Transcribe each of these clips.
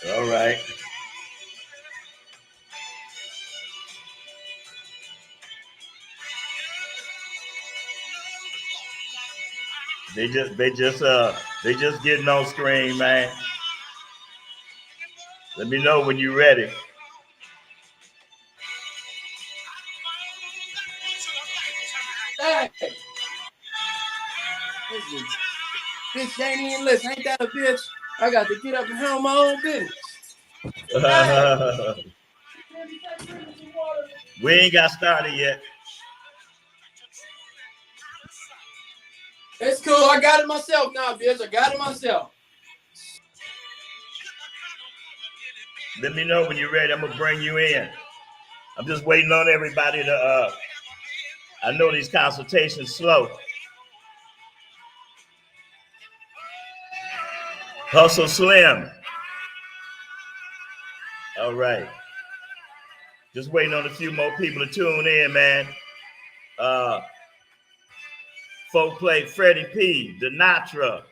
All right. They just getting on screen, man. Let me know when you're ready. Hey. Listen, bitch ain't even listen. Ain't that a bitch? I got to get up and handle my own business. Hey. We ain't got started yet. It's cool. I got it myself now, bitch. I got it myself. Let me know when you're ready. I'm gonna bring you in. I'm just waiting on everybody to. I know these consultations slow. Hustle Slim. All right. Just waiting on a few more people to tune in, man. Folk play Freddie P, Denatra,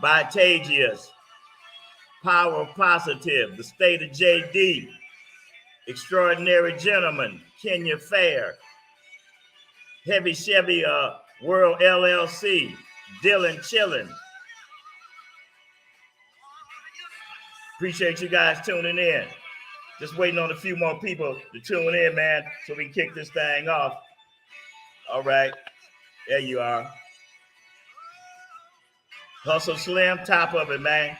Vitagius, Power Positive, The State of JD, Extraordinary Gentleman, Kenya Fair, Heavy Chevy World LLC, Dylan Chillin. Appreciate you guys tuning in. Just waiting on a few more people to tune in, man, so we can kick this thing off. All right. There you are. Hustle Slim, top of it, man.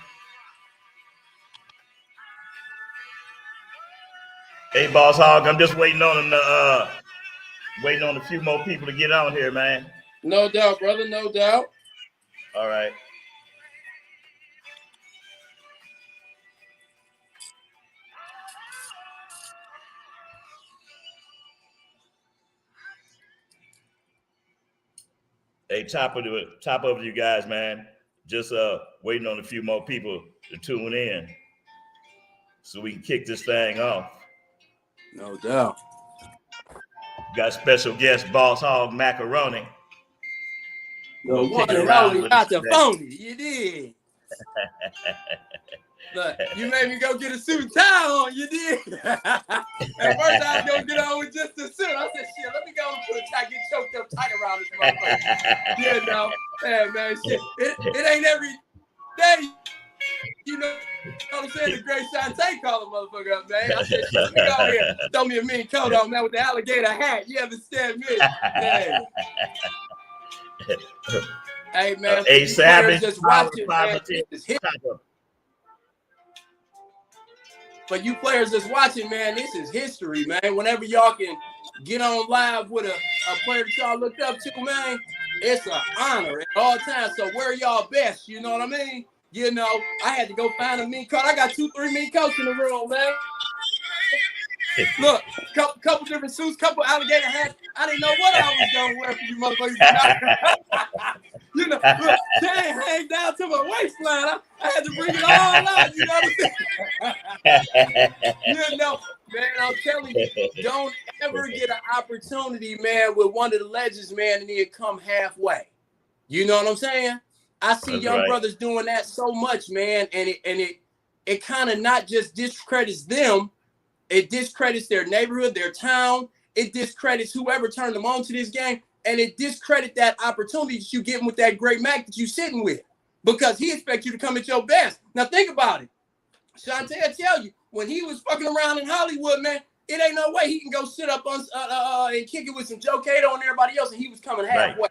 Hey, Boss Hog, I'm just waiting on him to waiting on a few more people to get on here, man. No doubt, brother, no doubt. All right. Hey, top of you guys, man. Just waiting on a few more people to tune in so we can kick this thing off. No doubt. Got special guest Boss Hog Macaroni. The one and only got the phony. You did. Look, you made me go get a suit and tie on. You did. At first, I was gonna get on with just a suit. I said, "Shit, let me go and put a tie, get choked up tight around this motherfucker." You know, hey man, shit, it ain't every day. You know what I'm saying? The great Shantae call a motherfucker up, man. I said, "Shit, let me go here, throw me a mean coat on, man, with the alligator hat." You understand me? Yeah. Hey man, A Savage, just watching, man, for you players that's watching, man, this is history, man. Whenever y'all can get on live with a player that y'all looked up to, man, it's an honor at all times. So wear y'all best, you know what I mean? You know, I had to go find a mean coat. I got 2-3 mean coats in the room, man. Look, couple different suits, couple alligator hats. I didn't know what I was gonna wear for you motherfuckers. You know, look, chain hang down to my waistline. I had to bring it all out. You know what I'm saying? You know, man, I'm telling you, don't ever get an opportunity, man, with one of the legends, man, and then come halfway. You know what I'm saying? I see young brothers doing that so much, man, and it kind of not just discredits them. It discredits their neighborhood, their town. It discredits whoever turned them on to this game. And it discredits that opportunity that you getting with that great Mac that you sitting with. Because he expects you to come at your best. Now think about it. Shantae tell you, when he was fucking around in Hollywood, man, it ain't no way he can go sit up on and kick it with some Joe Cato and everybody else, and he was coming halfway. Right.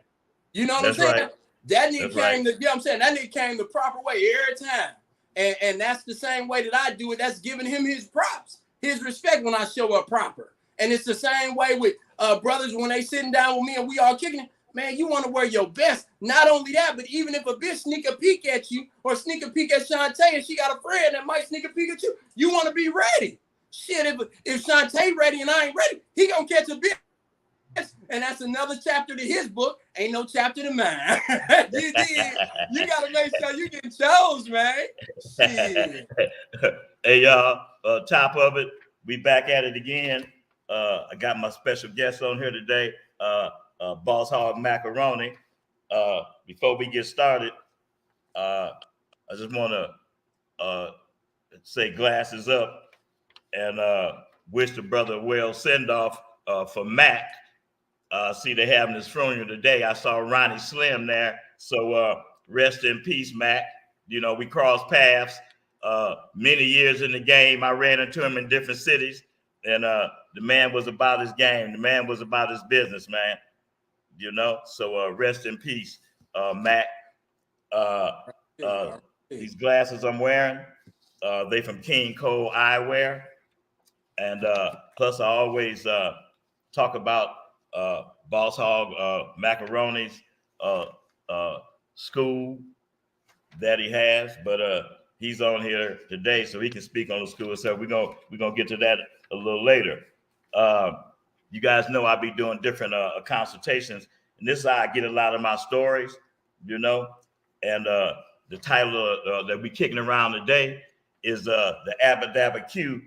You know what I'm saying? Right. That nigga came the, you know what I'm saying? That nigga came the proper way every time. And that's the same way that I do it. That's giving him his props. His respect when I show up proper. And it's the same way with brothers when they sitting down with me and we all kicking it. man, you want to wear your best. Not only that, but even if a bitch sneak a peek at you or sneak a peek at Shantae and she got a friend that might sneak a peek at you, you want to be ready. Shit, if Shantae ready and I ain't ready, he gonna catch a bitch. And that's another chapter to his book. Ain't no chapter to mine. You did. You gotta make sure you get chose, man. Shit. Hey y'all, top of it, we back at it again. I got my special guest on here today, Boss Hog Macaroni. Before we get started, I just want to say glasses up and wish the brother well send off for Mac. See, they having his funeral today. I saw Ronnie Slim there. So rest in peace, Mac. You know, we crossed paths many years in the game. I ran into him in different cities. And the man was about his game. The man was about his business, man. You know, so rest in peace, Mac. These glasses I'm wearing, they from King Cole Eyewear. And plus I always talk about Boss Hog Macaroni's school that he has, but he's on here today so he can speak on the school. So we're gonna get to that a little later. You guys know I be doing different consultations, and this is how I get a lot of my stories, you know. And the title that we kicking around today is the Abadaba Q,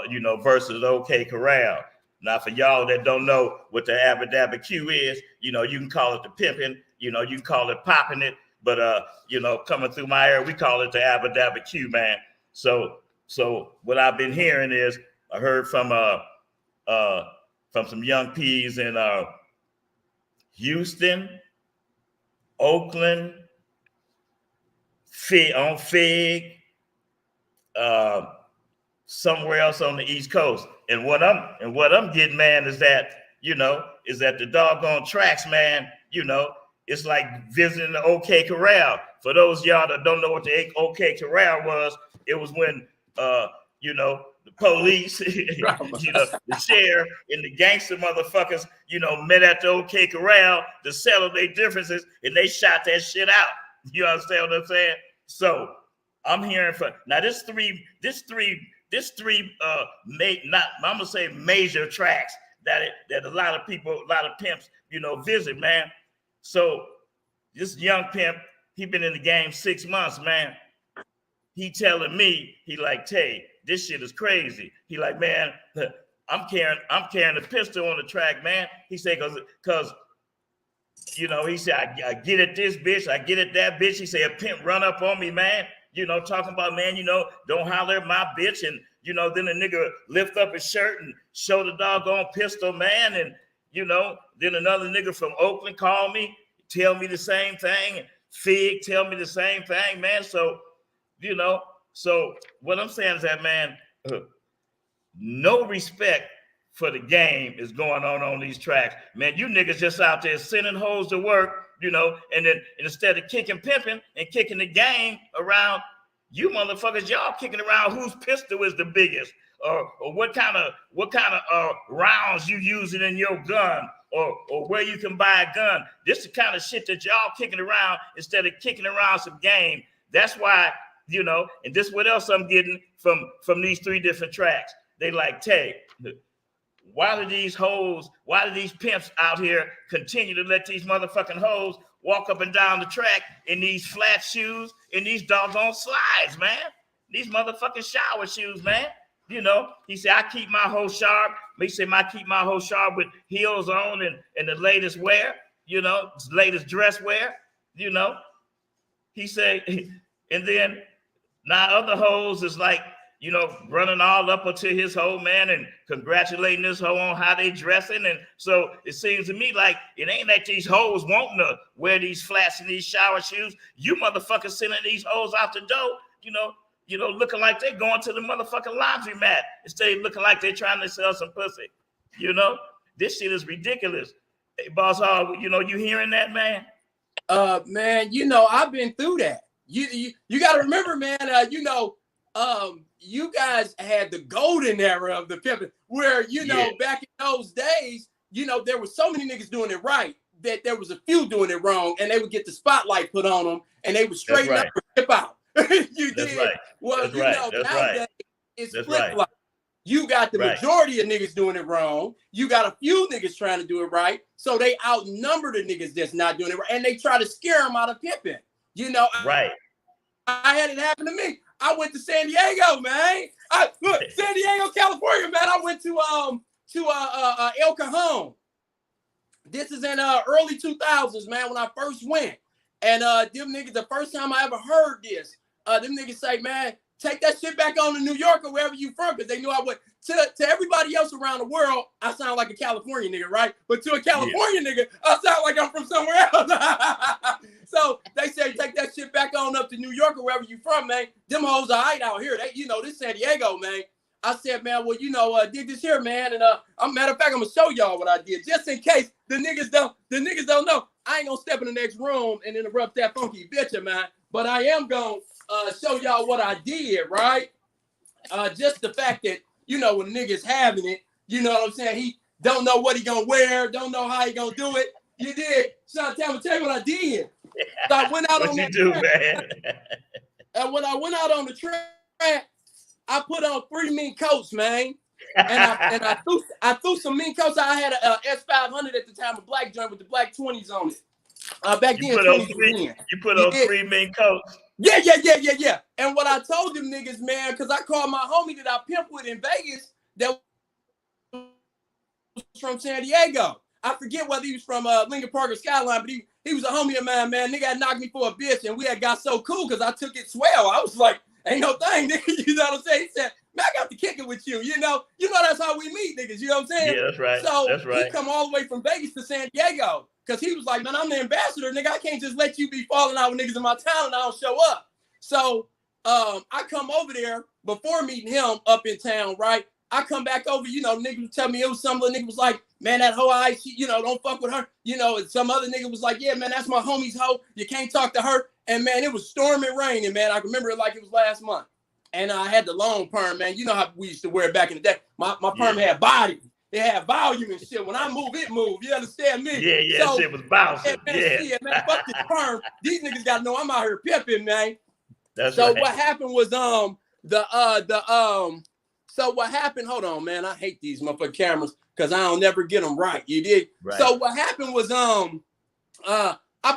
you know, versus OK Corral. Now, for y'all that don't know what the Abadaba Q is, you know, you can call it the pimping, you know, you can call it popping it, but you know, coming through my area, we call it the Abadaba Q, man. So what I've been hearing is I heard from some young P's in Houston, Oakland, Fig, somewhere else on the East Coast. And what I'm getting, man, is that the doggone tracks, man, you know, it's like visiting the OK Corral. For those of y'all that don't know what the OK Corral was, it was when you know, the police, you know, the sheriff and the gangster motherfuckers, you know, met at the OK Corral to settle their differences, and they shot that shit out. You understand what I'm saying? So I'm hearing from now this three I'm gonna say major tracks that a lot of people, a lot of pimps, you know, visit, man. So this young pimp, he been in the game 6 months, man. He telling me, he like, Tay, this shit is crazy. He like, man, I'm carrying a pistol on the track, man. He said, cause you know, he said, I get at this bitch, I get at that bitch. He said, a pimp run up on me, man. You know, talking about, man, you know, don't holler at my bitch. And, you know, then the nigga lift up his shirt and show the doggone pistol, man. And, you know, then another nigga from Oakland called me, tell me the same thing. And Fig tell me the same thing, man. So, you know, so what I'm saying is that, man, no respect for the game is going on these tracks. Man, you niggas just out there sending hoes to work, you know, and then instead of kicking pimping and kicking the game around, you motherfuckers, y'all kicking around whose pistol is the biggest, or what kind of rounds you using in your gun, or where you can buy a gun. This is the kind of shit that y'all kicking around instead of kicking around some game. That's why, you know, and this is what else I'm getting from these three different tracks. They like, Tay, why do these pimps out here continue to let these motherfucking hoes walk up and down the track in these flat shoes, in these doggone slides, man? These motherfucking shower shoes, man. You know, he said, I keep my hoe sharp. He said, I keep my hoe sharp with heels on and the latest wear, you know, latest dress wear, you know. He said, and then now other hoes is like, you know, running all up into his hoe, man, and congratulating this hoe on how they dressing. And so it seems to me like it ain't that these hoes wanting to wear these flats and these shower shoes. You motherfuckers sending these hoes out the door, you know, looking like they going to the motherfucking laundromat instead of looking like they trying to sell some pussy. You know, this shit is ridiculous. Hey, Boss Hog, you know, you hearing that, man? Man, you know, I've been through that. You got to remember, man, you know, you guys had the golden era of the pimping where, you know, back in those days, you know, there were so many niggas doing it right. that there was a few doing it wrong, and they would get the spotlight put on them, and they would straighten up and skip out. You That's did. right. Well, That's you right. know, That's nowadays right. it's That's flip right. flop. You got the Right. majority of niggas doing it wrong. You got a few niggas trying to do it right. So they outnumber the niggas that's not doing it right. And they try to scare them out of pimping. You know, Right. I had it happen to me. I went to San Diego, man. Look, San Diego, California, man. I went to El Cajon. This is in early 2000s, man, when I first went. And them niggas, the first time I ever heard this, them niggas say, man, take that shit back on to New York or wherever you from, because they knew I would. To everybody else around the world, I sound like a California nigga, right? But to a California nigga, I sound like I'm from somewhere else. So they say, take that shit back on up to New York or wherever you from, man. Them hoes are right out here. They, you know, this San Diego, man. I said, man, well, you know, did this here, man. And matter of fact, I'm gonna show y'all what I did, just in case the niggas don't know. I ain't gonna step in the next room and interrupt that funky bitch of mine, but I am gonna show y'all what I did, right? Just the fact that, you know, when niggas having it, you know what I'm saying? He don't know what he gonna wear, don't know how he gonna do it. You did. Sean, tell me what I did. So I went out on that track. Man? And when I went out on the track, I put on 3 mink coats, man. And I threw some mink coats. I had a S500 at the time, a black joint with the black 20s on it. Back then, You put on 3 mink coats. Yeah. And what I told them niggas, man, because I called my homie that I pimp with in Vegas that was from San Diego. I forget whether he was from Lincoln Park or Skyline, but he was a homie of mine, man. Nigga had knocked me for a bitch, and we had got so cool because I took it swell. I was like, ain't no thing, nigga. You know what I'm saying? He said, man, I got to kick it with you. You know that's how we meet, niggas. You know what I'm saying? Yeah, that's right. So that's right. He come all the way from Vegas to San Diego because he was like, man, I'm the ambassador, nigga. I can't just let you be falling out with niggas in my town and I don't show up. So I come over there before meeting him up in town, right? I come back over, you know, niggas tell me it was some little nigga was like, man, that hoe, you know, don't fuck with her. You know, and some other nigga was like, yeah, man, that's my homie's hoe. You can't talk to her. And man, it was storming raining, man. I remember it like it was last month. And I had the long perm, man. You know how we used to wear it back in the day. My perm had body. It had volume and shit. When I move, it moved. You understand me? Yeah, so, shit was bouncing. Man, fuck this perm. These niggas gotta know I'm out here pimping, man. That's so right. What happened was so what happened, hold on, man. I hate these motherfucking cameras because I don't never get them right. You did? Right. So what happened was I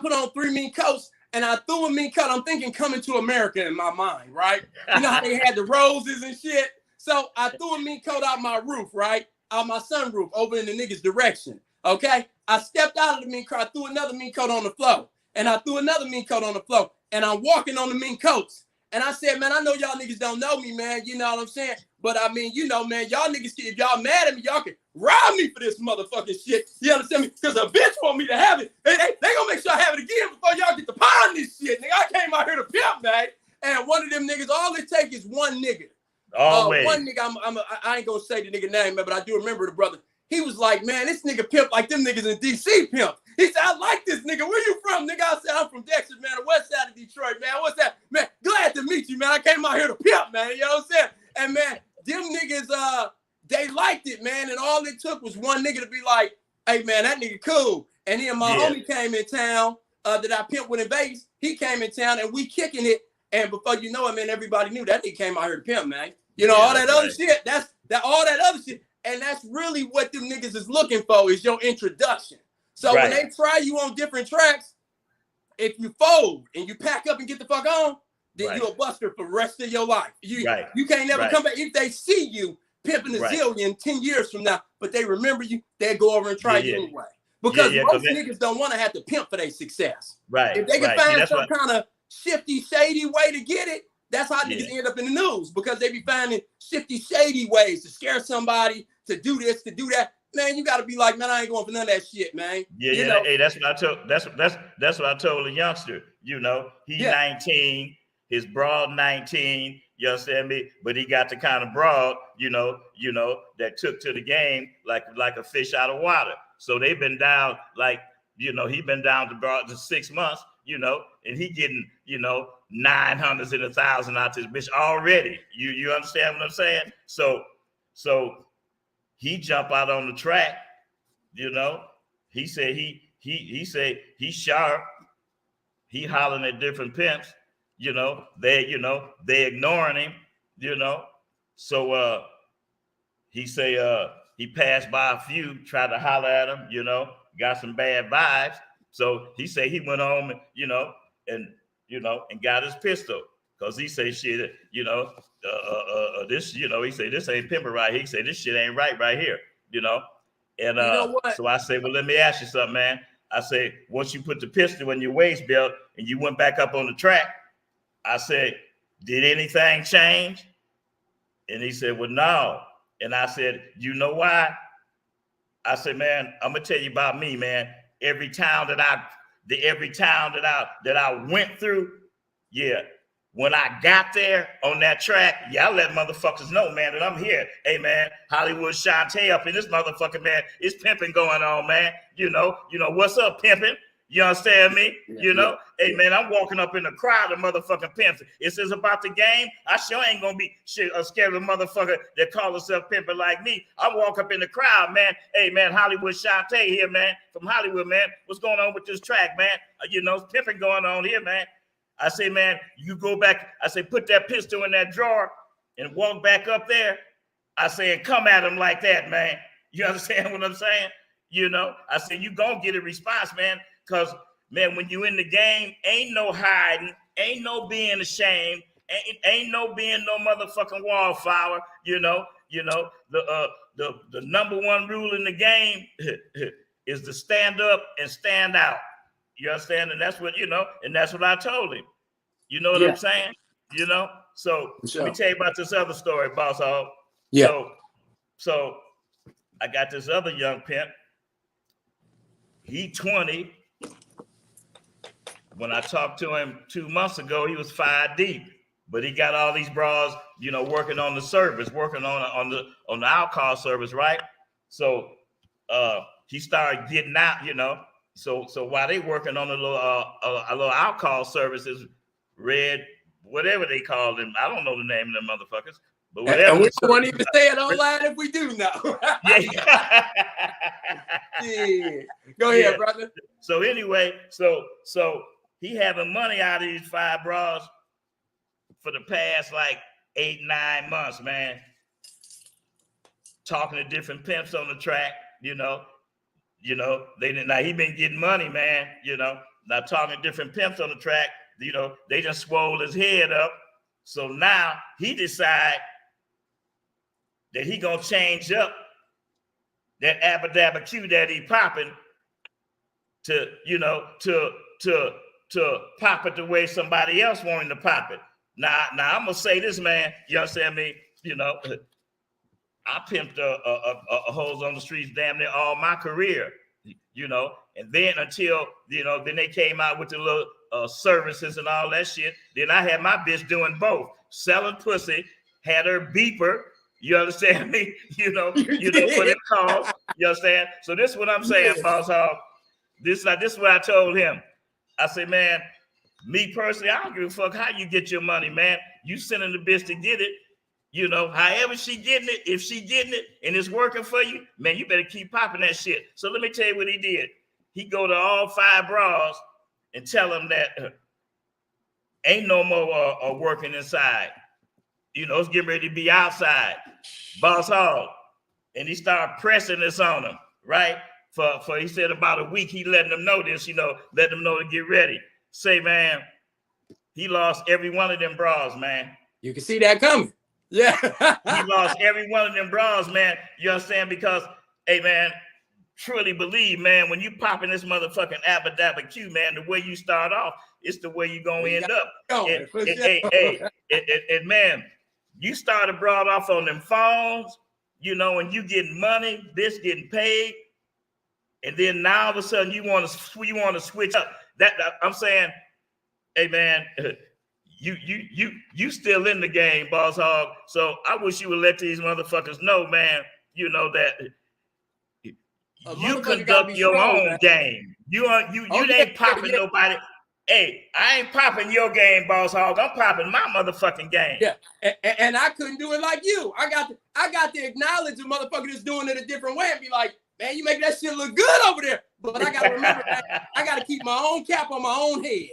put on 3 mink coats and I threw a mink coat. I'm thinking Coming to America in my mind, right? You know how they had the roses and shit? So I threw a mink coat out my roof, right? Out my sunroof over in the niggas' direction. Okay. I stepped out of the mink coat, I threw another mink coat on the floor. And I threw another mink coat on the floor. And I'm walking on the mink coats. And I said, man, I know y'all niggas don't know me, man. You know what I'm saying? But I mean, you know, man, y'all niggas, if y'all mad at me, y'all can rob me for this motherfucking shit. You understand me? Because a bitch want me to have it. They gonna make sure I have it again before y'all get to pound this shit. Nigga, I came out here to pimp, man. And one of them niggas, all it take is one nigga. One nigga, I ain't gonna say the nigga name, man, but I do remember the brother. He was like, man, this nigga pimp like them niggas in DC pimp. He said, I like this nigga. Where you from, nigga? I said, I'm from Dexter, man, the west side of Detroit, man. What's that? Man, glad to meet you, man. I came out here to pimp, man. You know what I'm saying? And man, them niggas, they liked it, man. And all it took was one nigga to be like, hey, man, that nigga cool. And then my homie came in town that I pimped with in Vegas. He came in town and we kicking it. And before you know it, man, everybody knew that nigga came out here to pimp, man. You know, all that other shit, all that other shit. And that's really what them niggas is looking for is your introduction. So when they try you on different tracks, if you fold and you pack up and get the fuck on, then you're a buster for the rest of your life. You can't never come back. If they see you pimping a zillion 10 years from now, but they remember you, they'll go over and try you anyway. Because most niggas don't want to have to pimp for their success. Right. If they can find some kind of shifty, shady way to get it, that's how niggas end up in the news, because they be finding shifty, shady ways to scare somebody, to do this, to do that. Man, you got to be like, man, I ain't going for none of that shit, man. Yeah. Hey, that's what I told. That's what I told a youngster. You know, he's 19, his broad 19. You understand me? But he got the kind of broad, you know, that took to the game like a fish out of water. So they've been down like, you know, he been down to broad to 6 months, you know, and he getting, you know, 900s and 1,000 out this bitch already. You understand what I'm saying? So he jump out on the track, you know. He said he he say he's sharp. He hollering at different pimps. They ignoring him. So he say he passed by a few, tried to holler at him. Got some bad vibes. So he say he went home, and got his pistol. Cause he say shit, this, he say this ain't pimping right here. He say this shit ain't right here, And so I say, well, let me ask you something, man. I say, once you put the pistol in your waist belt and you went back up on the track, I said, did anything change? And he said, well, no. And I said, you know why? I said, man, I'm gonna tell you about me, man. Every town that I went through, yeah. When I got there on that track, I let motherfuckers know, man, that I'm here. Hey, man, Hollywood Shantae up in this motherfucker, man. It's pimping going on, man. What's up, pimping? You understand me? Hey, man, I'm walking up in the crowd of motherfucking pimps. It says about the game. I sure ain't gonna be scared of a motherfucker that call herself pimping like me. I walk up in the crowd, man. Hey, man, Hollywood Shantae here, man, from Hollywood, man. What's going on with this track, man? Pimping going on here, man. I say, man, you go back. I say, put that pistol in that drawer and walk back up there. I say, and come at him like that, man. You understand what I'm saying? I say, you gonna get a response, man. Cause, man, when you in the game, ain't no hiding, ain't no being ashamed, ain't no being no motherfucking wallflower. The number one rule in the game is to stand up and stand out. You understand? And that's what, and that's what I told him. You know what I'm saying? So let me tell you about this other story, Boss Hog. Yeah. So I got this other young pimp. He 20. When I talked to him 2 months ago, he was 5 deep. But he got all these bras, working on the service, working on the alcohol service, right? So he started getting out, So while they working on a little alcohol services, red, whatever they call them, I don't know the name of them motherfuckers, but whatever. And we won't even say it online if we do know. Yeah. Yeah. Go ahead, brother. So anyway, so he having money out of these 5 bras for the past like 8-9 months, man. Talking to different pimps on the track, now he been getting money, man. Now talking to different pimps on the track, they just swole his head up. So now he decide that he gonna change up that Abadaba Q that he popping to pop it the way somebody else wanting to pop it. Now I'm gonna say this, man. You understand me? I pimped hoes on the streets damn near all my career, and then until, then they came out with the little services and all that shit. Then I had my bitch doing both, selling pussy, had her beeper. You understand me? What it calls. You understand? So this is what I'm saying, Boss Hog. This is what I told him. I say, man, me personally, I don't give a fuck how you get your money, man. You sending the bitch to get it. However she getting it, if she getting it and it's working for you, man, you better keep popping that shit. So let me tell you what he did. He go to all 5 bras and tell them that ain't no more working inside. It's getting ready to be outside. Boss Hog. And he started pressing this on them, right? For he said about a week, he letting them know this, let them know to get ready. Say, man, he lost every one of them bras, man. You can see that coming. Yeah. He lost every one of them bras, man. You understand? Because, hey, man, truly believe, man, when you popping this motherfucking Abadaba Q, man, the way you start off, it's the way you're going to end up. And man, you started brought off on them phones, and you getting money, bitch getting paid. And then now all of a sudden you want to switch up. That I'm saying, hey, man, you still in the game, Boss Hog. So I wish you would let these motherfuckers know, man, that you conduct your own game. You ain't popping nobody. Hey, I ain't popping your game, Boss Hog. I'm popping my motherfucking game. Yeah, and I couldn't do it like you. I got to acknowledge a motherfucker that's doing it a different way and be like, Man, you make that shit look good over there. But I gotta remember, man, I gotta keep my own cap on my own head.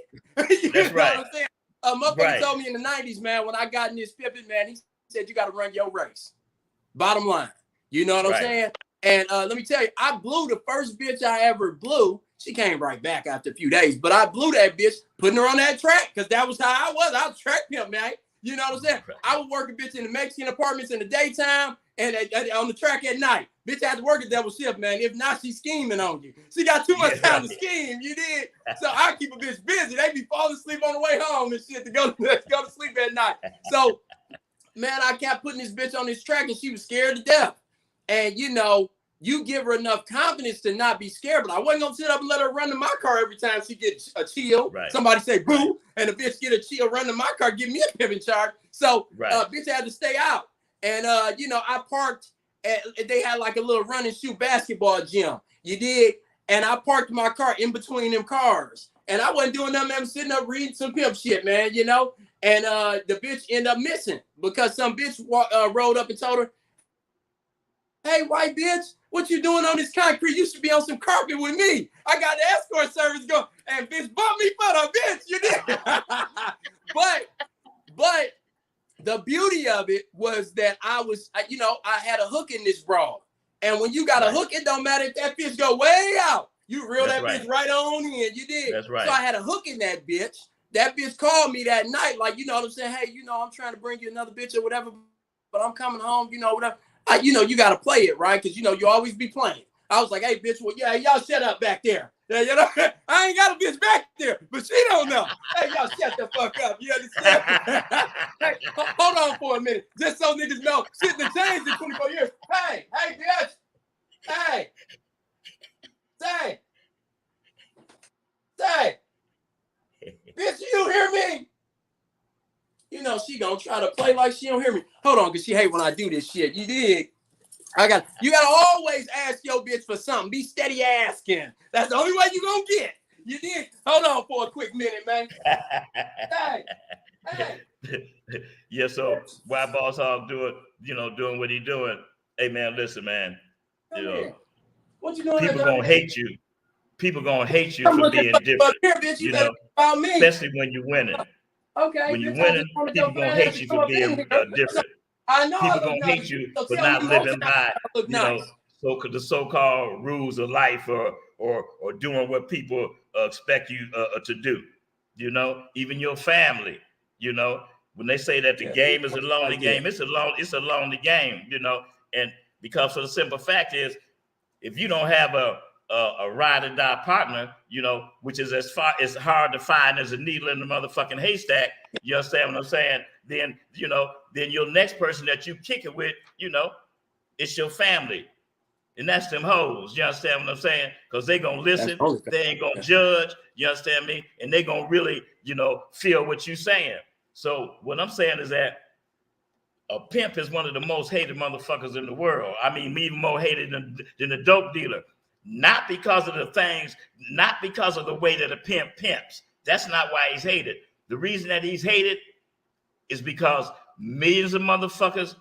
You That's know right. what I'm saying? A motherfucker told me in the 90s, man, when I got in this pimping, man, he said you gotta run your race. Bottom line. You know what I'm saying? And let me tell you, I blew the first bitch I ever blew. She came right back after a few days, but I blew that bitch, putting her on that track, because that was how I was. I was track pimp, man. You know what I'm saying? I would work a bitch in the Mexican apartments in the daytime and on the track at night. Bitch had to work a double shift, man. If not, she's scheming on you. She got too much time to scheme. You did. So I keep a bitch busy. They be falling asleep on the way home and shit to go to sleep at night. So, man, I kept putting this bitch on this track and she was scared to death. And, you know, you give her enough confidence to not be scared, but I wasn't going to sit up and let her run to my car every time she gets a chill. Right. Somebody say boo, and the bitch get a chill, run to my car, give me a pimping charge. So bitch had to stay out. And, you know, I parked they had like a little run and shoot basketball gym. You did. And I parked my car in between them cars. And I wasn't doing nothing. I'm sitting up reading some pimp shit, man, you know. And the bitch ended up missing because some bitch rolled up and told her, hey, white bitch, what you doing on this concrete? You used to be on some carpet with me. I got the escort service going, and bitch bumped me for the bitch. You did. but the beauty of it was that I had a hook in this broad. And when you got a hook, it don't matter if that bitch go way out. You reel that bitch right on in. You did. That's right. So I had a hook in that bitch. That bitch called me that night, like, you know what I'm saying? Hey, you know, I'm trying to bring you another bitch or whatever, but I'm coming home, you know, whatever. You know, you got to play it, right? Because, you know, you always be playing. I was like, hey, bitch, well, yeah, y'all shut up back there. Yeah, you know, I ain't got a bitch back there, but she don't know. Hey, y'all shut the fuck up. You understand? Hey, hold on for a minute. Just so niggas know, shit done changed in 24 years. Hey, bitch. Hey. Say. Bitch, you hear me? You know, she gonna try to play like she don't hear me. Hold on, because she hate when I do this shit. You dig? You gotta always ask your bitch for something. Be steady asking. That's the only way you gonna get. You dig? Hold on for a quick minute, man. Hey. Yeah, so why Boss Hog doing what he doing? Hey man, listen, man. You know, what you doing? People gonna hate you. People gonna hate you for being different. Here, bitch, you know, about me. Especially when you're winning. Okay. When you're winning, people gonna hate you for being different. I know people gonna hate you for not living by the so-called rules of life or doing what people expect you to do. You know, even your family. You know, when they say that the game is a lonely game, it's a lonely game. You know, and because of the simple fact is, if you don't have a ride or die partner, you know, which is as hard to find as a needle in the motherfucking haystack. You understand what I'm saying? Then, you know, your next person that you kick it with, you know, it's your family. And that's them hoes. You understand what I'm saying? Because they gonna listen, they ain't gonna judge, you understand me? And they gonna really, you know, feel what you saying. So what I'm saying is that a pimp is one of the most hated motherfuckers in the world. I mean, even more hated than a dope dealer. Not because of the things, not because of the way that a pimp pimps. That's not why he's hated. The reason that he's hated is because millions of motherfuckers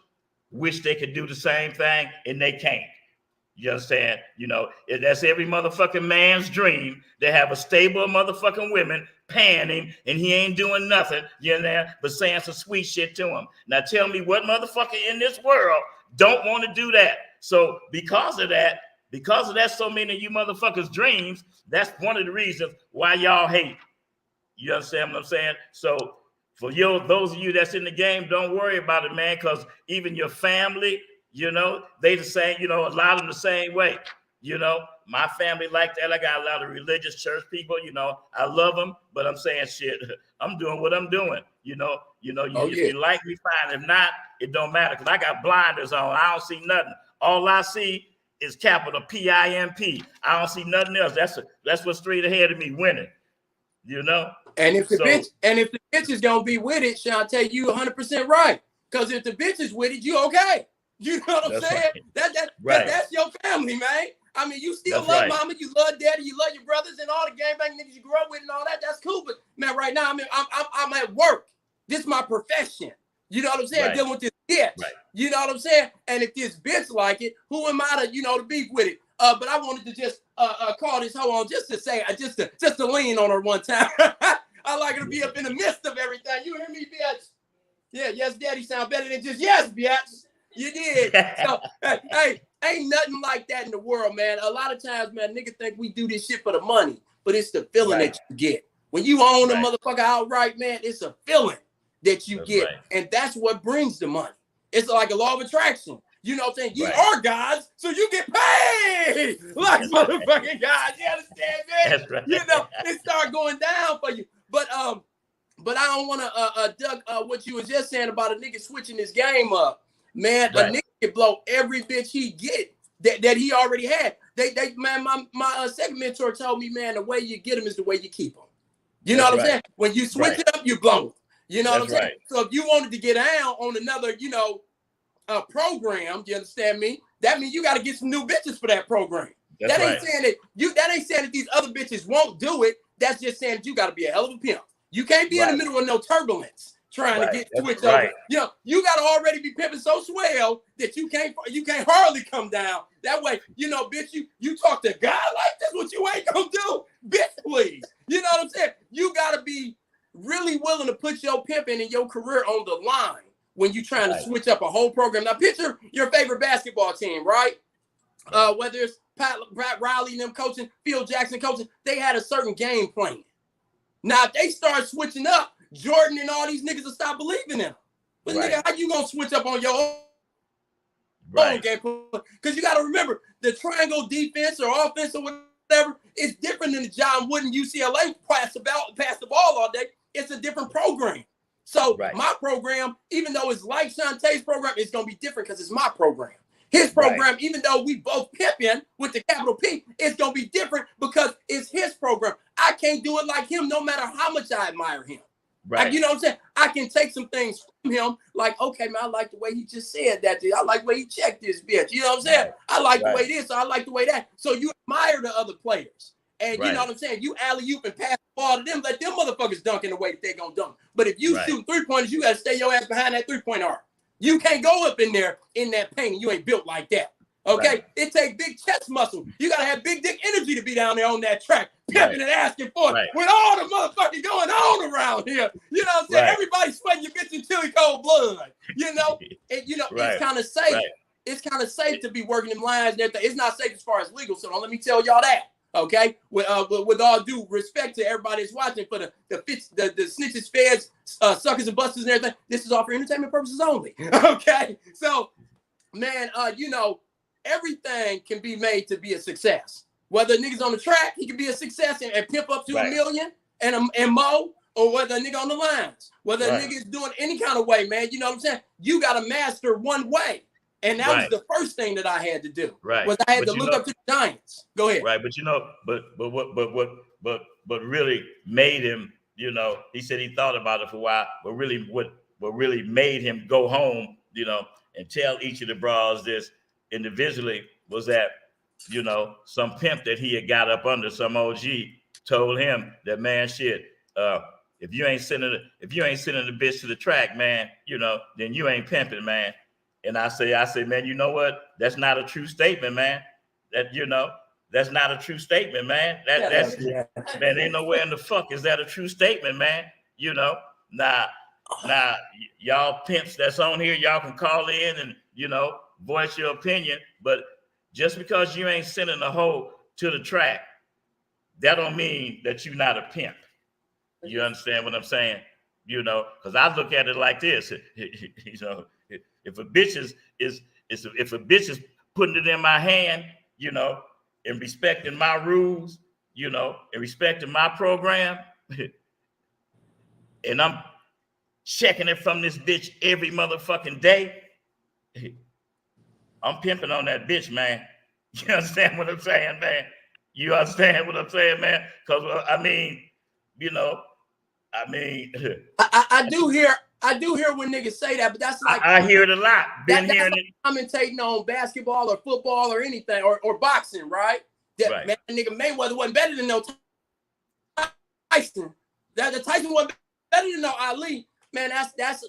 wish they could do the same thing and they can't. You understand? You know, that's every motherfucking man's dream to have a stable of motherfucking women paying him and he ain't doing nothing, you know, but saying some sweet shit to him. Now tell me what motherfucker in this world don't want to do that. So because of that, so many of you motherfuckers' dreams, that's one of the reasons why y'all hate. You understand what I'm saying? So for those of you that's in the game, don't worry about it, man, because even your family, you know, they the same, you know, a lot of them the same way. You know, my family like that. I got a lot of religious church people, you know, I love them, but I'm saying shit, I'm doing what I'm doing. You know, if you like me, fine. If not, it don't matter because I got blinders on. I don't see nothing. All I see is capital PIMP. I don't see nothing else. That's what's straight ahead of me winning. You know? And if the bitch is gonna be with it, Sean, tell you 100% right. Because if the bitch is with it, you okay. You know what I'm saying? Right. That's your family, man. I mean, you still love mama, you love daddy, you love your brothers and all the gangbang niggas you grew up with and all that. That's cool. But man, right now, I mean, I'm at work. This is my profession. You know what I'm saying? Dealing with this bitch. Right. You know what I'm saying? And if this bitch like it, who am I to, you know, to be with it? But I wanted to just call this hoe on just to say, just to lean on her one time. I like her to be up in the midst of everything. You hear me, bitch? Yeah, yes, daddy sound better than just yes, bitch. You did. So, hey, ain't nothing like that in the world, man. A lot of times, man, niggas think we do this shit for the money, but it's the feeling that you get. When you own a motherfucker outright, man, it's a feeling that you get. And that's what brings the money. It's like a law of attraction. You know what I'm saying? You are gods, so you get paid like motherfucking gods. You understand, man? That's right. You know, it start going down for you. But I don't want to duck what you was just saying about a nigga switching his game up. Man, a nigga can blow every bitch he get that he already had. Man, my second mentor told me, man, the way you get them is the way you keep them. You know what I'm saying? When you switch it up, you blow them. You know what I'm saying? So if you wanted to get down on another, you know, program, you understand me? That means you got to get some new bitches for that program. That ain't saying that these other bitches won't do it. That's just saying that you got to be a hell of a pimp. You can't be in the middle of no turbulence trying to get switched over. You know, you got to already be pimping so swell that you can't hardly come down. That way, you know, bitch, you talk to God like that's what you ain't gonna do, bitch, please. You know what I'm saying? You got to be really willing to put your pimping and your career on the line when you trying to switch up a whole program. Now, picture your favorite basketball team, right? Whether it's Pat Riley and them coaching, Phil Jackson coaching, they had a certain game plan. Now, if they start switching up, Jordan and all these niggas will stop believing in them. But nigga, how you gonna switch up on your own game plan? Because you got to remember, the triangle defense or offense or whatever is different than the John Wooden UCLA pass the ball all day. It's a different program. So my program, even though it's like Shantae's program, it's going to be different because it's my program. His program, even though we both pimping with the capital P, it's going to be different because it's his program. I can't do it like him no matter how much I admire him. Like, you know what I'm saying? I can take some things from him like, okay, man, I like the way he just said that. I like the way he checked this bitch. You know what I'm saying? I like the way this, so I like the way that. So you admire the other players. And you know what I'm saying? You alley-oop and pass the ball to them, let them motherfuckers dunk in the way that they're going to dunk. But if you shoot three-pointers, you got to stay your ass behind that three-point arc. You can't go up in there in that paint. You ain't built like that. Okay? It takes big chest muscle. You got to have big dick energy to be down there on that track, pimping and asking for it. With all the motherfucking going on around here. You know what I'm saying? Everybody sweating your bitch in chili cold blood. You know? And, you know, it's kind of safe. It's kind of safe to be working in lines and everything. It's not safe as far as legal, so don't let me tell y'all that. Okay, with all due respect to everybody that's watching, for the snitches, feds, suckers and busters and everything, this is all for entertainment purposes only. Okay, so man, you know, everything can be made to be a success. Whether a nigga's on the track, he can be a success and pimp up to $1 million and more, or whether a nigga on the lines, whether a nigga is doing any kind of way, man. You know what I'm saying? You got to master one way. And that was the first thing that I had to do. Was I had to look up to the Giants. Go ahead. But you know, but really made him, you know, he said he thought about it for a while, but really what really made him go home, you know, and tell each of the bras this individually was that, you know, some pimp that he had got up under, some OG told him that, man, shit, if you ain't sending the bitch to the track, man, you know, then you ain't pimping, man. And I say, man, you know what? That's not a true statement, man. That, you know, that's not a true statement, man. That's man, ain't nowhere in the fuck is that a true statement, man. You know, now, y'all pimps that's on here, y'all can call in and, you know, voice your opinion. But just because you ain't sending a hoe to the track, that don't mean that you're not a pimp. You understand what I'm saying? You know, because I look at it like this, you know. If a bitch is putting it in my hand, you know, and respecting my rules, you know, and respecting my program, and I'm checking it from this bitch every motherfucking day, I'm pimping on that bitch, man. You understand what I'm saying, man? You understand what I'm saying, man? Because I mean, you know, I mean, I do hear when niggas say that, but that's like I hear it a lot. Been hearing it. Commentating on basketball or football or anything or boxing, right? That man, nigga Mayweather wasn't better than no Tyson. That the Tyson wasn't better than no Ali. Man, that's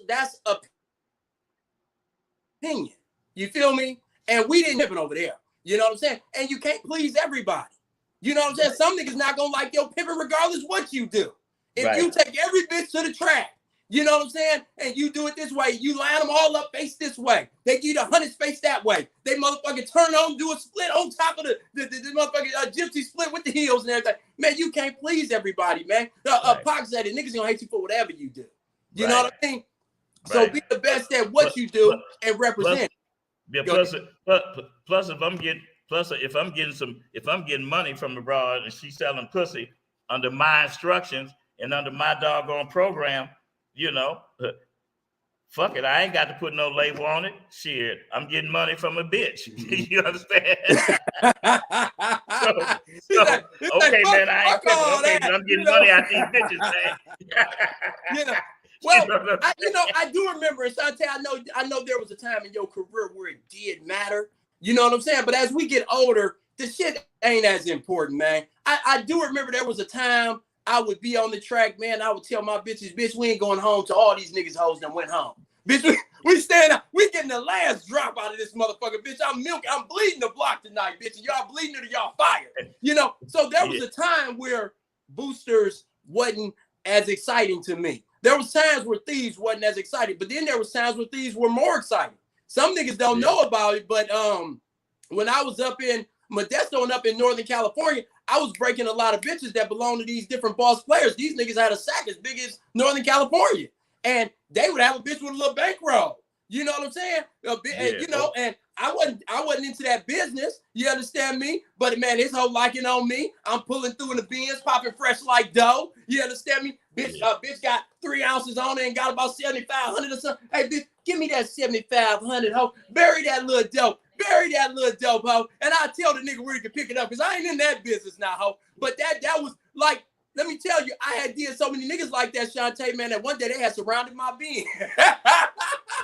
opinion. You feel me? And we didn't happen over there. You know what I'm saying? And you can't please everybody. You know what I'm saying? Some niggas not gonna like your pimping regardless what you do. If you take every bitch to the track, you know what I'm saying? And you do it this way, you line them all up face this way. They give you the 100 face that way. They motherfucking turn on, do a split on top of the motherfucking gypsy split with the heels and everything. Man, you can't please everybody, man. Pac said it, niggas gonna hate you for whatever you do. You know what I mean? So be the best at what you do and represent. Plus, if I'm getting money from abroad and she's selling pussy under my instructions and under my doggone program, you know, fuck it. I ain't got to put no label on it. Shit, I'm getting money from a bitch. You understand? Okay, man, I ain't tripping. Okay, but I'm getting money out these bitches, man. Well, I do remember, and Shantae, I know there was a time in your career where it did matter. You know what I'm saying? But as we get older, the shit ain't as important, man. I do remember there was a time I would be on the track, man. I would tell my bitches, bitch, we ain't going home till all these niggas hoes done went home. Bitch, we stand up. We getting the last drop out of this motherfucker, bitch. I'm bleeding the block tonight, bitch. And y'all bleeding it or y'all fired. You know, so there was a time where boosters wasn't as exciting to me. There was times where thieves wasn't as exciting, but then there was times where thieves were more exciting. Some niggas don't know about it, but when I was up in Modesto and up in Northern California, I was breaking a lot of bitches that belong to these different boss players. These niggas had a sack as big as Northern California. And they would have a bitch with a little bankroll. You know what I'm saying? You know, and I wasn't into that business. You understand me? But man, his whole liking on me. I'm pulling through in the bins, popping fresh like dough. You understand me? Bitch, bitch got 3 ounces on it and got about 7,500 or something. Hey, bitch, give me that 7,500, ho. Bury that little dope. Bury that little dope, ho. And I'll tell the nigga where he can pick it up, because I ain't in that business now, ho. But that was like, let me tell you, I had did so many niggas like that, Shantae, man, that one day they had surrounded my bin.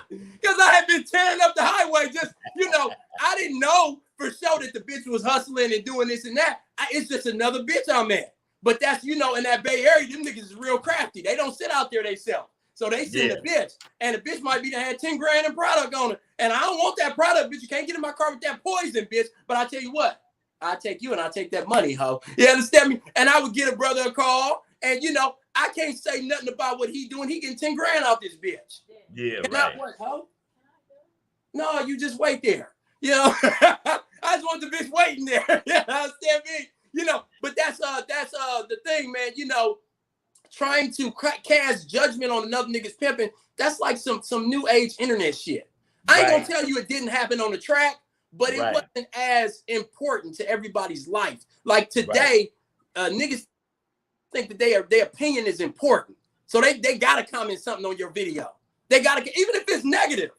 Because I had been tearing up the highway. Just, you know, I didn't know for sure that the bitch was hustling and doing this and that. It's just another bitch I'm at. But that's, you know, in that Bay Area, them niggas is real crafty. They don't sit out there themselves. So they send a bitch. And the bitch might be that had 10 grand in product on it. And I don't want that product, bitch. You can't get in my car with that poison, bitch. But I tell you what, I take you and I take that money, ho. You understand me? And I would get a brother a call. And, you know, I can't say nothing about what he doing. He getting 10 grand off this bitch. Yeah, and right. Not what, ho? No, you just wait there. You know, I just want the bitch waiting there. You understand me? You know, but that's the thing, man. You know, trying to cast judgment on another nigga's pimping, that's like some new age internet shit. I ain't gonna tell you it didn't happen on the track, but it wasn't as important to everybody's life. Like today, niggas think that their opinion is important. So they gotta comment something on your video. They gotta, even if it's negative.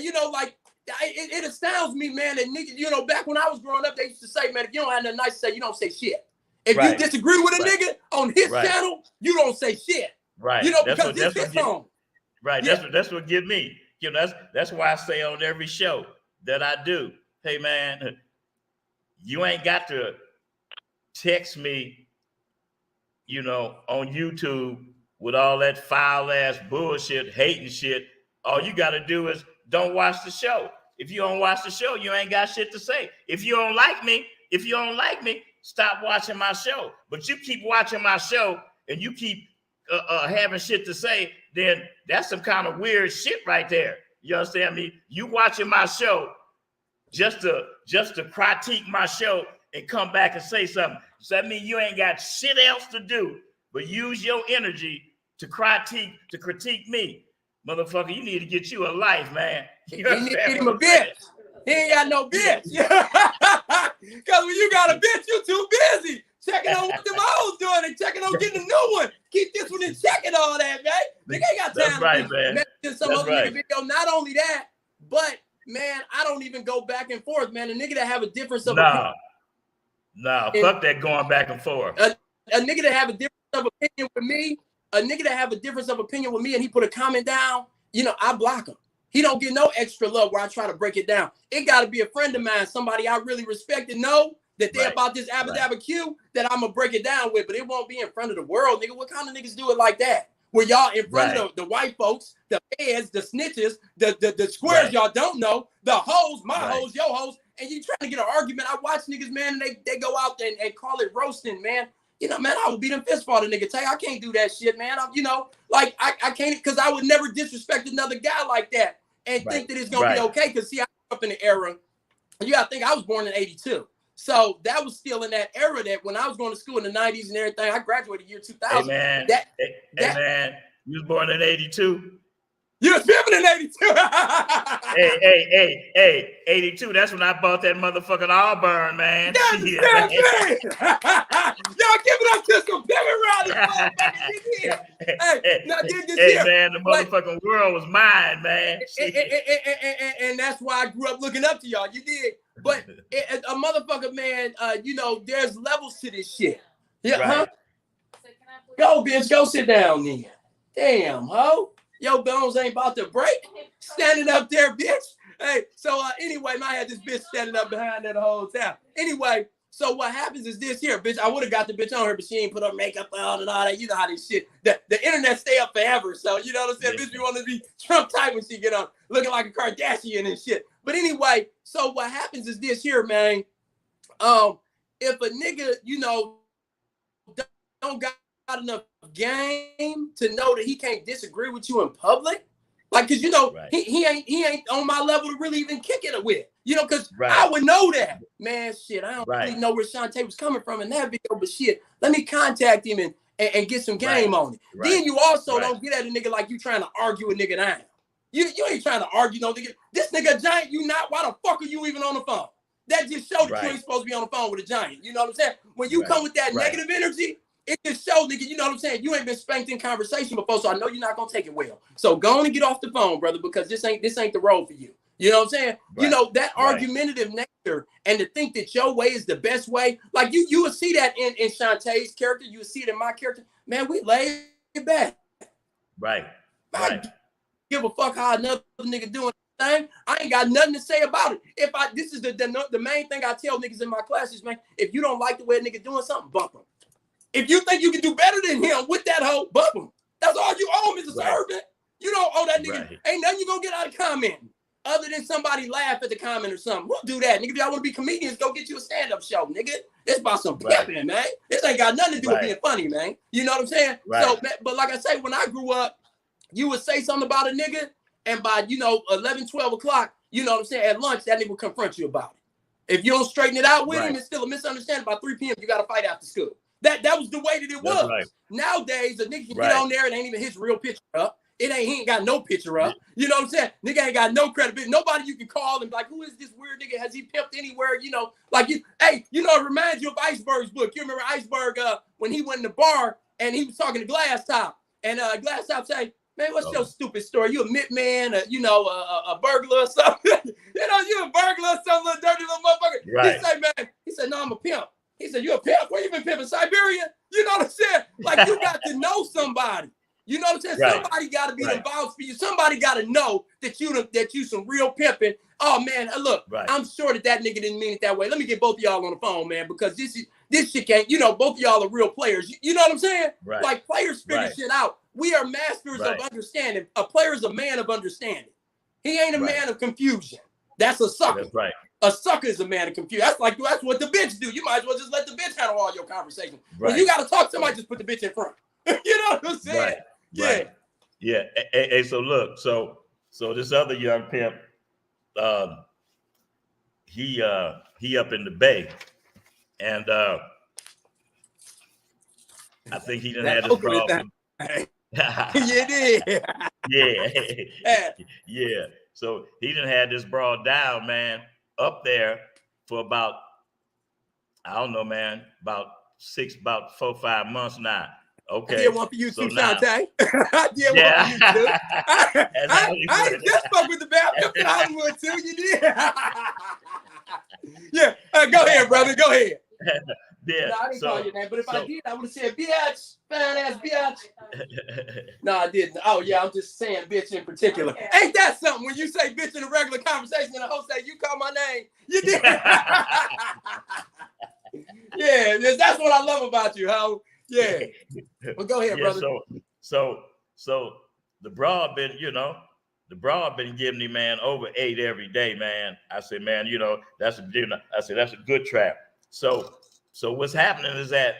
You know, like, it astounds me, man, that niggas, you know, back when I was growing up, they used to say, man, if you don't have nothing nice to say, you don't say shit. If you disagree with a nigga on his channel, you don't say shit. Right. You know, because it's his home. Right. Yeah. That's what get me. You know, that's why I say on every show that I do, hey man, you ain't got to text me, you know, on YouTube with all that foul ass bullshit, hating shit. All you got to do is don't watch the show. If you don't watch the show, you ain't got shit to say. If you don't like me, stop watching my show. But you keep watching my show and you keep having shit to say, then that's some kind of weird shit right there. You understand me? You watching my show just to critique my show and come back and say something. So that means you ain't got shit else to do but use your energy to critique me. Motherfucker, you need to get you a life, man. You need to get him a bitch. He ain't got no bitch. Because when you got a bitch, you too busy checking on what them hoes doing and checking on getting a new one. Keep this one in check and all that, man. They ain't got time to be some other nigga video. Not only that, but man, I don't even go back and forth, man. A nigga that have a difference of opinion. No, fuck that going back and forth. A nigga that have a difference of opinion with me, and he put a comment down, you know, I block him. He don't get no extra love where I try to break it down. It got to be a friend of mine, somebody I really respect and know that they're about this Abadaba Q that I'm going to break it down with, but it won't be in front of the world, nigga. What kind of niggas do it like that? Where y'all in front of the white folks, the feds, the snitches, the squares y'all don't know, the hoes, my hoes, your hoes, and you trying to get an argument. I watch niggas, man, and they go out there and call it roasting, man. You know, man, I would beat him fist for the nigga. Tay, I can't do that shit, man. You know, like I can't, because I would never disrespect another guy like that and think that it's gonna be okay. Because see, I grew up in the era. You gotta think I was born in '82. So that was still in that era that when I was going to school in the 90s and everything, I graduated year 2000. Hey, man. Man, you was born in 82. You was pimping in 82. hey, 82. That's when I bought that motherfucking Auburn, man. Y'all give it up to some pimping rallies, Hey, now did this here. Man, the motherfucking world was mine, man. And that's why I grew up looking up to y'all. You did. But a motherfucker, man, you know, there's levels to this shit. Yeah, right. Huh? Go, bitch, go sit down then. Damn, ho. Your bones ain't about to break. Standing up there, bitch. Hey, so anyway, I had this bitch standing up behind that the whole time. Anyway, so what happens is this here, bitch. I would have got the bitch on her, but she ain't put her makeup on and all that. You know how this shit, the internet stay up forever. So, you know what I'm saying? Bitch, you want to be Trump type when she get on, looking like a Kardashian and shit. But anyway, so what happens is this here, man. If a nigga, you know, don't got enough game to know that he can't disagree with you in public, like, cause you know he ain't on my level to really even kick it with, you know, cause I would know that, man. Shit, I don't really know where Shantae was coming from in that video, but shit, let me contact him and get some game on it. Then you also don't get at a nigga like you trying to argue a nigga down. You ain't trying to argue no nigga. This nigga a giant, you not. Why the fuck are you even on the phone? That just showed that you ain't supposed to be on the phone with a giant. You know what I'm saying? When you come with that negative energy, it just shows, nigga, you know what I'm saying? You ain't been spanked in conversation before, so I know you're not gonna take it well. So go on and get off the phone, brother, because this ain't the road for you. You know what I'm saying? You know, that argumentative nature and to think that your way is the best way, like you would see that in Shantae's character, you would see it in my character. Man, we lay it back. I give a fuck how another nigga doing the thing. I ain't got nothing to say about it. This is the main thing I tell niggas in my classes, man. If you don't like the way a nigga doing something, bump him. If you think you can do better than him with that hoe, bump him. That's all you owe, Mr. Servant. You don't owe that nigga. Ain't nothing you gonna get out of commenting other than somebody laugh at the comment or something. We'll do that, nigga. If y'all want to be comedians, go get you a stand-up show, nigga. It's about some pimping, man. This ain't got nothing to do with being funny, man. You know what I'm saying? So, but like I say, when I grew up, you would say something about a nigga, and by, 11, 12 o'clock, you know what I'm saying, at lunch, that nigga will confront you about it. If you don't straighten it out with him, it's still a misunderstanding. By 3 p.m., you got to fight after school. That was the way that it was. Nowadays, a nigga can get on there and ain't even his real picture up. He ain't got no picture up. You know what I'm saying? Nigga ain't got no credibility. Nobody you can call and be like, who is this weird nigga? Has he pimped anywhere? You know, like it reminds you of Iceberg's book. You remember Iceberg when he went in the bar and he was talking to Glass Top, and Glass Top say, man, what's your stupid story? You a mitt man, a burglar or something? You a burglar or some little dirty little motherfucker. He said, no, I'm a pimp. He said, you a pimp? Where you been pimping? Siberia? You know what I'm saying? Like, you got to know somebody. You know what I'm saying? Somebody got to be involved for you. Somebody got to know that you some real pimping. Oh, man, look, I'm sure that nigga didn't mean it that way. Let me get both of y'all on the phone, man, because this shit can't, both of y'all are real players. You know what I'm saying? Like, players figure shit out. We are masters of understanding. A player is a man of understanding. He ain't a man of confusion. That's a sucker. That's right. A sucker is a man of confusion. That's what the bitch do. You might as well just let the bitch handle all your conversation. When you got to talk to somebody, just put the bitch in front. You know what I'm saying? Yeah. Hey, so look, so this other young pimp, he up in the Bay, and I think he didn't have this problem. You did. Yeah. So he didn't have this broad down, man, up there for about, I don't know, man, about 4 or 5 months now. Okay. I did one for you too, Shantae. I did one for you too. I ain't just fuck with the bad in Hollywood too. You did. Yeah. Go ahead, brother. Go ahead. Yeah. No, I didn't call your name, but if I did, I would have said bitch, fat ass bitch. No, I didn't. Oh yeah, I'm just saying bitch in particular. Okay. Ain't that something when you say bitch in a regular conversation and the host say you call my name? You did. Yeah, that's what I love about you, ho. Yeah. Well, go ahead, brother. So the broad been, the broad been giving me, man, over 8 every day, man. I said, man, you know, that's a good trap. So what's happening is that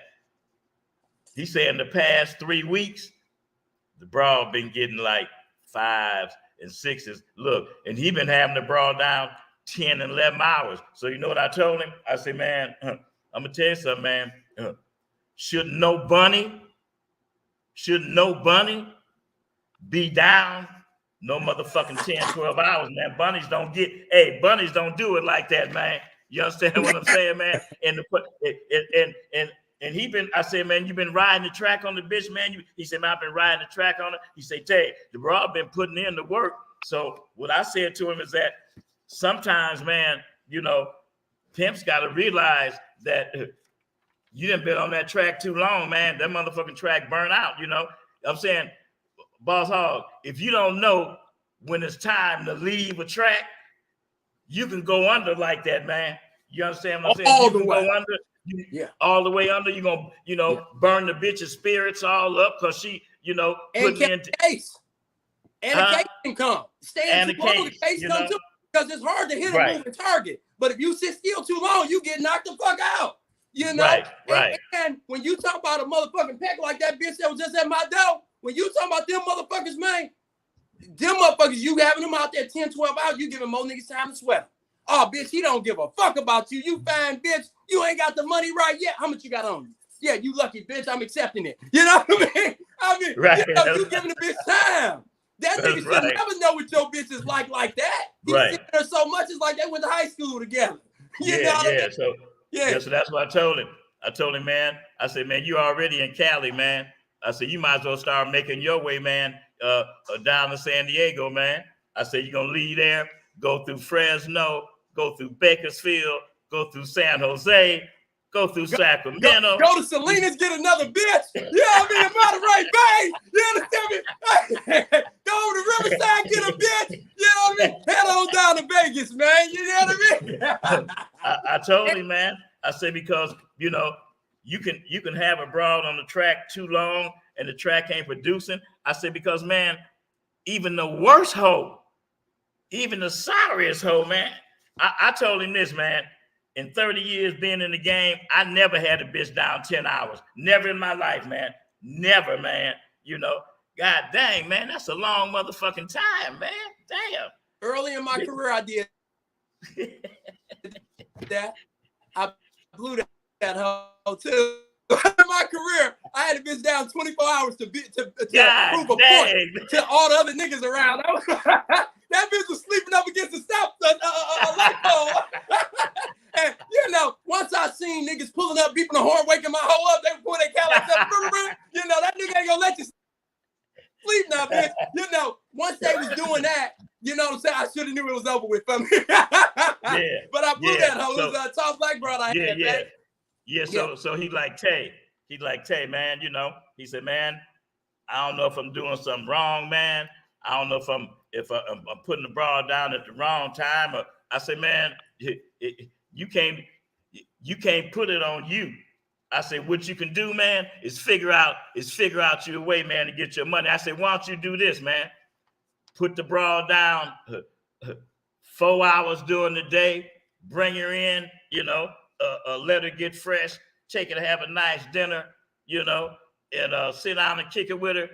he said in the past 3 weeks, the broad been getting like 5s and 6s. Look, and he been having the broad down 10 and 11 hours. So you know what I told him? I said, man, I'm gonna tell you something, man. Should no bunny be down no motherfucking 10, 12 hours, man? Bunnies don't do it like that, man. You understand what I'm saying, man? And he been, I said, man, you been riding the track on the bitch, man. He said, man, I've been riding the track on it. He said, Tay, the broad been putting in the work. So what I said to him is that sometimes, man, you know, pimps got to realize that you done been on that track too long, man. That motherfucking track burn out, you know. I'm saying, Boss Hog, if you don't know when it's time to leave a track, you can go under like that, man. You understand what I'm saying? All you the way. Go under. All the way under. You're going to, you know, burn the bitch's spirits all up because she, you know, and the case. And the case can come. Staying too long, the case come too. Because it's hard to hit a moving target. But if you sit still too long, you get knocked the fuck out. You know? Right. And when you talk about a motherfucking pack like that bitch that was just at my door, when you talk about them motherfuckers, man, them motherfuckers, you having them out there 10, 12 hours, you giving more niggas time to sweat. Oh, bitch, he don't give a fuck about you. You fine, bitch. You ain't got the money right yet. How much you got on you? Yeah, you lucky, bitch. I'm accepting it. You know what I mean? You know, you giving the bitch time. That nigga should never know what your bitch is like that. He's seen her so much, it's like they went to high school together. You know what I mean? So that's what I told him. I told him, man, I said, man, you already in Cali, man. I said, you might as well start making your way, man, down to San Diego, man. I said, you're going to leave there, go through Fresno, go through Bakersfield, go through San Jose, go through Sacramento. Go to Salinas, get another bitch. You know what I mean? Monterey Bay. You understand me? Go over to Riverside, get a bitch. You know what I mean? Head on down to Vegas, man. You know what I mean? I told him, man. I said, because, you know, you can have a broad on the track too long and the track ain't producing. I said, because, man, even the worst hoe, even the sorriest hoe, man. I told him this, man. In 30 years being in the game, I never had a bitch down 10 hours. Never in my life, man. Never, man. You know, God dang, man, that's a long motherfucking time, man. Damn. Early in my career, I did that. I blew that hoe too. In my career, I had a bitch down 24 hours to prove a point to all the other niggas around. That bitch was sleeping up against the stop light pole. And, you know, once I seen niggas pulling up, beeping the horn, waking my hoe up, they pull their Cadillac up, you know, that nigga ain't gonna let you sleep now, bitch. You know, once they was doing that, you know what I'm saying? I should have knew it was over with for me. But I blew that hoe. It was a tall black brother I had. So he like, Tay, man, you know, he said, man, I don't know if I'm doing something wrong, man. I don't know if I'm putting the broad down at the wrong time. Or I said, man, you can't put it on you. I said, what you can do, man, is figure out your way, man, to get your money. I said, why don't you do this, man? Put the broad down 4 hours during the day, bring her in, you know, let her get fresh, take her to have a nice dinner, you know, and sit down and kick it with her.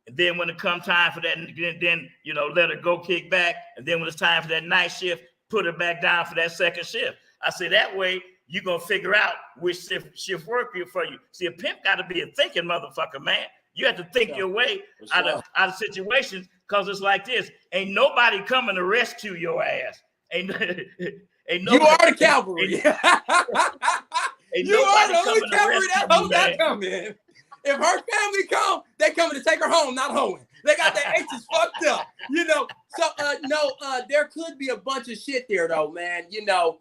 And then when it come time for that, then, you know, let her go kick back. And then when it's time for that night shift, put her back down for that second shift. I say that way, you're going to figure out which shift work for you. See, a pimp got to be a thinking motherfucker, man. You have to think your way out of situations, because it's like this. Ain't nobody coming to rescue your ass. Ain't nobody, you are the cavalry. You are the only cavalry that hoes that come in. If her family come, they coming to take her home, not hoeing. They got their H's fucked up, you know. So there could be a bunch of shit there though, man. You know,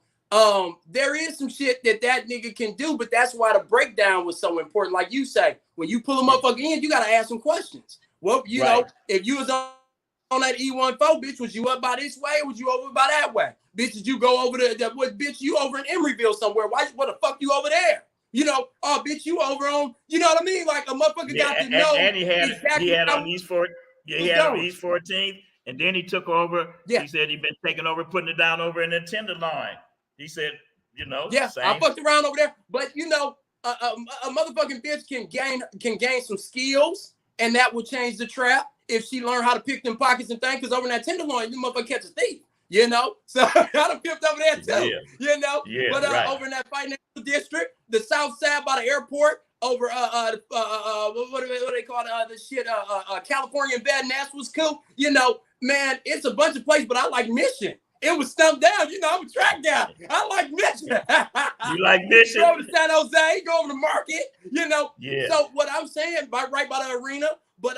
there is some shit that nigga can do, but that's why the breakdown was so important. Like you say, when you pull a motherfucker in, you gotta ask some questions. Well, you know, if you was on that E14, bitch, was you up by this way or was you over by that way? Bitch, did you go over bitch, you over in Emeryville somewhere? What the fuck you over there? You know, oh, bitch, you over on, you know what I mean? Like a motherfucker got to know. And he had on East 14th. And then he took over. Yeah. He said he'd been taking over, putting it down over in the Tenderloin. He said, you know, yeah, same. I fucked around over there. But you know, a motherfucking bitch can gain some skills, and that will change the trap if she learn how to pick them pockets and things. Because over in that Tenderloin, you motherfucker catch a thief. You know, so I done pimped over there too. Yeah. You know, Yeah, but right. over in that financial district, the South Side by the airport, over what do they call the shit? California Bad Nassau's cool. You know, man, it's a bunch of places, but I like Mission. It was stumped down. You know, I'm a track guy. I like Mission. You like Mission? Go over to San Jose, go over to Market. You know. Yeah. So what I'm saying, right by the arena, but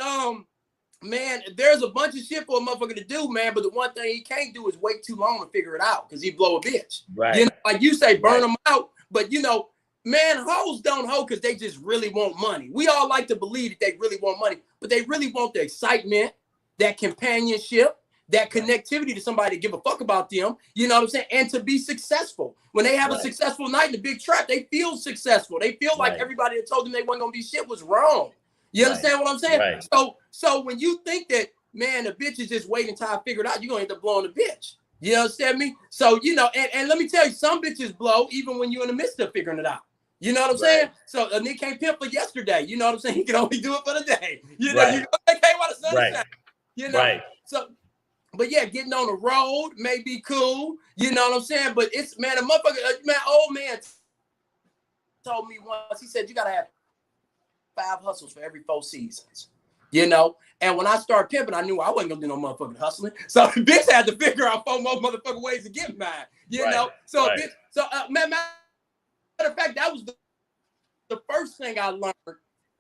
man, there's a bunch of shit for a motherfucker to do, man. But the one thing he can't do is wait too long to figure it out because he blow a bitch. Right. You know, like you say, burn them out. But you know, man, hoes don't hoe because they just really want money. We all like to believe that they really want money, but they really want the excitement, that companionship, that connectivity to somebody to give a fuck about them. You know what I'm saying? And to be successful. When they have a successful night in the big trap, they feel successful. They feel like everybody that told them they wasn't gonna be shit was wrong. You understand what I'm saying? Right. So when you think that, man, the bitch is just waiting until I figure it out, you're gonna end up blowing the bitch. You understand me? So, you know, and let me tell you, some bitches blow even when you're in the midst of figuring it out. You know what I'm saying? So a nigga can't pimp for yesterday. You know what I'm saying? He can only do it for the day. You know, you can't while the sun is shining. You know, so, but yeah, getting on the road may be cool. You know what I'm saying? But it's, man, a motherfucker, man, old man told me once, he said, you gotta have 5 hustles for every 4 seasons, you know? And when I started pimping, I knew I wasn't gonna do no motherfucking hustling. So bitch had to figure out 4 more motherfucking ways to get mine, you know? So, bitch, so matter of fact, that was the first thing I learned.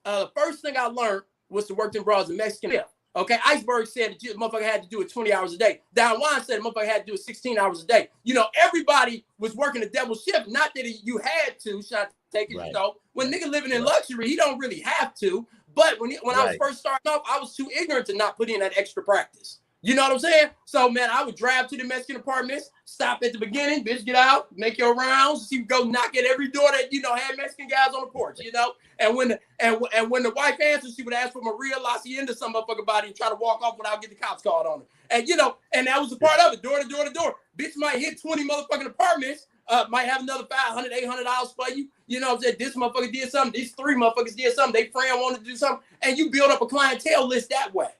The first thing I learned was to work in bras and Mexican F. Okay, Iceberg said that the motherfucker had to do it 20 hours a day. Don Juan said the motherfucker had to do it 16 hours a day. You know, everybody was working a double shift. Not that you had to, Shot, take it, you know. When nigga living in luxury, he don't really have to. But when I was first starting off, I was too ignorant to not put in that extra practice. You know what I'm saying? So, man, I would drive to the Mexican apartments, stop at the beginning, bitch, get out, make your rounds, see, go knock at every door that, you know, had Mexican guys on the porch, you know? And when the wife answers, she would ask for Maria La Hacienda, some motherfucker body, and try to walk off without getting the cops called on her. And, you know, and that was the part of it, door to door to door. Bitch might hit 20 motherfucking apartments, might have another $500, $800 for you. You know what I'm saying? This motherfucker did something. These 3 motherfuckers did something. They friend wanted to do something. And you build up a clientele list that way.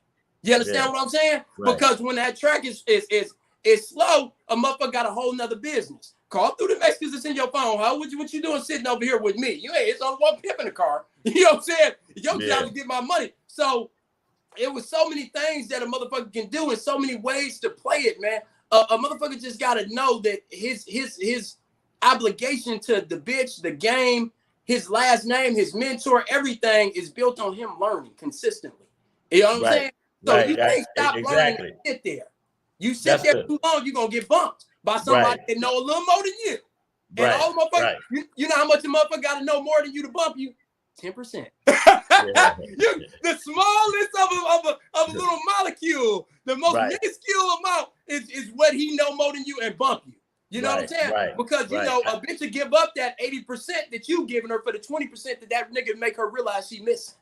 You understand what I'm saying? Because when that track is slow, a motherfucker got a whole nother business. Call through the Mexicans that's in your phone. Huh? What you doing sitting over here with me? You ain't, it's only one pimp in the car. You know what I'm saying? Your job to get my money. So it was so many things that a motherfucker can do and so many ways to play it, man. A motherfucker just got to know that his obligation to the bitch, the game, his last name, his mentor, everything is built on him learning consistently. You know what I'm saying? So you can't stop learning and sit there. You sit there too long, you're going to get bumped by somebody that know a little more than you. And all motherfuckers, you know how much a motherfucker got to know more than you to bump you? 10%. The smallest of a little molecule, the most minuscule amount is what he know more than you and bump you. You know what I'm saying? Because, you know, a bitch will give up that 80% that you giving her for the 20% that nigga make her realize she missing.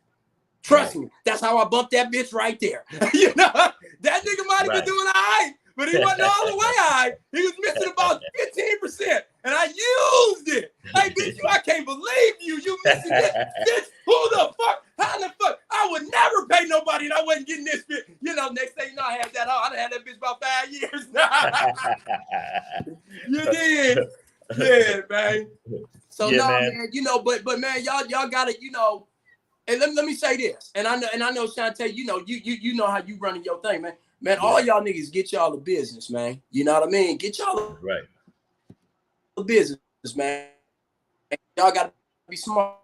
Trust me, that's how I bumped that bitch right there. You know, that nigga might have been doing all right, but he wasn't all the way all right. He was missing about 15%, and I used it. Hey, bitch, I can't believe you missing this. Bitch, who the fuck? How the fuck? I would never pay nobody, and I wasn't getting this bitch. You know, next thing you know, I had that. I had that bitch about 5 years. You did, yeah, man. So man, you know, but man, y'all gotta, you know. And let me say this, and I know, Shantae, you know how you running your thing, man. Man, all y'all niggas get y'all a business, man. You know what I mean? Get y'all a business, man. Y'all gotta be smart.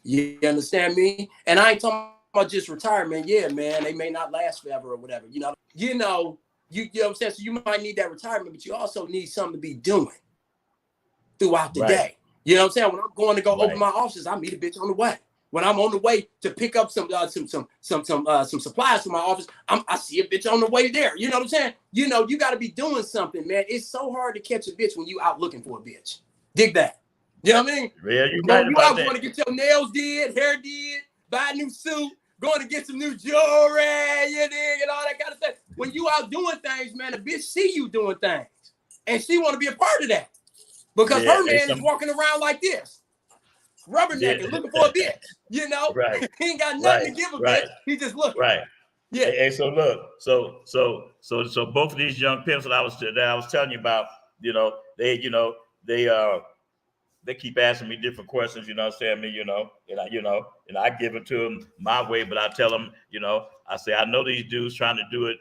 You understand me? And I ain't talking about just retirement. Yeah, man, they may not last forever or whatever. You know what I'm saying? So you might need that retirement, but you also need something to be doing throughout the day. You know what I'm saying? When I'm going to go open my office, I meet a bitch on the way. When I'm on the way to pick up some supplies for my office, I see a bitch on the way there. You know what I'm saying? You know, you got to be doing something, man. It's so hard to catch a bitch when you out looking for a bitch. Dig that. You know what I mean? Yeah, you right about that. You want to get your nails did, hair did, buy a new suit, going to get some new jewelry, you dig, and all that kind of stuff. When you out doing things, man, a bitch see you doing things, and she want to be a part of that because her man is walking around like this, rubbernecking, looking for a bitch. You know, he ain't got nothing to give a bitch. He just looking. Yeah. Hey, so look, so both of these young pimps that I was telling you about, you know, they keep asking me different questions, you know what I'm saying? And I give it to them my way, but I tell them, you know, I say, I know these dudes trying to do it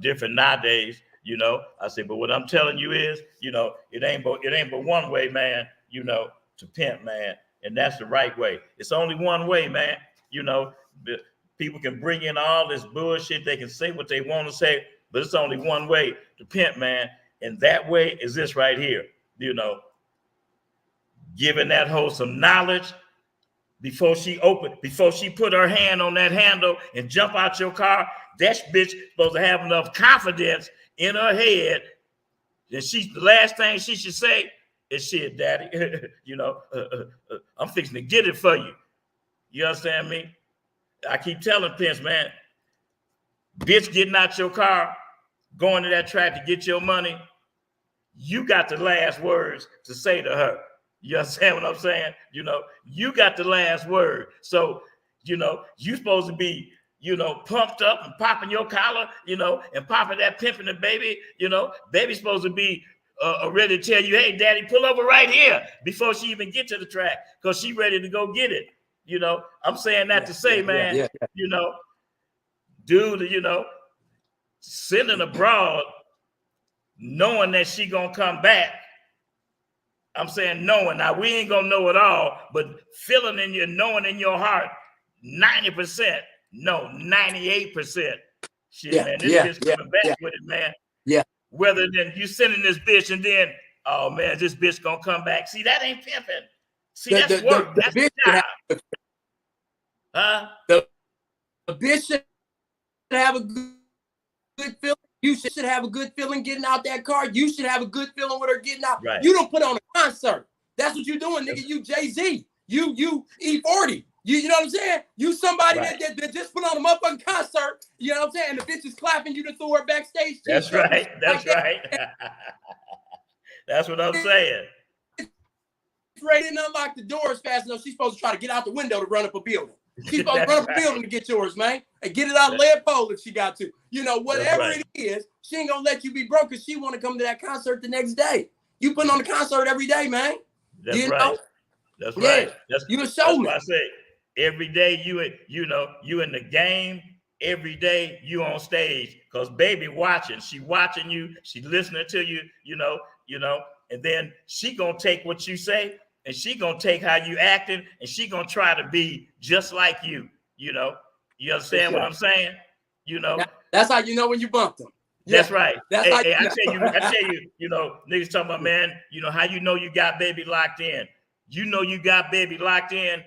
different nowadays, you know. I say, but what I'm telling you is, you know, it ain't but one way, man, you know, to pimp, man. And that's the right way. It's only one way, man. You know, people can bring in all this bullshit. They can say what they want to say, but it's only one way to pimp, man. And that way is this right here, you know. Giving that hoe some knowledge before she put her hand on that handle and jump out your car. That bitch supposed to have enough confidence in her head that the last thing she should say is, shit, daddy, you know, I'm fixing to get it for you. You understand me? I keep telling pimps, man, bitch getting out your car, going to that track to get your money, you got the last words to say to her. You understand what I'm saying? You know, you got the last word. So, you know, you supposed to be, you know, pumped up and popping your collar, you know, and popping that pimping the baby, you know. Baby's supposed to be ready to tell you, hey, daddy, pull over right here before she even get to the track because she ready to go get it. You know, I'm saying that to say, man, you know, dude, you know, sitting abroad knowing that she gonna come back. I'm saying knowing. Now, we ain't going to know it all, but feeling in your, knowing in your heart, 90%, no, 98%. Shit, man, this bitch coming back with it, man. Yeah. Whether than you sending this bitch and then, oh, man, this bitch going to come back. See, that ain't pimping. See, that's work. That's the job. Huh? The bitch should have a good feeling. You should have a good feeling getting out that car. You should have a good feeling with her getting out. Right. You don't put on a concert. That's what you're doing, nigga. You Jay-Z. You E40. You know what I'm saying? You somebody that just put on a motherfucking concert. You know what I'm saying? And the bitch is clapping you to throw her backstage. That's right. That's right. That's what I'm saying. Ready to unlock the doors fast enough. She's supposed to try to get out the window to run up a building. She's supposed to run up a building to get yours, man. And get it out of lead pole if she got to. You know, whatever it is, she ain't gonna let you be broke because she want to come to that concert the next day. You putting on the concert every day, man. That's right. That's right. You a showman. That's why I say every day you in the game. Every day you on stage because baby watching. She watching you. She listening to you. You know. And then she gonna take what you say. And she gonna take how you acting, and she gonna try to be just like you. You know, you understand what I'm saying? You know, that's how you know when you bumped them. That's right. That's I tell you, you know, niggas talking about, man, you know how you know you got baby locked in. You know you got baby locked in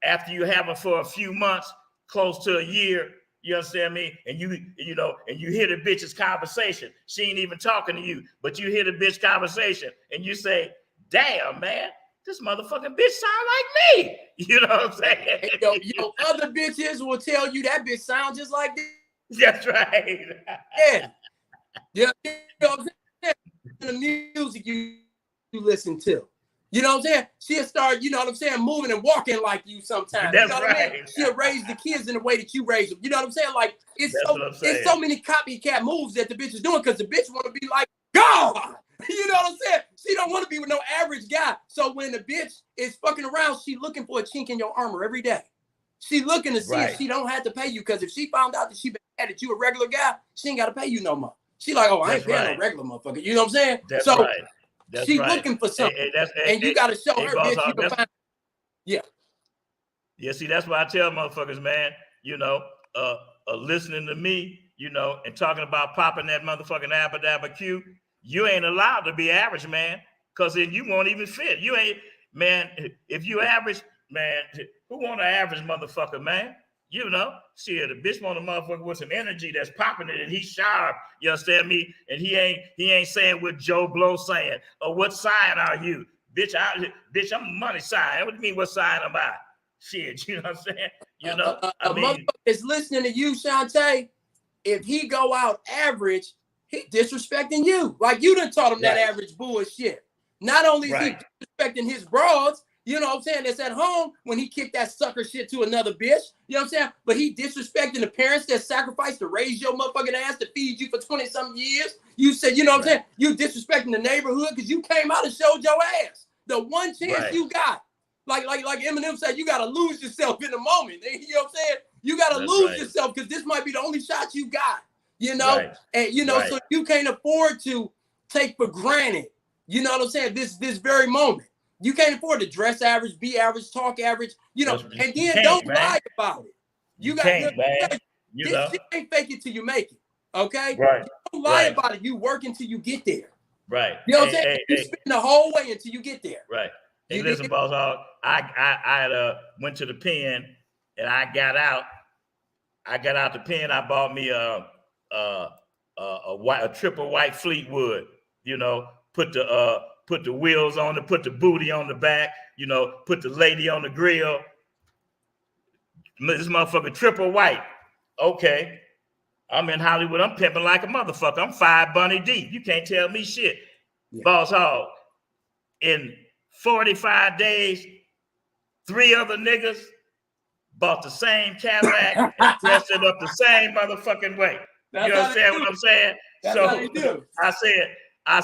after you have her for a few months, close to a year. You understand me? And you hear the bitch's conversation. She ain't even talking to you, but you hear the bitch conversation, and you say, "Damn, man. This motherfucking bitch sound like me." You know what I'm saying? Yo, other bitches will tell you that bitch sound just like this. That's right. Yeah. You know what I'm saying? The music you listen to. You know what I'm saying? She'll start, you know what I'm saying, moving and walking like you sometimes. That's you know what I mean? She'll raise the kids in the way that you raise them. You know what I'm saying? Like, it's so many copycat moves that the bitch is doing because the bitch want to be like God. You know what I'm saying? She don't want to be with no average guy. So when the bitch is fucking around, she looking for a chink in your armor every day. She looking to see if she don't have to pay you. Because if she found out that she been mad at you a regular guy, she ain't got to pay you no more. She like, oh, I ain't paying no regular motherfucker. You know what I'm saying? That's so right. She's looking for something. And you got to show her, bitch, you can find. Yeah. Yeah, see, that's why I tell motherfuckers, man, you know, listening to me, you know, and talking about popping that motherfucking Abadaba Q, you ain't allowed to be average, man, because then you won't even fit. You ain't, man, if you average, man, who want an average motherfucker, man? You know, shit, the bitch want a motherfucker with some energy that's popping it and he's sharp, you understand me? And he ain't saying what Joe Blow saying, or what sign are you? Bitch, I'm a money sign. What do you mean what sign am I? Shit, you know what I'm saying? You know, I mean, is listening to you, Shantae, if he go out average, he disrespecting you. Like you done taught him that average bullshit. Not only is he disrespecting his broads, you know what I'm saying, that's at home when he kicked that sucker shit to another bitch, you know what I'm saying? But he disrespecting the parents that sacrificed to raise your motherfucking ass to feed you for 20-something years. You said, you know what I'm saying? You disrespecting the neighborhood because you came out and showed your ass. The one chance you got. Like Eminem said, you got to lose yourself in the moment. You know what I'm saying? You got to lose yourself because this might be the only shot you got, you know? And, you know, so you can't afford to take for granted, you know what I'm saying, this very moment. You can't afford to dress average, be average, talk average, you know, and then don't lie about it. You got to, this shit ain't fake it till you make it, okay? Right. You don't lie about it. You work until you get there. Right. You know what I'm saying? You spend the whole way until you get there. Right. Hey, listen, boss hog, I went to the pen and I got out the pen. I bought me a triple white Fleetwood, you know, put the wheels on it, put the booty on the back, you know, put the lady on the grill. This motherfucker triple white. Okay. I'm in Hollywood. I'm pimping like a motherfucker. I'm 5 bunny deep. You can't tell me shit. Boss hog. In 45 days, 3 other niggas bought the same Cadillac and dressed it up the same motherfucking way. You understand what I'm saying? That's so how they do. I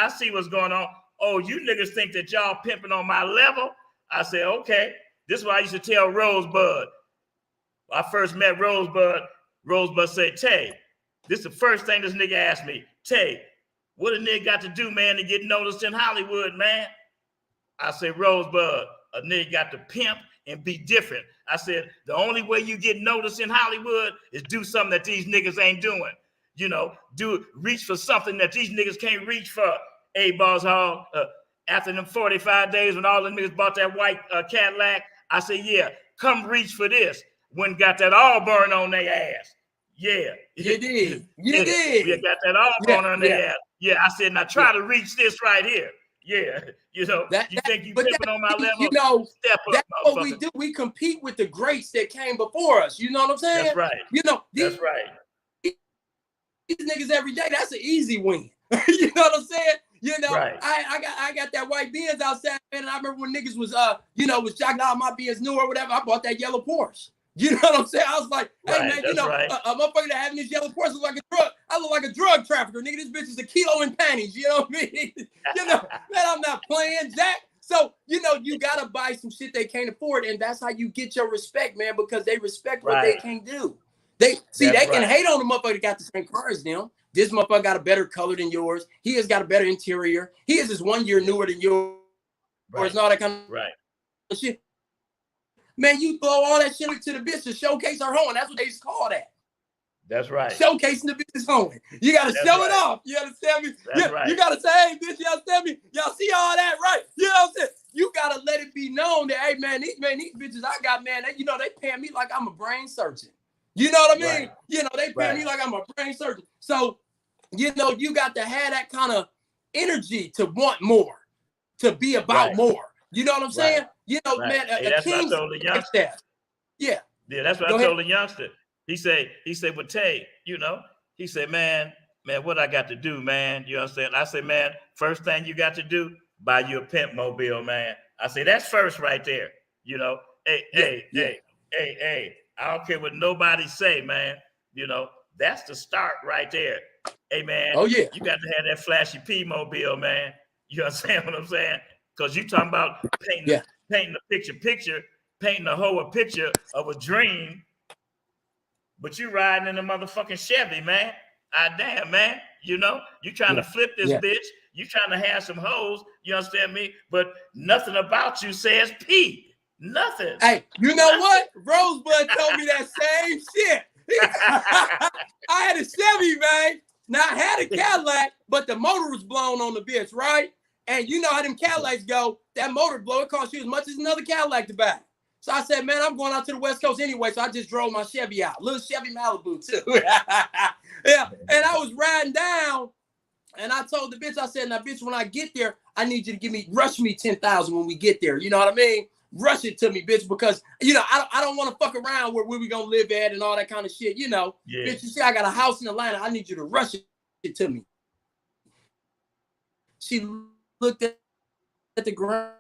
see what's going on. Oh, you niggas think that y'all pimping on my level? I said, okay. This is what I used to tell Rosebud. I first met Rosebud. Rosebud said, Tay, this is the first thing this nigga asked me. Tay, what a nigga got to do, man, to get noticed in Hollywood, man? I said, Rosebud, a nigga got to pimp and be different. I said, the only way you get noticed in Hollywood is do something that these niggas ain't doing. You know, reach for something that these niggas can't reach for. Hey, Boss Hog, after them 45 days when all the niggas bought that white Cadillac, I said, yeah, come reach for this. When got that Auburn on their ass. Yeah. You did. You did. You got that Auburn on their ass. Yeah, I said, now try to reach this right here. Yeah, you know, you think you pimping on my level? You know, step up, that's what we do. We compete with the greats that came before us. You know what I'm saying? That's right. You know, that's right. These niggas every day, that's an easy win. You know what I'm saying? You know, I got that white Benz outside, man, and I remember when niggas was was jocking out my Benz new or whatever. I bought that yellow Porsche. You know what I'm saying? I was like, hey man, you know, a motherfucker that having this yellow Porsche look like a drug. I look like a drug trafficker, nigga. This bitch is a kilo in panties. You know what I mean? You know, man, I'm not playing, Jack. So, you know, you gotta buy some shit they can't afford, and that's how you get your respect, man, because they respect what they can't do. They can hate on the motherfucker that got the same car as them. This motherfucker got a better color than yours. He has got a better interior. He is just 1 year newer than yours. Or it's all that kind of shit. Man, you throw all that shit to the bitch to showcase her home. That's what they used to call that. That's right. Showcasing the bitch's home. You got to show it off. You understand me? You got to say, hey, bitch, you understand me? Y'all see all that, right? You know what I'm saying? You got to let it be known that, hey, man, these bitches I got, man, they paying me like I'm a brain surgeon. You know what I mean? Right. You know, they paying me like I'm a brain surgeon. So, you know, you got to have that kind of energy to want more, to be about more. You know what I'm saying? You know, man, that's what I told the youngster. Yeah, that's what I told the youngster. He said, well, Tay, you know, he said, man, what I got to do, man? You understand? I said, man, first thing you got to do, buy you a pimp mobile, man. I say, that's first right there. You know, hey, I don't care what nobody say, man. You know, that's the start right there. Hey, man, you got to have that flashy P mobile, man. You understand what I'm saying? Because you talking about painting a picture, painting a whole picture of a dream, but you riding in a motherfucking Chevy, man. Damn, man. You know, you trying to flip this bitch. You trying to have some hoes. You understand me? But nothing about you says P. Nothing. Hey, you know what? Rosebud told me that same shit. I had a Chevy, man. Now I had a Cadillac, but the motor was blown on the bitch, right? And you know how them Cadillacs go, that motor blow, it costs you as much as another Cadillac to buy. So I said, man, I'm going out to the West Coast anyway. So I just drove my Chevy out. Little Chevy Malibu too. Yeah. And I was riding down and I told the bitch, I said, now bitch, when I get there, I need you to rush me 10,000 when we get there. You know what I mean? rush it to me, bitch, because I don't want to fuck around where we gonna live at and all that kind of shit. Bitch, you see, I got a house in Atlanta. I need you to rush it to me. She looked at the ground.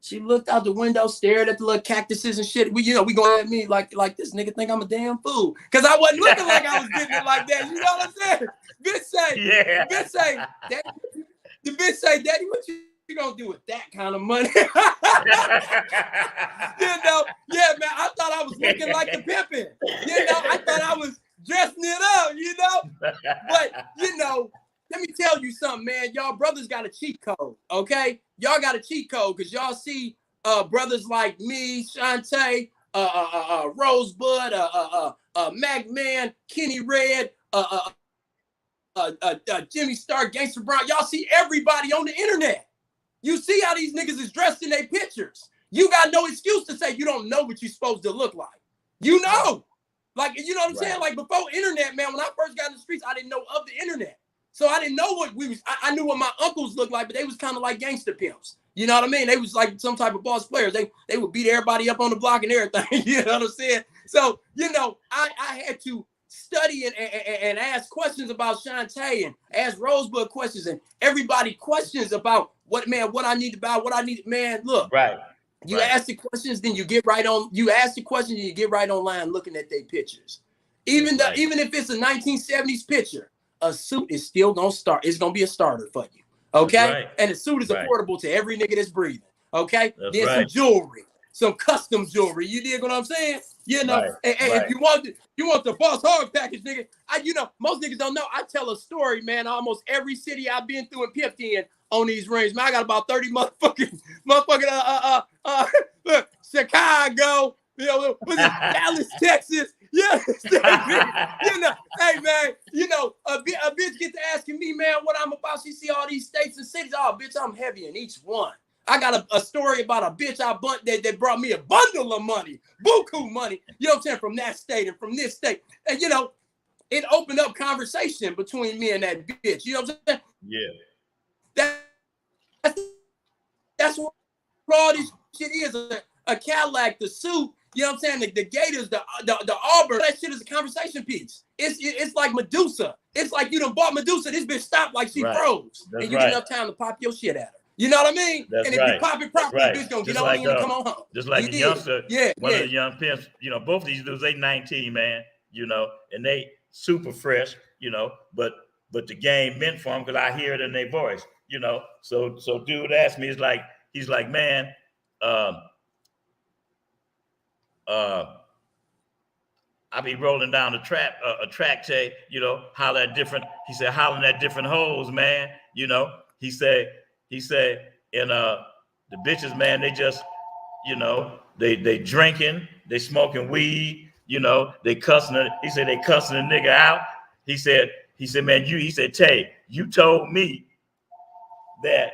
She looked out the window, stared at the little cactuses and shit. We going at me like this nigga think I'm a damn fool. Cause I wasn't looking like I was getting it like that. You know what I'm saying? Bitch say, Daddy, the bitch say, Daddy, what you gonna do with that kind of money? Yeah, man, I thought I was looking like the pimpin'. I thought I was dressing it up, But, let me tell you something, man. Y'all brothers got a cheat code, okay? Y'all got a cheat code because y'all see brothers like me, Shantae, Rosebud, Mac Man, Kenny Red, Jimmy Star, Gangster Brown. Y'all see everybody on the internet. You see how these niggas is dressed in their pictures. You got no excuse to say you don't know what you're supposed to look like. You know. Like, you know what I'm saying? Like, before internet, man, when I first got in the streets, I didn't know of the internet. So I didn't know what I knew what my uncles looked like, but they was kind of like gangster pimps. You know what I mean? They was like some type of boss players. They would beat everybody up on the block and everything. You know what I'm saying? So, I had to study and ask questions about Shantae and ask Rosebud questions and everybody questions about what I need, man, look. Right. You ask the questions, then you get right on. You ask the questions, and you get right online looking at their pictures. Even if it's a 1970s picture, a suit is still gonna start. It's gonna be a starter for you, okay? And the suit is affordable to every nigga that's breathing, okay? Then some jewelry, some custom jewelry. You dig what I'm saying? And if you want the Boss Hog package, nigga. Most niggas don't know. I tell a story, man. Almost every city I've been through and pimped in on these rings, man. I got about 30 motherfucking Chicago, was it Dallas, Texas? Yeah, hey man, a bitch get to asking me, man, what I'm about. She see all these states and cities. Oh, bitch, I'm heavy in each one. I got a story about a bitch I bunt that brought me a bundle of money, buku money. You know what I'm saying? From that state and from this state, and it opened up conversation between me and that bitch. You know what I'm saying? Yeah. That's what all this shit is. A Cadillac, the suit. You know what I'm saying? The Gators, the Auburn, that shit is a conversation piece. It's like Medusa. It's like you done bought Medusa. This bitch stopped like she froze. And you get enough time to pop your shit at her. You know what I mean? And if you pop it properly, bitch gonna get on in and come on home. Just like a youngster, one of the young pimps, both of these dudes, they 19, man, and they super fresh, but the game meant for them because I hear it in their voice, So dude asked me, he's like, man, I be rolling down a track, Tay, holler at different. He said, hollering at different hoes, man. He said, and the bitches, man, they just, they drinking, they smoking weed, they cussing. He said they cussing a nigga out. He said, man, he said, Tay, you told me that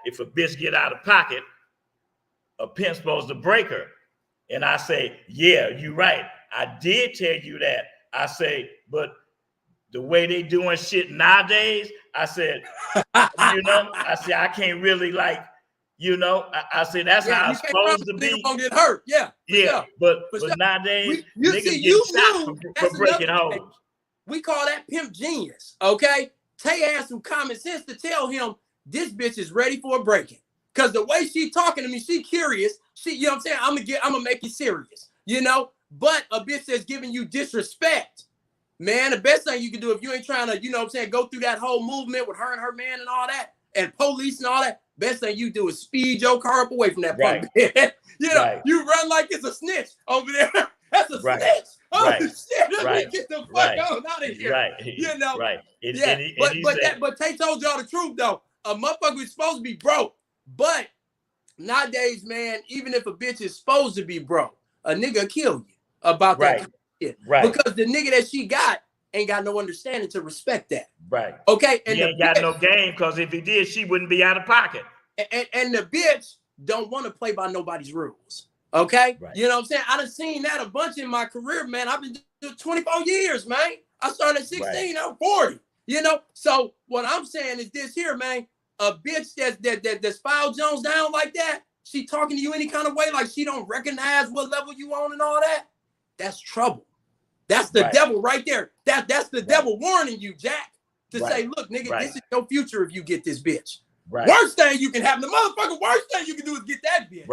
if a bitch get out of pocket, a pimp's supposed to break her. And I say, yeah, you're right. I did tell you that. I say, but the way they doing shit nowadays, I said, I said, I can't really I said, that's how it's supposed to be. Gonna get hurt. Yeah. But nowadays, niggas get shot for breaking hoes. We call that pimp genius, okay? Tay has some common sense to tell him this bitch is ready for a breaking. Because the way she talking to me, she curious. You know what I'm saying? I'm gonna make it serious, But a bitch that's giving you disrespect, man, the best thing you can do if you ain't trying to, go through that whole movement with her and her man and all that, and police and all that, best thing you do is speed your car up away from that punk. You run like it's a snitch over there. That's a snitch. Oh shit! Let me get the fuck on out of here. But Tay told y'all the truth though. A motherfucker is supposed to be broke, but nowadays, man, even if a bitch is supposed to be broke, a nigga kill you about that kind of shit. Because the nigga that she got ain't got no understanding to respect that. Okay. And he ain't got no game, because if he did, she wouldn't be out of pocket. And the bitch don't want to play by nobody's rules. Okay. You know what I'm saying? I done seen that a bunch in my career, man. I've been doing 24 years, man. I started at 16, I'm 40. So what I'm saying is this here, man. A bitch that's foul Jones down like that, she talking to you any kind of way, like she don't recognize what level you on and all that, that's trouble. That's the devil right there. That's the devil warning you, Jack, to say, look, nigga, this is your future if you get this bitch. Worst thing you can happen, the motherfucking worst thing you can do is get that bitch.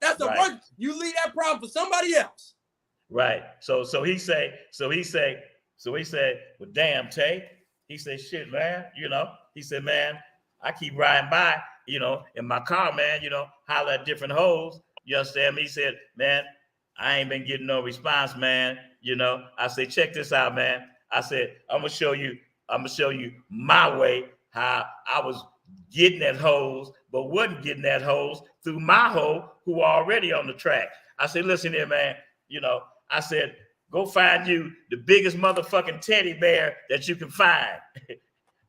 That's the worst. You leave that problem for somebody else. So he said, well, damn, Tay. He said, shit, man, you know. He said, man, I keep riding by, you know, in my car, man, you know, holler at different hoes. You understand me? He said, man, I ain't been getting no response, man. You know, I said, check this out, man. I said, I'm gonna show you my way, how I was getting at hoes, but wasn't getting at hoes through my hoe who are already on the track. I said, listen here, man, you know, I said, go find you the biggest motherfucking teddy bear that you can find.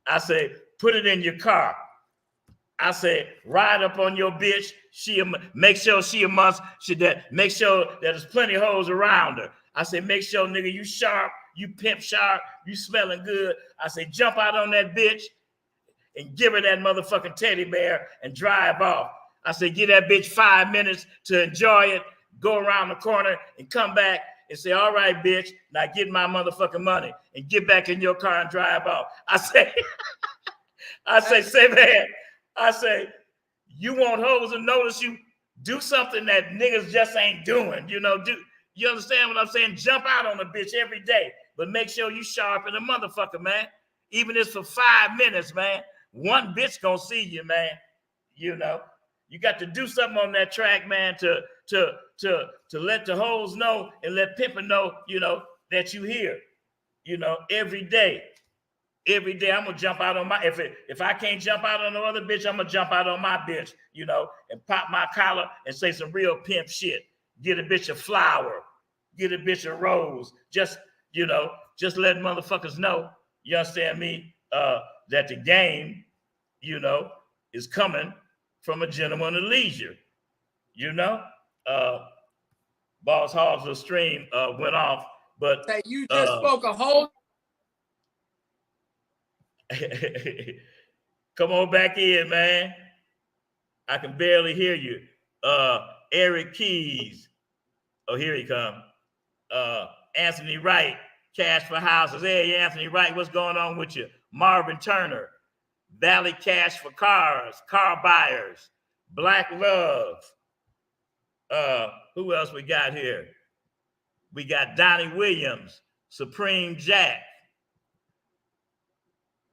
I said, put it in your car. I said, ride up on your bitch. Make sure make sure that there's plenty of hoes around her. I said, make sure, nigga, you sharp, you pimp sharp, you smelling good. I said, jump out on that bitch and give her that motherfucking teddy bear and drive off. I said, give that bitch 5 minutes to enjoy it, go around the corner and come back and say, all right, bitch, now get my motherfucking money and get back in your car and drive off. I say, man, I say, you want hoes to notice you, do something that niggas just ain't doing, you know, you understand what I'm saying? Jump out on a bitch every day, but make sure you sharpen the motherfucker, man. Even if it's for 5 minutes, man. One bitch gonna see you, man. You know, you got to do something on that track, man, to let the hoes know and let pimpin' know, you know, that you here. You know, every day. Every day I'm gonna jump out on my, if I can't jump out on no other bitch, I'm gonna jump out on my bitch, you know, and pop my collar and say some real pimp shit. Get a bitch a flower, get a bitch a rose. Just, you know, just let motherfuckers know, you understand me, that the game, you know, is coming from a gentleman of leisure. You know? Boss Hogg's stream went off, but hey, you just spoke a whole. Come on back in, man. I can barely hear you. Eric Keys. Oh, here he come. Anthony Wright, Cash for Houses. Hey, Anthony Wright, what's going on with you? Marvin Turner, Valley Cash for Cars, Car Buyers, Black Love. Who else we got here? We got Donnie Williams, Supreme Jack,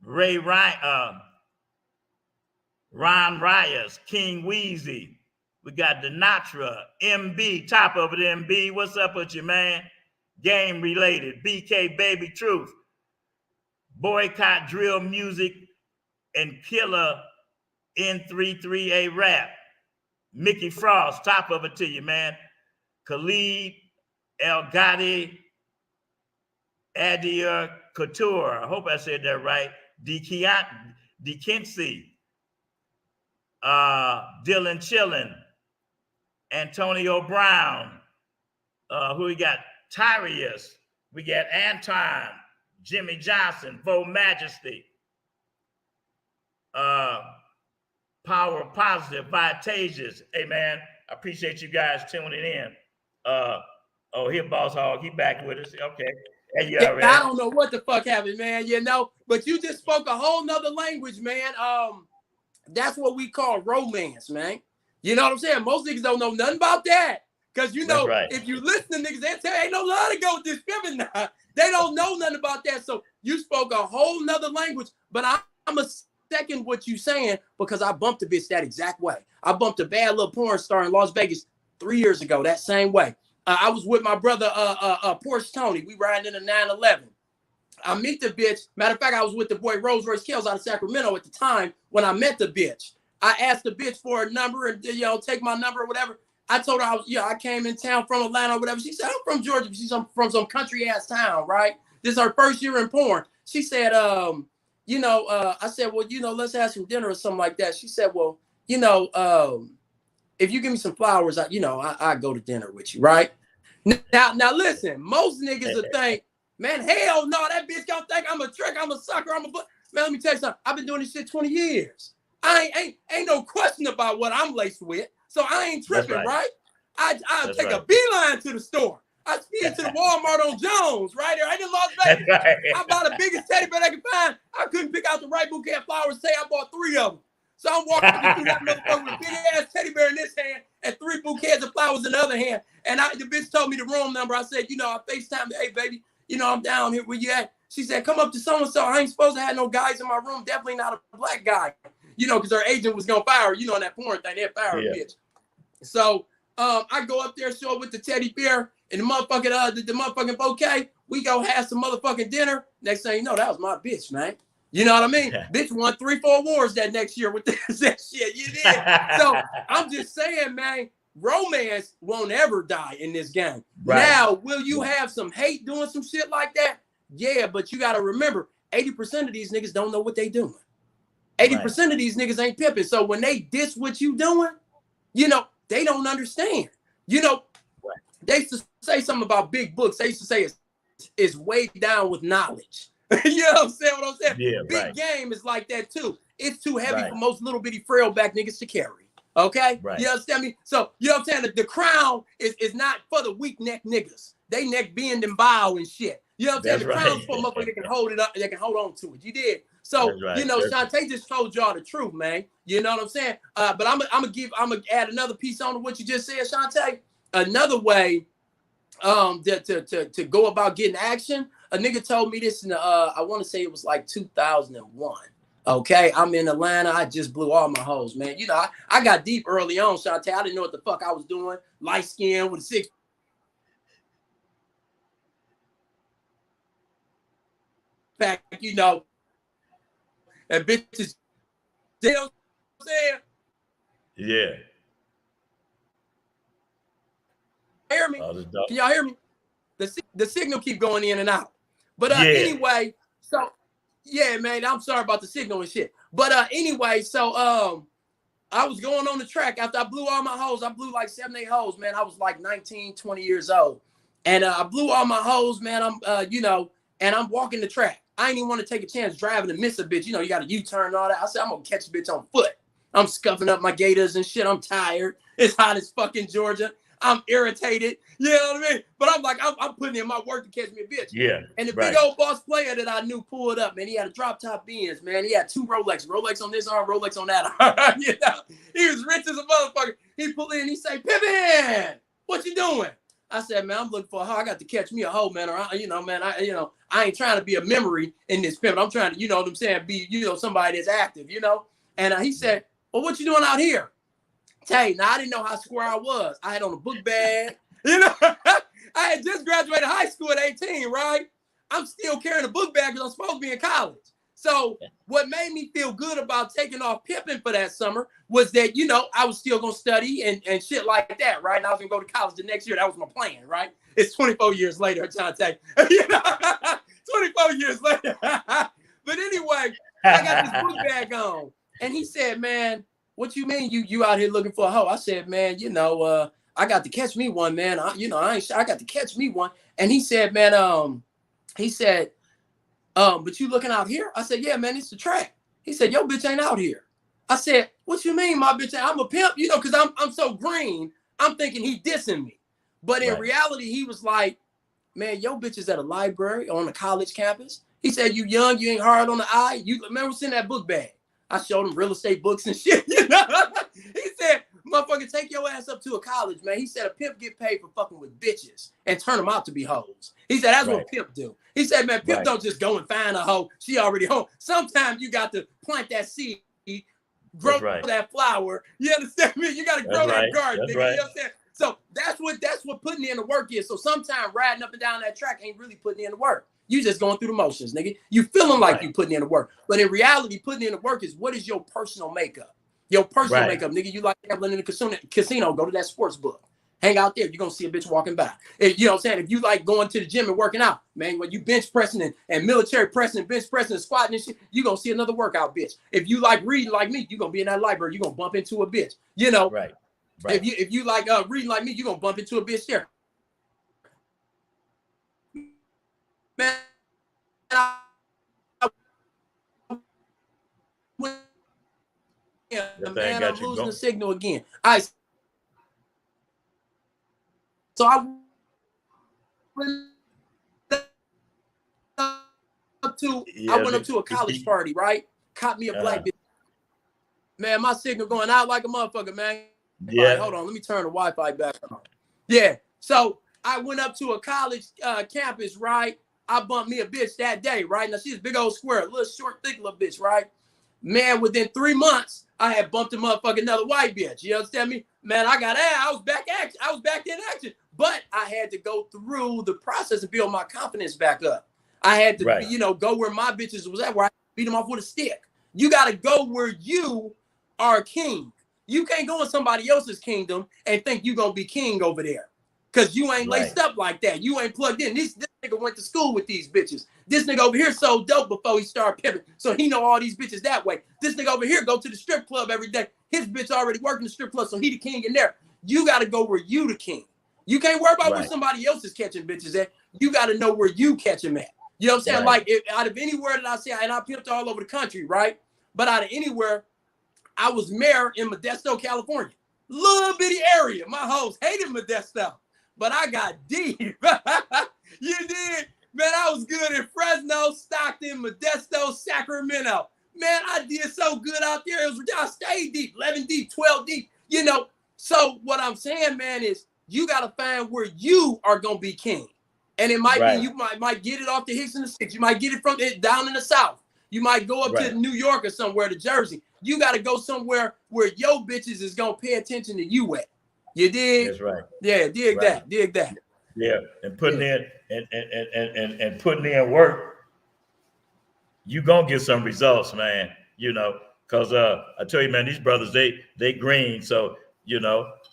Ray Ryan, Ron Ryers, King Weezy. We got Denatra, MB, top of it, MB. What's up with you, man? Game related, BK Baby Truth, Boycott Drill Music, and Killer N33A Rap. Mickey Frost, top of it to you, man. Khalid El Ghadi, Adia Couture. I hope I said that right. DeKinsey, Dylan Chillin, Antonio Brown. Who we got? Tyrius. We got Anton, Jimmy Johnson, Vo Majesty. Power Positive, Vitages. Hey, man, I appreciate you guys tuning in. Here, Boss Hog, he back with us. Okay. Hey, you already. I don't know what the fuck happened, man, you know, but you just spoke a whole nother language, man. That's what we call romance, man. You know what I'm saying? Most niggas don't know nothing about that. Because, you know, if you listen to niggas, they tell you, ain't no love to go with this pimping now. They don't know nothing about that. So you spoke a whole nother language, but I'm a second what you saying because I bumped a bitch that exact way. I bumped a bad little porn star in Las Vegas 3 years ago, that same way. I was with my brother, Porsche Tony. We riding in a 911. I meet the bitch. Matter of fact, I was with the boy Rose Royce Kells out of Sacramento at the time when I met the bitch. I asked the bitch for a number and, you know, take my number or whatever. I told her I came in town from Atlanta or whatever. She said, I'm from Georgia. She's from some country ass town, right? This is her first year in porn. She said, I said, well, you know, let's have some dinner or something like that. She said, well, you know, if you give me some flowers, I go to dinner with you, right? Now listen, most niggas will think, man, hell no, that bitch gonna think I'm a trick, I'm a sucker, man, let me tell you something. I've been doing this shit 20 years. Ain't no question about what I'm laced with. So I ain't tripping, right? I'll take a beeline to the store. I speed to the Walmart on Jones, right there. I in Las Vegas. Right. I bought the biggest teddy bear I could find. I couldn't pick out the right bouquet of flowers. Say I bought 3 of them. So I'm walking through that motherfucker with a big ass teddy bear in this hand and 3 bouquets of flowers in the other hand. And the bitch told me the room number. I said, you know, I FaceTimed, hey baby, you know, I'm down here. Where you at? She said, come up to so-and-so. I ain't supposed to have no guys in my room. Definitely not a black guy. You know, because her agent was gonna fire her. You know, on that porn thing, they fire her, bitch. So I go up there, show up with the teddy bear and the motherfucking the motherfucking bouquet. We go have some motherfucking dinner. Next thing you know, that was my bitch, man. You know what I mean? Bitch won 3-4 awards that next year with that shit. You did. So I'm just saying, man, romance won't ever die in this game. Right. Now, will you have some hate doing some shit like that? Yeah, but you got to remember, 80% of these niggas don't know what they doing. 80% of these niggas ain't pimping. So when they diss what you doing, you know, they don't understand. You know, they used to say something about big books. They used to say it's weighed down with knowledge. You know what I'm saying? What I'm saying? Yeah, big game is like that too. It's too heavy for most little bitty frail back niggas to carry. Okay? You understand me? So, you know what I'm saying? The crown is not for the weak neck niggas. They neck bend and bow and shit. You know what I'm saying? The crown's for motherfuckers that can hold it up, they can hold on to it. You did. So, you know, Shantae just told y'all the truth, man. You know what I'm saying? But I'm gonna add another piece on to what you just said, Shantae. Another way to go about getting action. A nigga told me this in I want to say it was like 2001. Okay, I'm in Atlanta. I just blew all my hoes, man. You know, I got deep early on, Shantae. I didn't know what the fuck I was doing. Light skin with a 6. Pack, you know, and bitches. You know what I'm saying? Yeah. Hear me? Can y'all hear me? The signal keep going in and out. But anyway, so yeah, man, I'm sorry about the signal and shit. But anyway, so I was going on the track after I blew all my hoes. I blew like 7-8 hoes, man. I was like 19, 20 years old. And I blew all my hoes, man. I'm you know, and I'm walking the track. I ain't even want to take a chance driving and miss a bitch. You know, you got a U-turn and all that. I said, I'm gonna catch a bitch on foot. I'm scuffing up my gators and shit. I'm tired. It's hot as fucking Georgia. I'm irritated. You know what I mean? But I'm like, I'm putting in my work to catch me a bitch. Yeah. And the big old boss player that I knew pulled up, man. He had a drop top Benz, man. He had 2 Rolex on this arm, Rolex on that arm. You know, he was rich as a motherfucker. He pulled in, he say, Pippin, what you doing? I said, man, I'm looking for a hoe. I got to catch me a hoe, man. Or you know, man, I ain't trying to be a memory in this pimp. I'm trying to, you know what I'm saying, be, you know, somebody that's active, you know. And he said, well, what you doing out here? Tay, now I didn't know how square I was. I had on a book bag. You know, I had just graduated high school at 18, right? I'm still carrying a book bag because I'm supposed to be in college. So what made me feel good about taking off pimping for that summer was that, you know, I was still going to study and shit like that, right? And I was going to go to college the next year. That was my plan, right? It's 24 years later, Shantae. You know, 24 years later. But anyway, I got this book bag on. And he said, man, what you mean you out here looking for a hoe? I said, man, you know, I got to catch me one, man. I got to catch me one. And he said, man, but you looking out here? I said, yeah, man, it's the track. He said, yo, bitch ain't out here. I said, what you mean, my bitch? I'm a pimp, you know, because I'm so green. I'm thinking he dissing me. But in reality, he was like, man, yo, bitch is at a library on a college campus. He said, you young, you ain't hard on the eye. You remember what's in that book bag? I showed him real estate books and shit, you know. He said, motherfucker, take your ass up to a college, man. He said a pimp get paid for fucking with bitches and turn them out to be hoes. He said, that's what pimp do. He said, man, pimp don't just go and find a hoe. She already home. Sometimes you got to plant that seed, grow that flower. You understand me? You got to grow that garden. Nigga, you know what I'm saying? So that's what putting in the work is. So sometimes riding up and down that track ain't really putting in the work. You just going through the motions, nigga. You feeling like you putting in the work. But in reality, putting in the work is what is your personal makeup? Your personal makeup, nigga. You like gambling in the casino, go to that sports book. Hang out there. You're going to see a bitch walking by. If, you know what I'm saying? If you like going to the gym and working out, man, when you bench pressing and military pressing and bench pressing and squatting and shit, you're going to see another workout bitch. If you like reading like me, you're going to be in that library. You're going to bump into a bitch. You know? Right. If you like reading like me, you're going to bump into a bitch there. Man, I'm losing the signal again. So I went up to a college party, right? Caught me a black bitch. Man, my signal going out like a motherfucker, man. Yeah. All right, hold on. Let me turn the Wi-Fi back on. Yeah. So I went up to a college campus, right? I bumped me a bitch that day, right? Now she's a big old square, little short, thick little bitch, right? Man, within 3 months, I had bumped a motherfucking another white bitch. You understand me? Man, I got ass. I was back in action. But I had to go through the process and build my confidence back up. I had to, go where my bitches was at, where I beat them off with a stick. You got to go where you are king. You can't go in somebody else's kingdom and think you're going to be king over there. Because you ain't laced up like that. You ain't plugged in. This nigga went to school with these bitches. This nigga over here sold dope before he started pimping. So he know all these bitches that way. This nigga over here go to the strip club every day. His bitch already working the strip club, so he the king in there. You got to go where you the king. You can't worry about where somebody else is catching bitches at. You got to know where you catch them at. You know what I'm saying? Like, out of anywhere that I see, and I pimped all over the country, right? But out of anywhere, I was mayor in Modesto, California. Little bitty area. My hoes hated Modesto. But I got deep. You did? Man, I was good in Fresno, Stockton, Modesto, Sacramento. Man, I did so good out there. I stayed deep, 11 deep, 12 deep. So what I'm saying, man, is you got to find where you are going to be king. And it might be, you might get it off the Hicks and the Sticks. You might get it from it down in the South. You might go up to New York or somewhere to Jersey. You got to go somewhere where your bitches is going to pay attention to you at. You dig? That's right. Yeah, dig that. Yeah, and putting in and putting in work, you gonna get some results, man. Because I tell you, man, these brothers, they green. So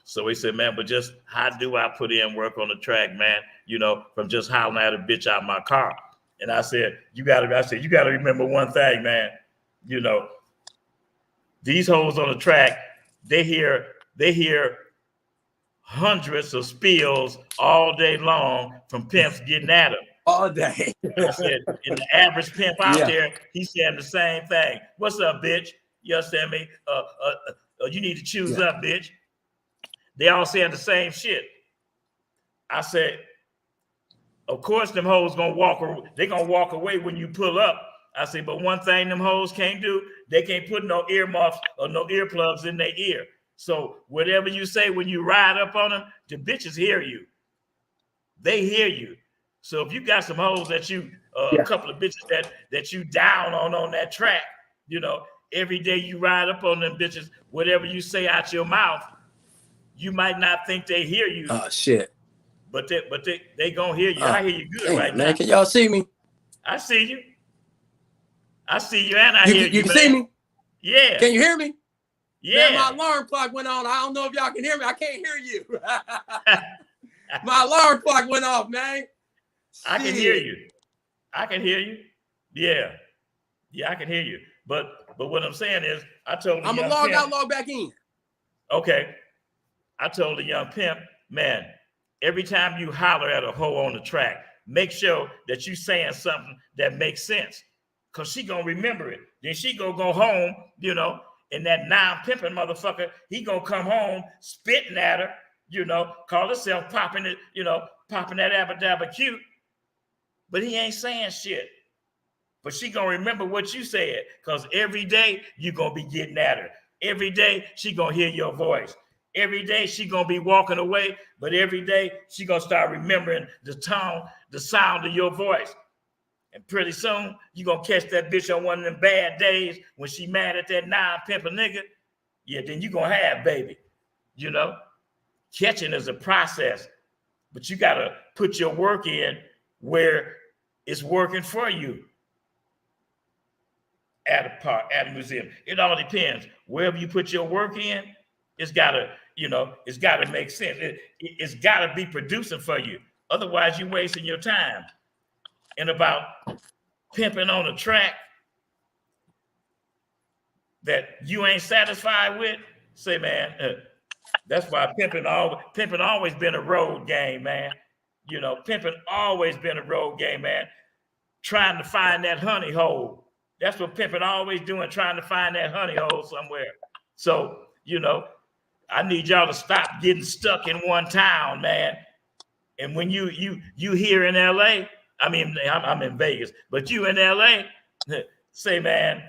so we said, man, but just how do I put in work on the track, man? From just hollering at a bitch out my car. And I said, you gotta remember one thing, man. These hoes on the track, they hear hundreds of spills all day long from pimps getting at them. All day. I said, and the average pimp out there, he's saying the same thing. What's up, bitch? You understand me? You need to choose up, bitch. They all saying the same shit. I said, of course, them hoes gonna walk away when you pull up. I said, but one thing them hoes can't do, they can't put no earmuffs or no earplugs in their ear. So whatever you say when you ride up on them, the bitches hear you. They hear you. So if you got some hoes that you, a couple of bitches that you down on that track, every day you ride up on them bitches, whatever you say out your mouth, you might not think they hear you. Oh shit. But they gonna hear you. I hear you good right now. Can y'all see me? I see you. I see you and I hear you. You can see me? Yeah. Can you hear me? Yeah. Man, my alarm clock went on. I don't know if y'all can hear me. I can't hear you. My alarm clock went off, man. I can hear you. I can hear you. Yeah. Yeah, I can hear you. But what I'm saying is, I told I'm gonna log out, log back in. Okay. I told the young pimp, man, every time you holler at a hoe on the track, make sure that you saying something that makes sense. Cause she gonna remember it. Then she go home, and that non-pimping motherfucker, he gonna come home spitting at her, call herself popping it, popping that Abadaba Q. But he ain't saying shit. But she gonna remember what you said, because every day you gonna be getting at her. Every day she gonna hear your voice. Every day she gonna be walking away, but every day she gonna start remembering the tone, the sound of your voice. And pretty soon, you gonna catch that bitch on one of them bad days when she mad at that non-pimping nigga. Yeah, then you gonna have baby. Catching is a process, but you gotta put your work in where it's working for you. At a park, at a museum, it all depends. Wherever you put your work in, it's gotta make sense. It's gotta be producing for you. Otherwise, you're wasting your time. And about pimping on a track that you ain't satisfied with, say, man, that's why pimping always been a road game, man. Pimping always been a road game, man. Trying to find that honey hole. That's what pimping always doing, trying to find that honey hole somewhere. So, I need y'all to stop getting stuck in one town, man. And when you here in LA, I mean, I'm in Vegas, but you in LA, say, man,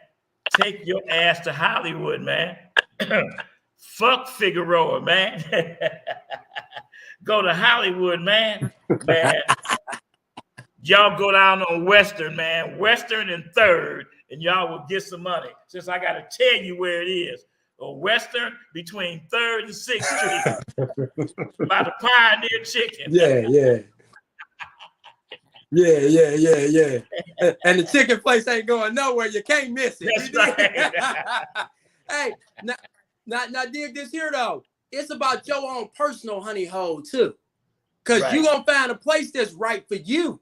take your ass to Hollywood, man. Fuck Figueroa, man. Go to Hollywood, man. Man, y'all go down on Western, man. Western and Third, and y'all will get some money. Since I got to tell you where it is. A Western between 3rd and 6th Street. By the Pioneer Chicken. Yeah. And the chicken place ain't going nowhere. You can't miss it. That's right. Hey, now dig this here though. It's about your own personal honey hole too. Because you're going to find a place that's right for you.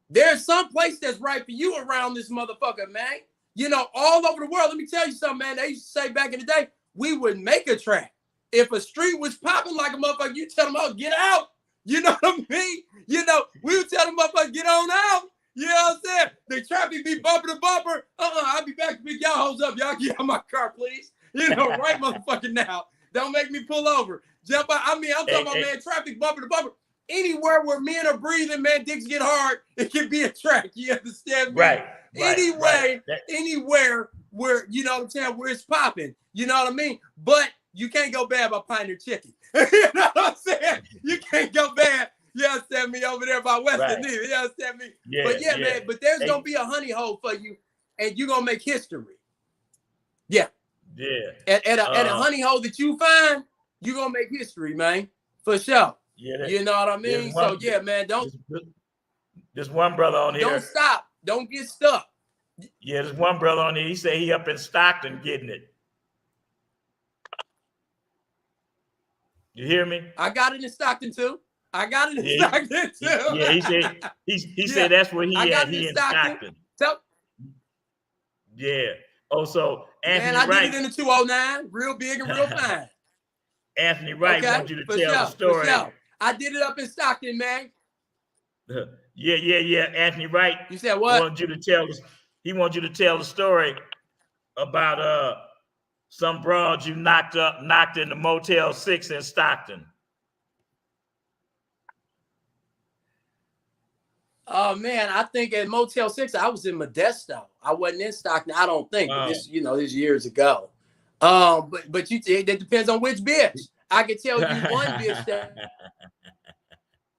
There's some place that's right for you around this motherfucker, man. You know, all over the world. Let me tell you something, man. They used to say back in the day, we would make a track. If a street was popping like a motherfucker, you tell them, oh, get out. You know what I mean? You know, we would tell them motherfuckers, get on out. You know what I'm saying? The traffic be bumper to bumper. I'll be back to pick y'all hoes up. Y'all get out my car, please. You know, right motherfucking now. Don't make me pull over. Jump out. I mean, I'm talking about, man, traffic bumper to bumper. Anywhere where men are breathing, man, dicks get hard, it can be a track. You understand me? Right. Anywhere where, you know what I'm saying, where it's popping. You know what I mean? But you can't go bad by Pioneer Chicken. You know what I'm saying? You can't go bad. You understand me over there by Western either. You understand me? Yeah, but man, but there's gonna be a honey hole for you, and you're gonna make history. Yeah. At a honey hole that you find, you're gonna make history, man. For sure. Yeah. You know what I mean? So man, there's one brother on here. Don't stop. Don't get stuck. Yeah, there's one brother on here. He said he up in Stockton getting it. You hear me? I got it in Stockton too. Stockton too. Yeah, he said that's where he at. He in Stockton. Yeah. Oh, so Anthony Wright. I did it in the 209, real big and real fine. Anthony Wright wants you to tell the story. I did it up in Stockton, man. Yeah. Anthony Wright. You said what? He wants you to tell the story about some broad you knocked in the Motel 6 in Stockton. Oh man, I think at Motel 6 I was in Modesto. I wasn't in Stockton. I don't think. But this years ago. But it depends on which bitch. I can tell you one bitch that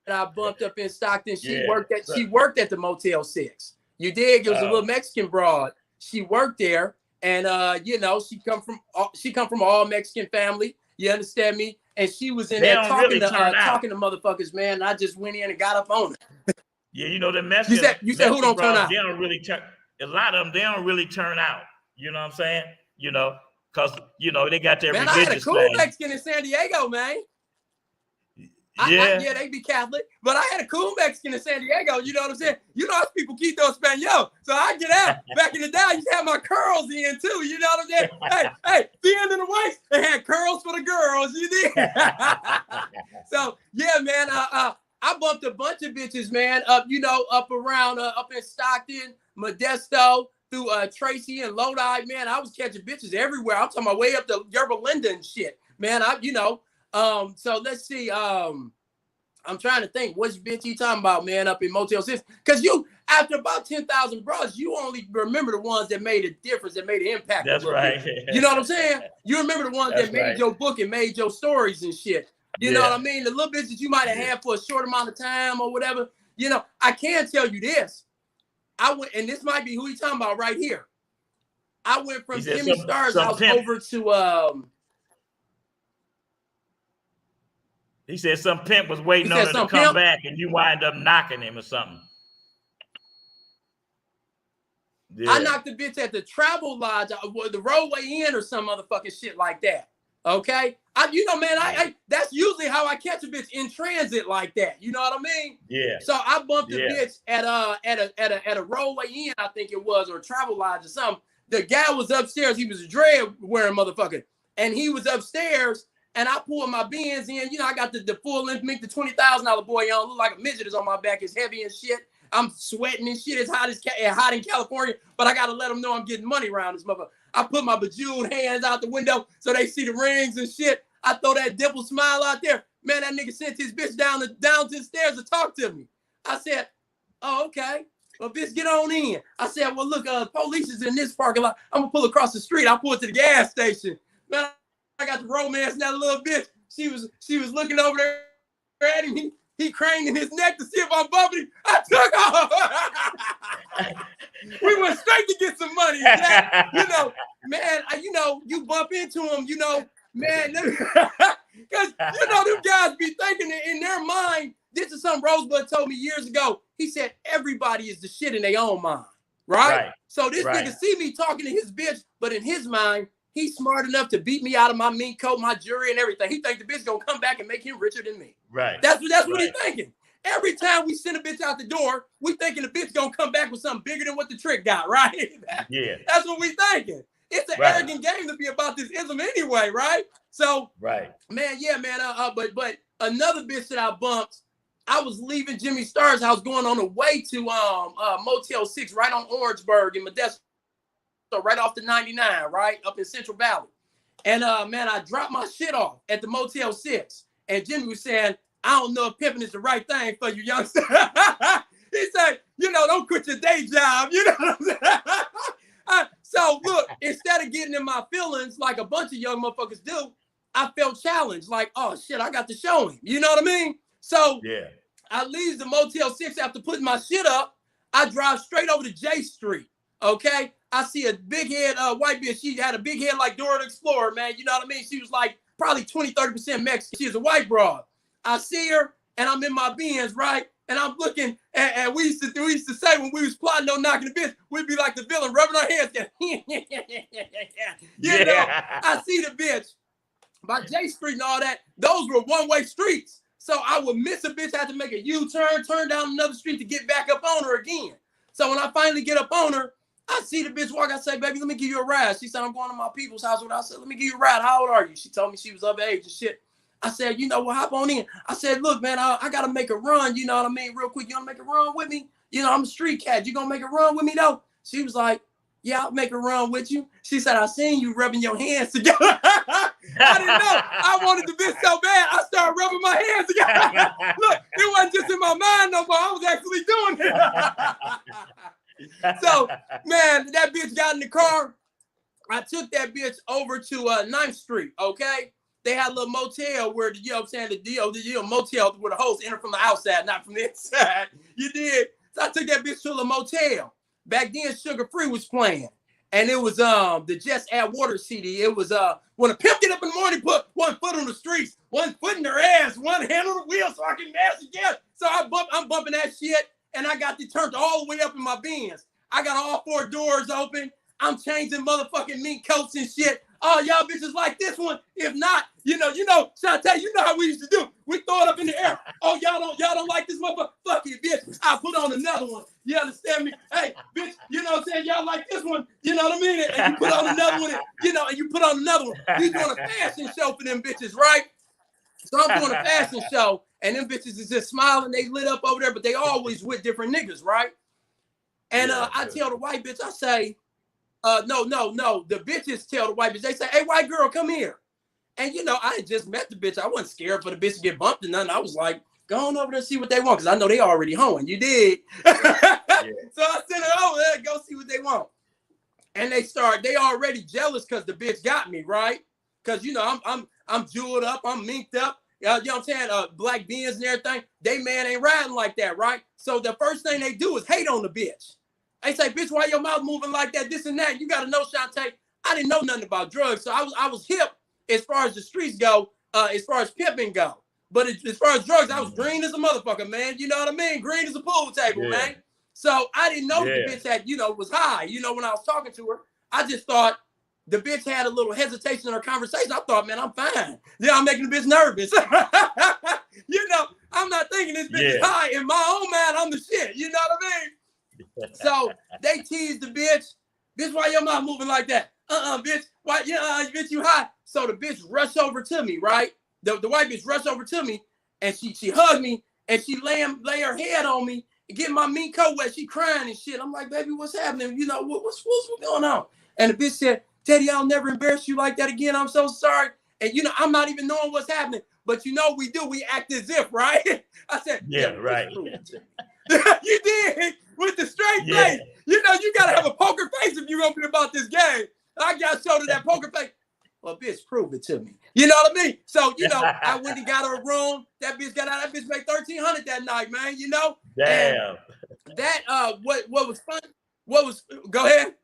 I bumped up in Stockton. She worked at the Motel 6. You dig? It was a little Mexican broad. She worked there, and she come from all Mexican family. You understand me? And she was in there talking to motherfuckers, man. And I just went in and got up on it. Yeah, you know the Mexican. You said who don't turn out? They don't really turn. A lot of them, they don't really turn out. You know what I'm saying? You know, because they got their religious thing. I had a cool Mexican in San Diego, man. Yeah, they be Catholic, but I had a cool Mexican in San Diego. You know what I'm saying? You know, people keep those Espanol. So I get out. Back in the day, I used to have my curls in too. You know what I'm saying? hey, the end of the waist, they had curls for the girls. You did. So yeah, man. I bumped a bunch of bitches, man. Up around up in Stockton, Modesto, through Tracy and Lodi, man. I was catching bitches everywhere. I'm talking about way up to Yerba Linda and shit, man. So let's see. I'm trying to think. Which bitch you talking about, man, up in Motel 6? Because after about 10,000 bros, you only remember the ones that made a difference, that made an impact. That's right. You know what I'm saying? You remember the ones that made your book and made your stories and shit. You know what I mean? The little bitches that you might have had for a short amount of time or whatever. You know, I can tell you this. I went, and this might be who you talking about right here. I went from Jimmy Starr's house over to He said some pimp was waiting on him to come back, and you wind up knocking him or something. Yeah. I knocked the bitch at the Travel Lodge, the Roadway Inn, or some motherfucking shit like that. Okay, that's usually how I catch a bitch in transit like that. You know what I mean? Yeah. So I bumped the bitch at a Roadway Inn, I think it was, or a Travel Lodge or something. The guy was upstairs. He was a dread wearing motherfucker, and he was upstairs. And I pulled my Benz in. You know, I got the full length mink, the $20,000 boy on. Look like a midget is on my back. It's heavy and shit. I'm sweating and shit. It's hot in California, but I gotta let them know I'm getting money around this motherfucker. I put my bejeweled hands out the window so they see the rings and shit. I throw that dimple smile out there. Man, that nigga sent his bitch down to the stairs to talk to me. I said, oh, okay. Well, bitch, get on in. I said, well, look, police is in this parking lot. I'm gonna pull across the street. I pulled to the gas station. Man, I got the romance that little bitch. She was looking over there at him. He craned in his neck to see if I'm bumping him. I took off. We went straight to get some money. You know, man, you bump into him, man, because, them guys be thinking in their mind, this is something Rosebud told me years ago. He said, everybody is the shit in their own mind, right? So this nigga see me talking to his bitch, but in his mind, he's smart enough to beat me out of my mink coat, my jewelry, and everything. He think the bitch gonna come back and make him richer than me. Right. That's what he's thinking. Every time we send a bitch out the door, we thinking the bitch gonna come back with something bigger than what the trick got, right? Yeah. That's what we thinking. It's an arrogant game to be about this ism anyway, right? So, man, but another bitch that I bumped, I was leaving Jimmy Starr's house going on the way to Motel 6 right on Orangeburg in Modesto, right off the 99, right up in Central Valley. And man, I dropped my shit off at the Motel 6. And Jimmy was saying, I don't know if pimping is the right thing for you, youngster. He said, don't quit your day job. You know what I'm saying? So look, instead of getting in my feelings like a bunch of young motherfuckers do, I felt challenged. Like, oh shit, I got to show him. You know what I mean? So I leave the Motel 6 after putting my shit up. I drive straight over to J Street. Okay. I see a big head white bitch. She had a big head like Dora the Explorer, man. You know what I mean? She was like probably 20-30% Mexican. She was a white broad. I see her and I'm in my Benz, right? And I'm looking, and we used to say when we was plotting on knocking the bitch, we'd be like the villain, rubbing our hands. You know, I see the bitch by J Street and all that. Those were one-way streets. So I would miss a bitch, have to make a U-turn, turn down another street to get back up on her again. So when I finally get up on her, I see the bitch walk. I say, baby, let me give you a ride. She said, I'm going to my people's house. I said, let me give you a ride. How old are you? She told me she was of age and shit. I said, hop on in. I said, look, man, I got to make a run. You know what I mean? Real quick, you want to make a run with me? I'm a street cat. You going to make a run with me, though? She was like, yeah, I'll make a run with you. She said, I seen you rubbing your hands together. I didn't know. I wanted the bitch so bad, I started rubbing my hands together. Look, it wasn't just in my mind no more. I was actually doing it. So, man, that bitch got in the car. I took that bitch over to 9th Street, okay? They had a little motel where, you know what I'm saying, the motel where the hosts enter from the outside, not from the inside. You did. So I took that bitch to the motel. Back then, Sugar Free was playing. And it was the Just Add Water CD. It was when a pimp get up in the morning, put one foot on the streets, one foot in their ass, one hand on the wheel so I can mash it together. So I'm bumping that shit, and I got it turned all the way up in my Benz. I got all 4 doors open. I'm changing motherfucking mink coats and shit. Oh, y'all bitches like this one. If not, Shantae, you know how we used to do. We throw it up in the air. Oh, y'all don't like this motherfucker? Fuck it, bitch. I'll put on another one. You understand me? Hey, bitch, you know what I'm saying? Y'all like this one. You know what I mean? And you put on another one, and you put on another one. You doing a fashion show for them bitches, right? So I'm doing a fashion show, and them bitches is just smiling. They lit up over there, but they always with different niggas, right? And I tell the white bitch, I say, no. The bitches tell the white bitch, they say, hey, white girl, come here. And, I had just met the bitch. I wasn't scared for the bitch to get bumped or nothing. I was like, go on over there and see what they want, because I know they already hoeing. You did. So I sent her over there, go see what they want. And they already jealous because the bitch got me, right? Because, I'm jeweled up, I'm minked up. You know what I'm saying? Black beans and everything. They man ain't riding like that, right? So the first thing they do is hate on the bitch. They say, bitch, why your mouth moving like that, this and that? You got to know, Shantae, I didn't know nothing about drugs. So I was hip as far as the streets go, as far as pimping go. But as far as drugs, I was green as a motherfucker, man. You know what I mean? Green as a pool table, man. So I didn't know the bitch had, was high. When I was talking to her, I just thought the bitch had a little hesitation in her conversation. I thought, man, I'm fine. I'm making the bitch nervous. I'm not thinking this bitch is high. In my own mind, I'm the shit. You know what I mean? So they teased the bitch. Bitch, why your mouth moving like that? Bitch, why bitch, you high? So the bitch rushed over to me, right? The white bitch rushed over to me, and she hugged me, and she lay her head on me and get my mink coat wet. She crying and shit. I'm like, baby, what's happening? What's going on? And the bitch said, Teddy, I'll never embarrass you like that again. I'm so sorry. And I'm not even knowing what's happening, but we do. We act as if, right? I said, yeah, right. You did with the straight face. You gotta have a poker face if you're gonna be about this game. I got showed her that poker face. Well, bitch, prove it to me. You know what I mean? So, I went and got her a room. That bitch got out. That bitch made $1,300 that night, man. Damn. And that what was fun? Go ahead.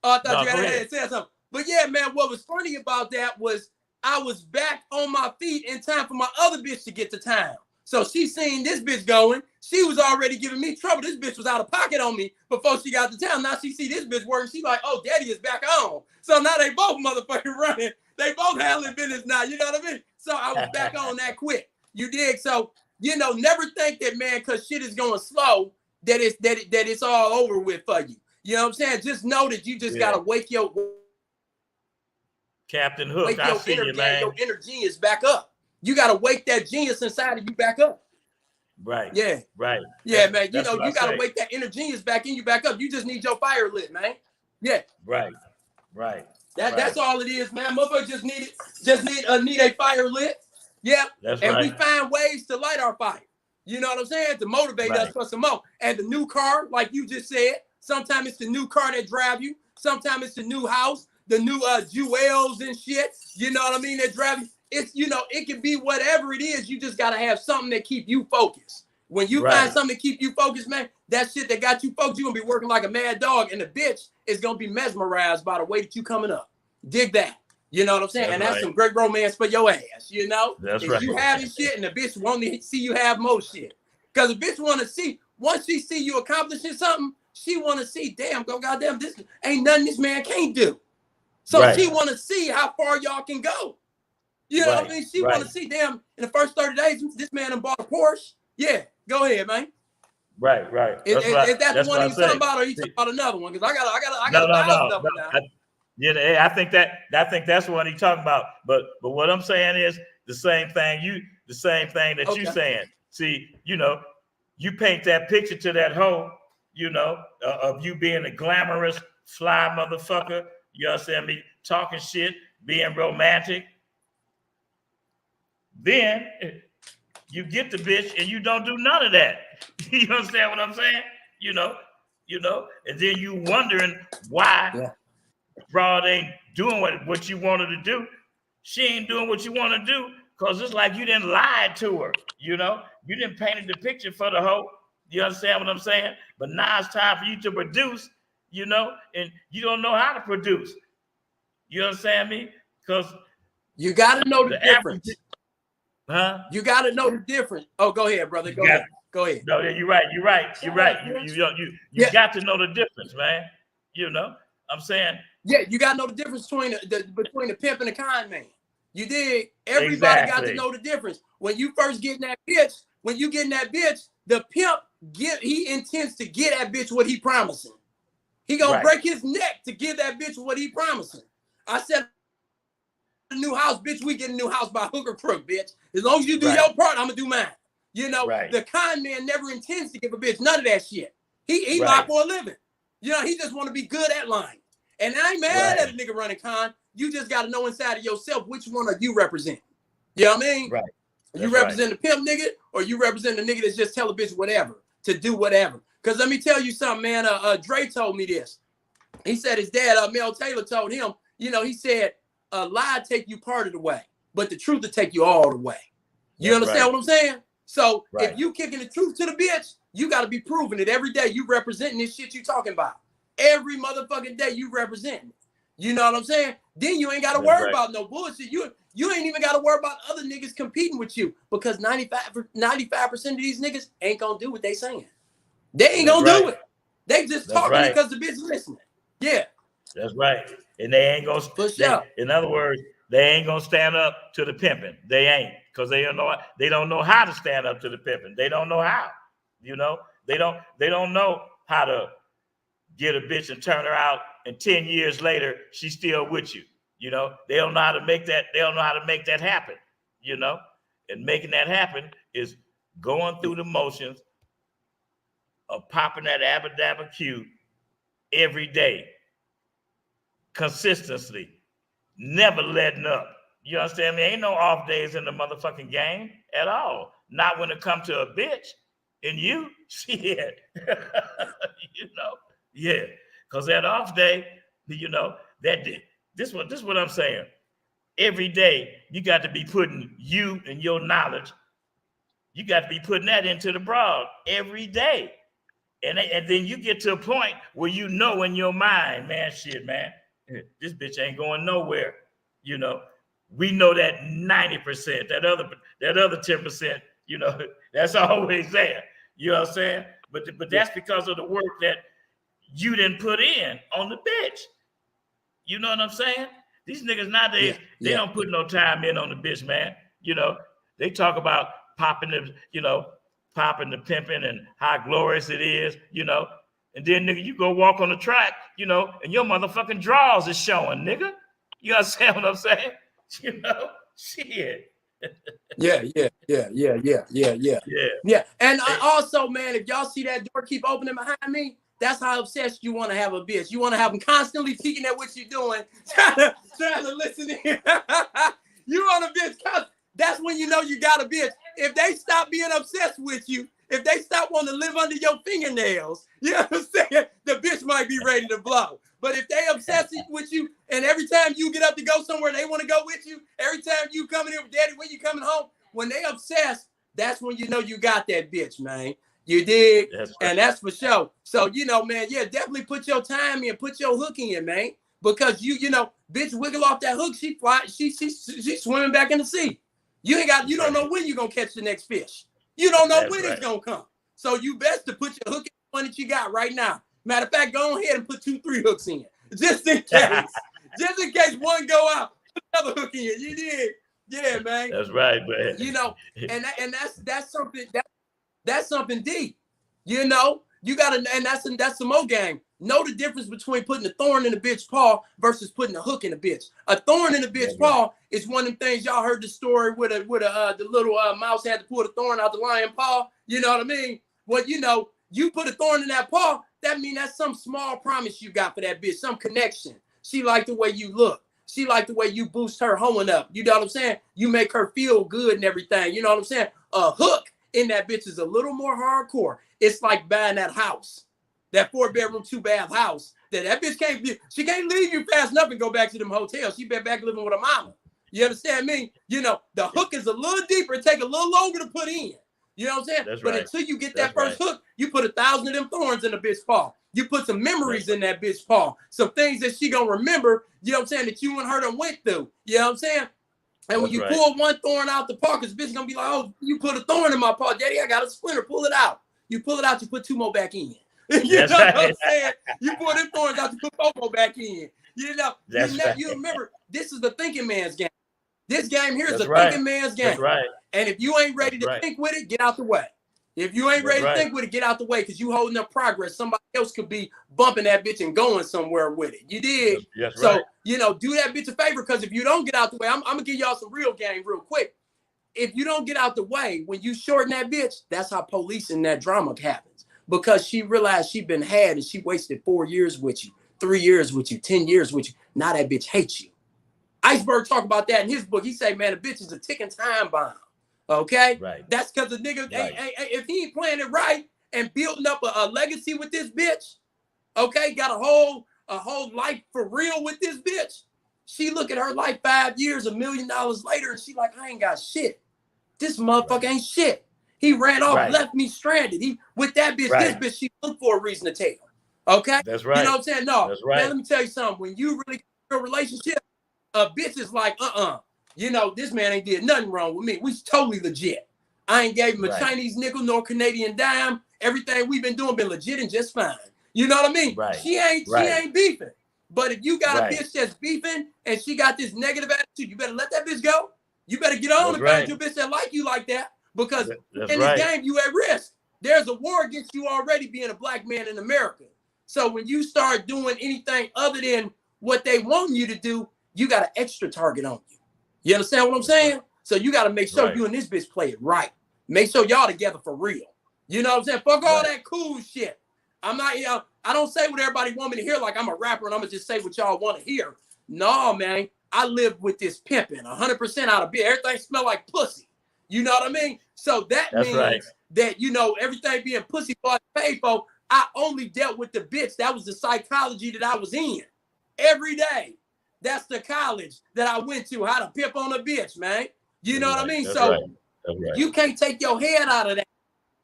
Oh, I thought you had said something. But yeah, man, what was funny about that was I was back on my feet in time for my other bitch to get to town. So she seen this bitch going. She was already giving me trouble. This bitch was out of pocket on me before she got to town. Now she see this bitch working. She like, oh, daddy is back on. So now they both motherfucking running. They both handling business now. You know what I mean? So I was back on that quick. You dig? So, never think that, man, because shit is going slow, that it's all over with for you. You know what I'm saying? Just know that you just gotta wake your Captain Hook. I see you, man. Your inner genius back up. You gotta wake that genius inside of you back up. Right. Yeah. Right. Yeah, man. You gotta wake that inner genius back in you back up. You just need your fire lit, man. Yeah. Right. Right. That's all it is, man. Motherfucker just need a fire lit. Yeah. That's and right. we find ways to light our fire. You know what I'm saying? To motivate us for some more. And the new car, like you just said, sometimes it's the new car that drive you. Sometimes it's the new house, the new jewels and shit. You know what I mean? That drive you. It's, it can be whatever it is. You just got to have something that keep you focused. When you find something to keep you focused, man, that shit that got you focused, you're going to be working like a mad dog. And the bitch is going to be mesmerized by the way that you coming up. Dig that. You know what I'm saying? That's some great romance for your ass, That's if right. you having shit and the bitch want to see you have more shit. Because the bitch want to see, once she see you accomplishing something, she want to see, goddamn, this ain't nothing this man can't do. So she want to see how far y'all can go. You know what I mean? She want to see, damn, in the first 30 days, this man done bought a Porsche. Yeah, go ahead, man. Right. Is that the one he's talking about, or you talking about another one? Because I got 1,000 of them now. I think that's the one he's talking about. But what I'm saying is the same thing that you're saying. See, you paint that picture to that hoe, of you being a glamorous fly motherfucker. You understand me? Talking shit, being romantic. Then you get the bitch and you don't do none of that. You understand what I'm saying? And then you wondering why broad ain't doing what you wanted to do. She ain't doing what you want to do because it's like you didn't lie to her. You didn't paint the picture for the hoe. You understand what I'm saying? But now it's time for you to produce, and you don't know how to produce. You understand me? Because you got to know the difference. Huh? You got to know the difference. Oh, go ahead, brother. Go ahead. No, you're right. You're right. You got to know the difference, man. I'm saying. Yeah, you got to know the difference between the pimp and the con man. You did. Everybody got to know the difference. When you first get in that bitch, the pimp he intends to get that bitch what he promising. He gonna break his neck to give that bitch what he promising. I said, a new house, bitch. We get a new house by hook or crook, bitch. As long as you do your part, I'm gonna do mine. The con man never intends to give a bitch none of that shit. He lie for a living. He just want to be good at lying. And I ain't mad at a nigga running con. You just got to know inside of yourself which one are you representing. You know what I mean? Right. You represent the pimp nigga, or you represent the nigga that's just tell a bitch whatever to do whatever. Because let me tell you something, man. Dre told me this. He said his dad, Mel Taylor, told him, he said, a lie take you part of the way, but the truth will take you all the way. You understand what I'm saying? So if you kicking the truth to the bitch, you got to be proving it every day. You representing this shit you talking about. Every motherfucking day you representing it. You know what I'm saying? Then you ain't got to worry about no bullshit. You ain't even got to worry about other niggas competing with you because 95% of these niggas ain't going to do what they saying. They ain't going to do it. They just talking because the bitch is listening. Yeah. That's right. And they ain't going to, in other words, they ain't going to stand up to the pimping. They ain't, because they don't know how to stand up to the pimping. They don't know how, they don't know how to get a bitch and turn her out. And 10 years later, she's still with you. They don't know how to make that. They don't know how to make that happen. And making that happen is going through the motions of popping that Abadaba Q every day, consistently, never letting up. You understand me? Ain't no off days in the motherfucking game at all. Not when it comes to a bitch. And you, shit. Yeah. Because that off day, this what I'm saying. Every day, you got to be putting you and your knowledge, you got to be putting that into the broad every day. And then you get to a point where you know in your mind, man, this bitch ain't going nowhere. We know that 90%, that other 10%, that's always there. You know what I'm saying? But that's because of the work that you didn't put in on the bitch. You know what I'm saying? These niggas nowadays, they don't put no time in on the bitch, man. They talk about popping the pimping and how glorious it is, and then nigga, you go walk on the track, and your motherfucking drawers is showing, nigga. You understand what I'm saying? Shit. Yeah. And I also, man, if y'all see that door keep opening behind me, that's how obsessed you want to have a bitch. You want to have them constantly peeking at what you're doing, trying to listen in. You want a bitch. That's when you know you got a bitch. If they stop being obsessed with you, if they stop wanting to live under your fingernails, you know what I'm saying? The bitch might be ready to blow. But if they obsessed with you, and every time you get up to go somewhere, they want to go with you. Every time you coming in with daddy, when you coming home, when they obsessed, that's when you know you got that bitch, man. You dig? That's right. And that's for sure. So, man, definitely put your time in, put your hook in, man. Because bitch wiggle off that hook, she fly, she's swimming back in the sea. You don't know when you're gonna catch the next fish. You don't know when it's gonna come. So you best to put your hook in the one that you got right now. Matter of fact, go ahead and put 2-3 hooks in. Just in case. Just in case one go out, put another hook in. You did. Yeah, man. That's right, man. And that's something deep. You gotta, and that's some more game. Know the difference between putting a thorn in a bitch paw versus putting a hook in a bitch. A thorn in a bitch paw is one of them things y'all heard the story with the little mouse had to pull the thorn out the lion paw. You know what I mean? Well, you put a thorn in that paw, that means that's some small promise you got for that bitch, some connection. She like the way you look. She like the way you boost her hoeing up. You know what I'm saying? You make her feel good and everything. You know what I'm saying? A hook in that bitch is a little more hardcore. It's like buying that house, that 4-bedroom, 2-bath house. That bitch she can't leave you fast enough and go back to them hotels. She been back living with her mama. You understand me? The hook is a little deeper. It take a little longer to put in. You know what I'm saying? That's but right. Until you get that first hook, you put 1,000 of them thorns in the bitch paw. You put some memories in that bitch paw. Some things that she gonna remember, you know what I'm saying, that you and her done went through. You know what I'm saying? And when you pull one thorn out the paw, because bitch gonna be like, oh, you put a thorn in my paw, daddy, I got a splinter, pull it out. You pull it out, you put 2 more back in. You know what I'm saying? You pull them thorns out, you put 4 more back in. You remember, this is the thinking man's game. This game here is thinking man's game. That's right. And if you ain't ready to think with it, get out the way. If you ain't ready to think with it, get out the way, because you holding up progress. Somebody else could be bumping that bitch and going somewhere with it. You did. So, do that bitch a favor, because if you don't get out the way, I'm going to give y'all some real game real quick. If you don't get out the way, when you shorten that bitch, that's how police in that drama happens. Because she realized she been had and she wasted 4 years with you, 3 years with you, 10 years with you. Now that bitch hates you. Iceberg talk about that in his book. He say, man, a bitch is a ticking time bomb. Okay? Right. That's because the nigga, if he ain't playing it right and building up a legacy with this bitch, okay, got a whole life for real with this bitch. She look at her life 5 years, $1 million later, and she like, I ain't got shit. This motherfucker ain't shit. He ran off, left me stranded. He with that bitch, this bitch, she looked for a reason to tell. Okay? That's right. You know what I'm saying? No. That's right. Man, let me tell you something. When you really get a relationship, a bitch is like, this man ain't did nothing wrong with me. We totally legit. I ain't gave him a Chinese nickel nor Canadian dime. Everything we've been doing been legit and just fine. You know what I mean? Right. She ain't beefing. But if you got a bitch that's beefing and she got this negative attitude, you better let that bitch go. You better get on and find your bitch that like you like that. Because in this game, you at risk. There's a war against you already being a black man in America. So when you start doing anything other than what they want you to do, you got an extra target on you. You understand what I'm saying? So you got to make sure you and this bitch play it right. Make sure y'all together for real. You know what I'm saying? Fuck all that cool shit. I'm not, I don't say what everybody want me to hear like I'm a rapper and I'm going to just say what y'all want to hear. No, man. I live with this pimping 100% out of beer. Everything smell like pussy. You know what I mean? So that's means right. that, you know, everything being pussy bought paid for, I only dealt with the bitch. That was the psychology that I was in every day. That's the college that I went to, how to pimp on a bitch, man. You know what I mean? That's so you can't take your head out of that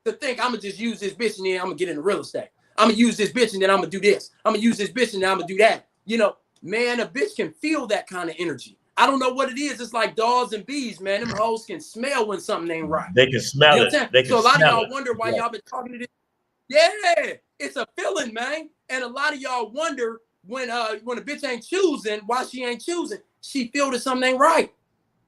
to think I'm going to just use this bitch and then I'm going to get into real estate. I'm going to use this bitch and then I'm going to do this. I'm going to use this bitch and then I'm going to do that. You know, man, a bitch can feel that kind of energy. I don't know what it is. It's like dogs and bees, man. Them hoes can smell when something ain't right. They can smell it. They can so a lot of y'all it. wonder why y'all been talking to this. Yeah, it's a feeling, man. And a lot of y'all wonder when a bitch ain't choosing, why she ain't choosing. She feel that something ain't right.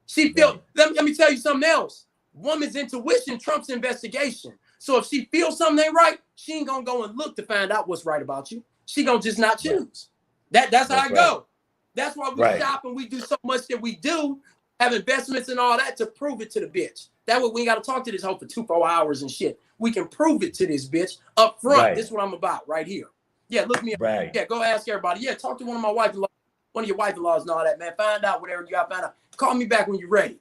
She feel. Right. Let me tell you something else. Woman's intuition trumps investigation. So if she feels something ain't right, she ain't gonna go and look to find out what's right about you. She gonna just not choose. Right. That's how I go. That's why we shop and we do so much that we do, have investments and all that to prove it to the bitch. That way we ain't got to talk to this hoe for 2-4 hours and shit. We can prove it to this bitch up front. Right. This is what I'm about right here. Yeah, look me up. Right. Yeah, go ask everybody. Yeah, talk to one of my wife-in-laws, one of your wife-in-laws and all that, man. Find out whatever you got to find out. Call me back when you're ready.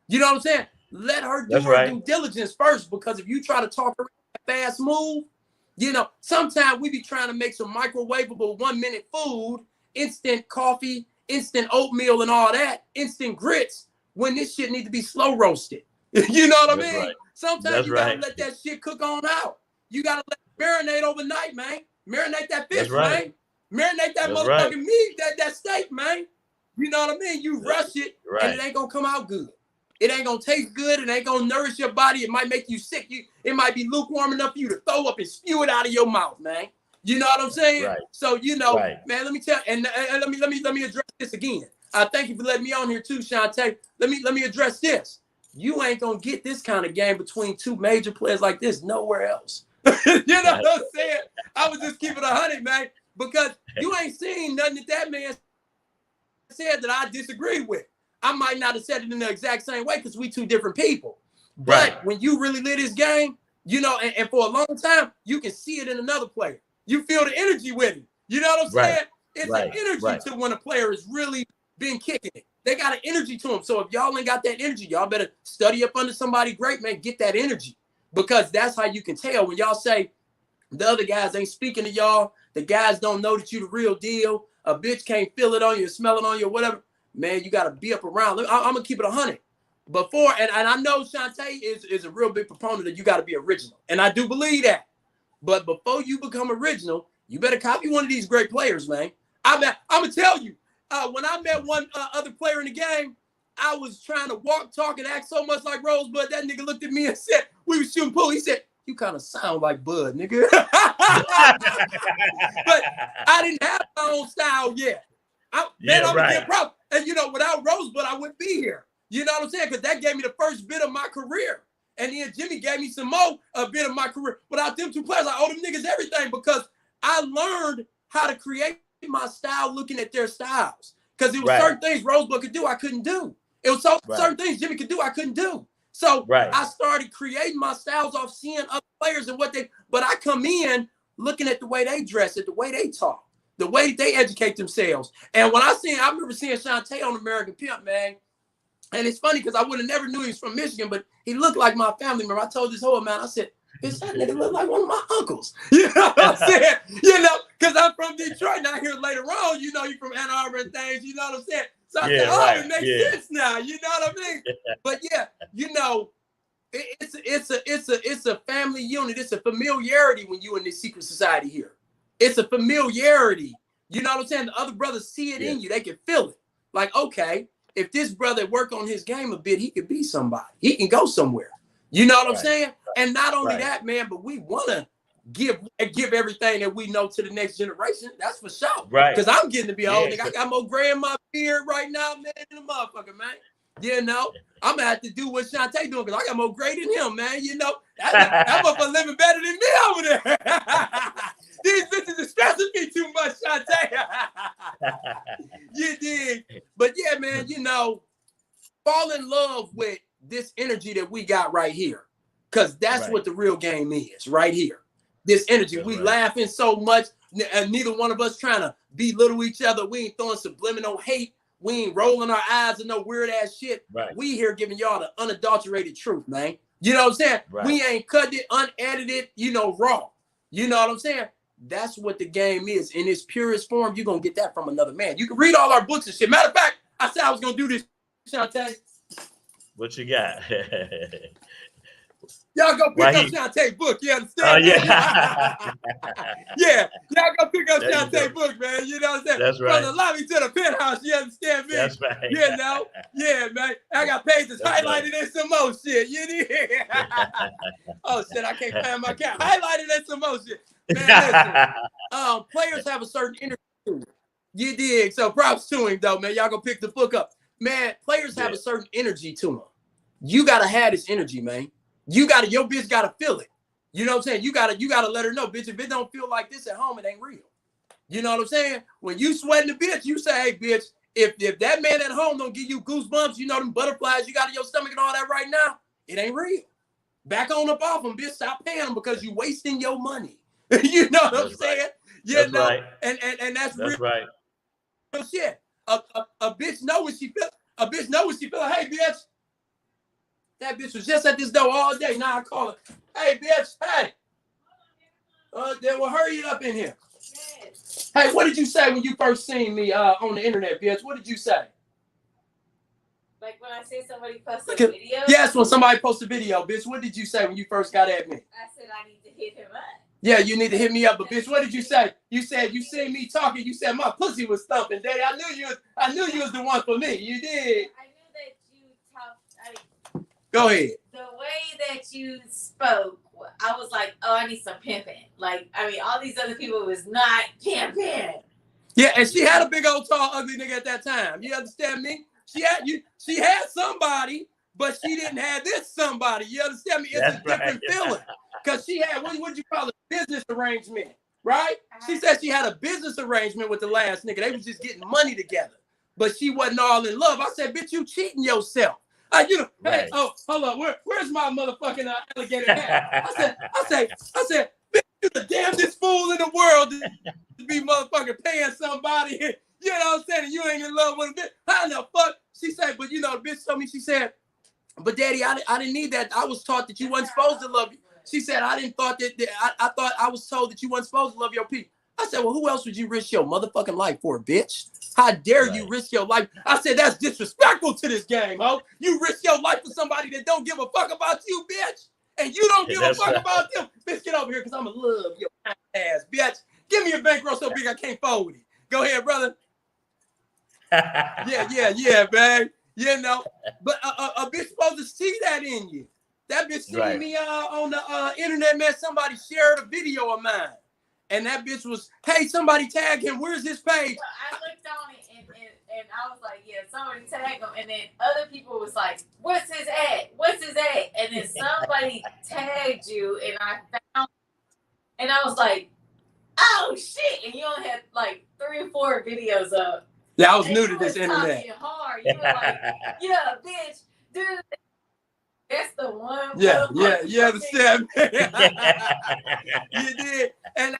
You know what I'm saying? Let her do her due diligence first, because if you try to talk her fast move, you know, sometimes we be trying to make some microwavable 1-minute food, instant coffee, instant oatmeal and all that, instant grits, when this shit need to be slow roasted. You know what I mean? Right. Sometimes you gotta let that shit cook on out. You gotta let it marinate overnight, man. Marinate that fish, man. Marinate that motherfucking meat, that steak, man. You know what I mean? You rush it and it ain't gonna come out good. It ain't gonna taste good. It ain't gonna nourish your body. It might make you sick. It might be lukewarm enough for you to throw up and spew it out of your mouth, man. You know what I'm saying? Right. So, you know, man, let me tell, and let me address this again. Thank you for letting me on here too, Shantae. Let me address this. You ain't gonna get this kind of game between two major players like this nowhere else. You know what I'm saying? I was just keeping 100, man, because you ain't seen nothing that man said that I disagree with. I might not have said it in the exact same way because we two different people. But when you really live this game, you know, and for a long time, you can see it in another player. You feel the energy with him. You know what I'm saying? It's an energy to when a player is really been kicking it. They got an energy to them. So if y'all ain't got that energy, y'all better study up under somebody great, man. Get that energy, because that's how you can tell when y'all say the other guys ain't speaking to y'all. The guys don't know that you the real deal. A bitch can't feel it on you, smell it on you, whatever. Man, you got to be up around. I'm going to keep it 100. Before, and I know Shantae is a real big proponent that you got to be original. And I do believe that. But before you become original, you better copy one of these great players, man. I'm going to tell you, when I met one other player in the game, I was trying to walk, talk, and act so much like Rosebud. That nigga looked at me and said, we were shooting pool. He said, you kind of sound like Bud, nigga. But I didn't have my own style yet. I'm going to get proud. And, you know, without Rosebud, I wouldn't be here. You know what I'm saying? Because that gave me the first bit of my career. And then Jimmy gave me some more a bit of my career. Without them two players, I owe them niggas everything, because I learned how to create my style looking at their styles. Because it was certain things Rosebud could do, I couldn't do. It was certain things Jimmy could do, I couldn't do. So I started creating my styles off seeing other players and but I come in looking at the way they dress, at the way they talk, the way they educate themselves. And when I remember seeing Shantae on American Pimp, man. And it's funny because I would have never knew he was from Michigan, but he looked like my family member. I told this whole man, I said, bitch, that nigga look like one of my uncles. You know what I'm saying? You know, because I'm from Detroit. Now here later on, you know, you from Ann Arbor and things, you know what I'm saying? So I said, it makes sense now. You know what I mean? But yeah, you know, it's a family unit. It's a familiarity when you in this secret society here. It's a familiarity. You know what I'm saying? The other brothers see it in you. They can feel it. Like, okay, if this brother work on his game a bit, he could be somebody. He can go somewhere. You know what I'm saying? And not only that, man, but we want to give everything that we know to the next generation. That's for sure. Right. Because I'm getting to be old. Nigga. I got more gray in my beard right now, man, than a motherfucker, man. You know, I'm going to have to do what Shantae doing, because I got more gray than him, man. You know, that motherfucker living better than me over there. These bitches are stressing me too much, Shantae. You dig? But yeah, man, you know, fall in love with this energy that we got right here, because that's what the real game is right here. This energy. We laughing so much, and neither one of us trying to belittle each other. We ain't throwing subliminal hate. We ain't rolling our eyes and no weird ass shit. Right. We here giving y'all the unadulterated truth, man. You know what I'm saying? Right. We ain't cut it, unedited, raw. You know what I'm saying? That's what the game is. In its purest form, you're going to get that from another man. You can read all our books and shit. Matter of fact, I said I was going to do this, Shantae. What you got? Y'all go pick up Shantae's book. You understand? Oh, yeah. Yeah. Y'all go pick up There you Shantae's go. book, man. You know what I'm saying? That's From right. the lobby to the penthouse. You understand me? That's right. You know? Yeah, man. I got pages That's highlighted right. in some more shit. You did? Oh, shit. I can't find my cat. Highlighted in some more shit. Man, listen. Players have a certain energy to them. You dig? So props to him, though, man. Y'all go pick the book up. Man, players have a certain energy to them. You got to have this energy, man. Your bitch got to feel it. You know what I'm saying? You gotta let her know, bitch, if it don't feel like this at home, it ain't real. You know what I'm saying? When you sweating the bitch, you say, hey, bitch, if that man at home don't give you goosebumps, them butterflies you got in your stomach and all that right now, it ain't real. Back on up off them, bitch. Stop paying them because you wasting your money. You know what I'm saying? Right. You know? Right. And that's real right. shit. A bitch know what she feel. A bitch know what she feel. Hey, bitch. That bitch was just at this door all day. Now I call her. Hey, bitch. Hey. Then we'll hurry it up in here. Yes. Hey, what did you say when you first seen me on the internet, bitch? What did you say? Like when I say somebody posted a video? Yes, when somebody posted a video, bitch. What did you say when you first got at me? I said I need to hit him up. Yeah, you need to hit me up, but bitch, what did you say? You said you seen me talking. You said my pussy was thumping, Daddy. I knew you was the one for me. You did. I knew that you talked. Go ahead. The way that you spoke, I was like, oh, I need some pimping. Like, all these other people was not pimping. Yeah, and she had a big old tall ugly nigga at that time. You understand me? She had somebody, but she didn't have this somebody. You understand me? It's a different feeling. Because she had, what would you call it, business arrangement, right? She said she had a business arrangement with the last nigga. They was just getting money together. But she wasn't all in love. I said, bitch, you cheating yourself. Hey, oh, hold on. Where's my motherfucking alligator hat? I said, bitch, you the damnedest fool in the world to be motherfucking paying somebody. You know what I'm saying? You ain't in love with a bitch. How in the fuck? She said, but the bitch told me, she said, but Daddy, I didn't need that. I was taught that you wasn't supposed to love you. She said, I didn't thought that I thought I was told that you wasn't supposed to love your people. I said, well, who else would you risk your motherfucking life for, bitch? How dare you risk your life? I said, that's disrespectful to this game, ho. You risk your life for somebody that don't give a fuck about you, bitch. And you don't give a fuck about them. Bitch, get over here because I'm going to love your ass, bitch. Give me your bankroll so big I can't fold it. Go ahead, brother. Yeah, man. You know, but a bitch supposed to see that in you. That bitch seen me on the internet, man. Somebody shared a video of mine. And that bitch was, hey, somebody tag him. Where's his page? Well, I looked on it and I was like, yeah, somebody tagged him. And then other people was like, what's his ad? What's his ad? And then somebody tagged you and I found, and I was like, oh shit. And you only had like 3 or 4 videos up. Yeah, I was new to this internet. Hard. You were like, yeah, bitch, dude. That's the one. Yeah, you understand? You did. And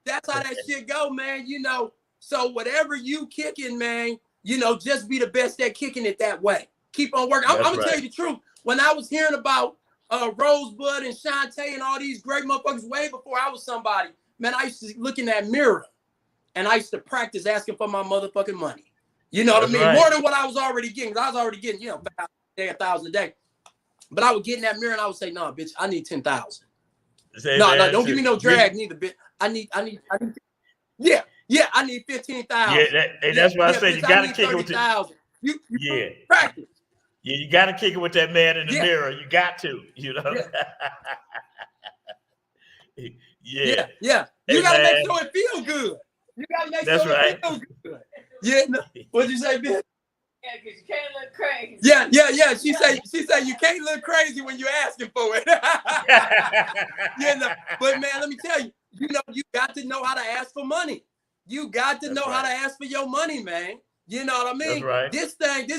that's how that shit go, man. So whatever you kicking, man, just be the best at kicking it that way. Keep on working. I'm gonna tell you the truth. When I was hearing about Rosebud and Shantae and all these great motherfuckers way before I was somebody, man, I used to look in that mirror and I used to practice asking for my motherfucking money. You know what I mean? More than what I was already getting. I was already getting, $1,000 a day. But I would get in that mirror and I would say, no, bitch, I need 10,000. No, don't give me no drag neither, bitch. I need I need 15,000. And that's why I say bitch, you gotta kick it with the you practice. Yeah, you gotta kick it with that man in the mirror. You got to, You gotta make sure it feels good. You gotta make sure it feels good. Yeah, what'd you say, bitch? Yeah, because you can't look crazy. Yeah. She said you can't look crazy when you're asking for it. But man, let me tell you, you got to know how to ask for money. You got to know how to ask for your money, man. You know what I mean? This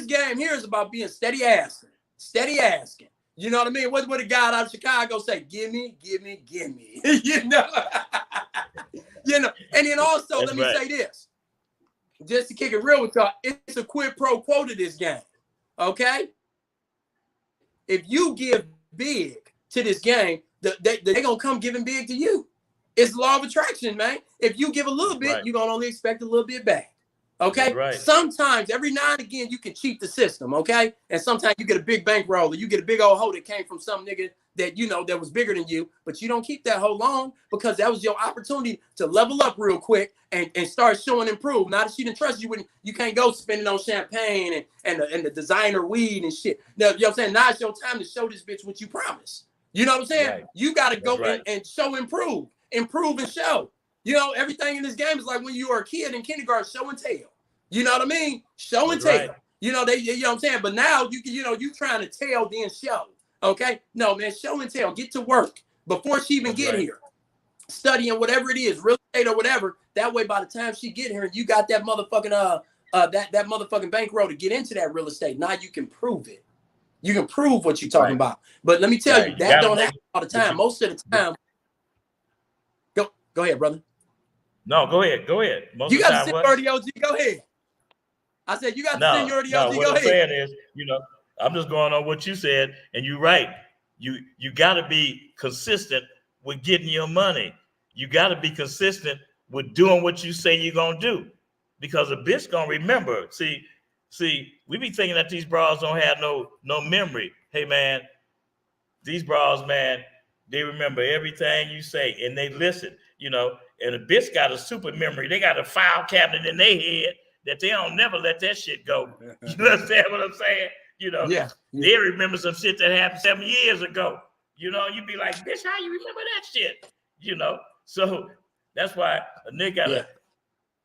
game here is about being steady asking. You know what I mean? What would a guy out of Chicago say? Give me. And then also, let me say this. just to kick it real with y'all, it's a quid pro quo to this game. Okay? If you give big to this game, they're going to come giving big to you. It's law of attraction, man. If you give a little bit, you're going to only expect a little bit back. Okay? Sometimes, every now and again, you can cheat the system, okay? And sometimes you get a big bankroll, or you get a big old hoe that came from some nigga that, you know, that was bigger than you, but you don't keep that hoe long because that was your opportunity to level up real quick and start showing improve. Now that she didn't trust you, when you can't go spending on champagne and the designer weed and shit. Now, you know what I'm saying? Now it's your time to show this bitch what you promised. You know what I'm saying? Right. You got to go and show improve and show. You know, everything in this game is like when you were a kid in kindergarten, show and tell. You know what I mean? Show and tell. Right. You know, you know what I'm saying? But now you trying to tell then show. Okay? No, man, show and tell. Get to work before she even get here. Studying whatever it is, real estate or whatever. That way, by the time she get here and you got that motherfucking that motherfucking bankroll to get into that real estate, now you can prove it. You can prove what you're talking about. But let me tell you, that don't happen all the time. Most of the time. Go ahead, brother. No, go ahead. Most you got the seniority OG. Go ahead. I said you got the seniority OG. What I'm saying is, you know, I'm just going on what you said, and you're right. You got to be consistent with getting your money. You got to be consistent with doing what you say you're gonna do, because a bitch gonna remember. See, we be thinking that these bras don't have no memory. Hey man, these bras, man, they remember everything you say and they listen. You know, and a bitch got a super memory. They got a file cabinet in their head that they don't never let that shit go. You understand what I'm saying? You know, they remember some shit that happened 7 years ago. You know, you be like, bitch, how you remember that shit? You know, so that's why a nigga gotta,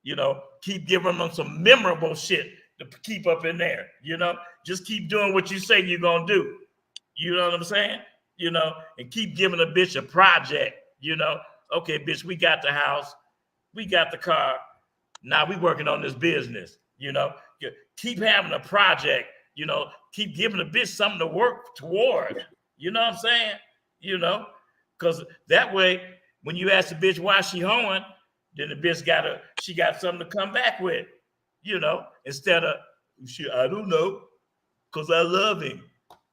you know, keep giving them some memorable shit to keep up in there. You know, just keep doing what you say you're gonna do. You know what I'm saying? You know, and keep giving a bitch a project. You know, okay, bitch, we got the house, we got the car. Now we working on this business. You know, keep having a project. You know, keep giving a bitch something to work toward. You know what I'm saying? You know, because that way, when you ask the bitch why she hoeing, then the bitch she got something to come back with. You know, instead of I don't know, because I love him.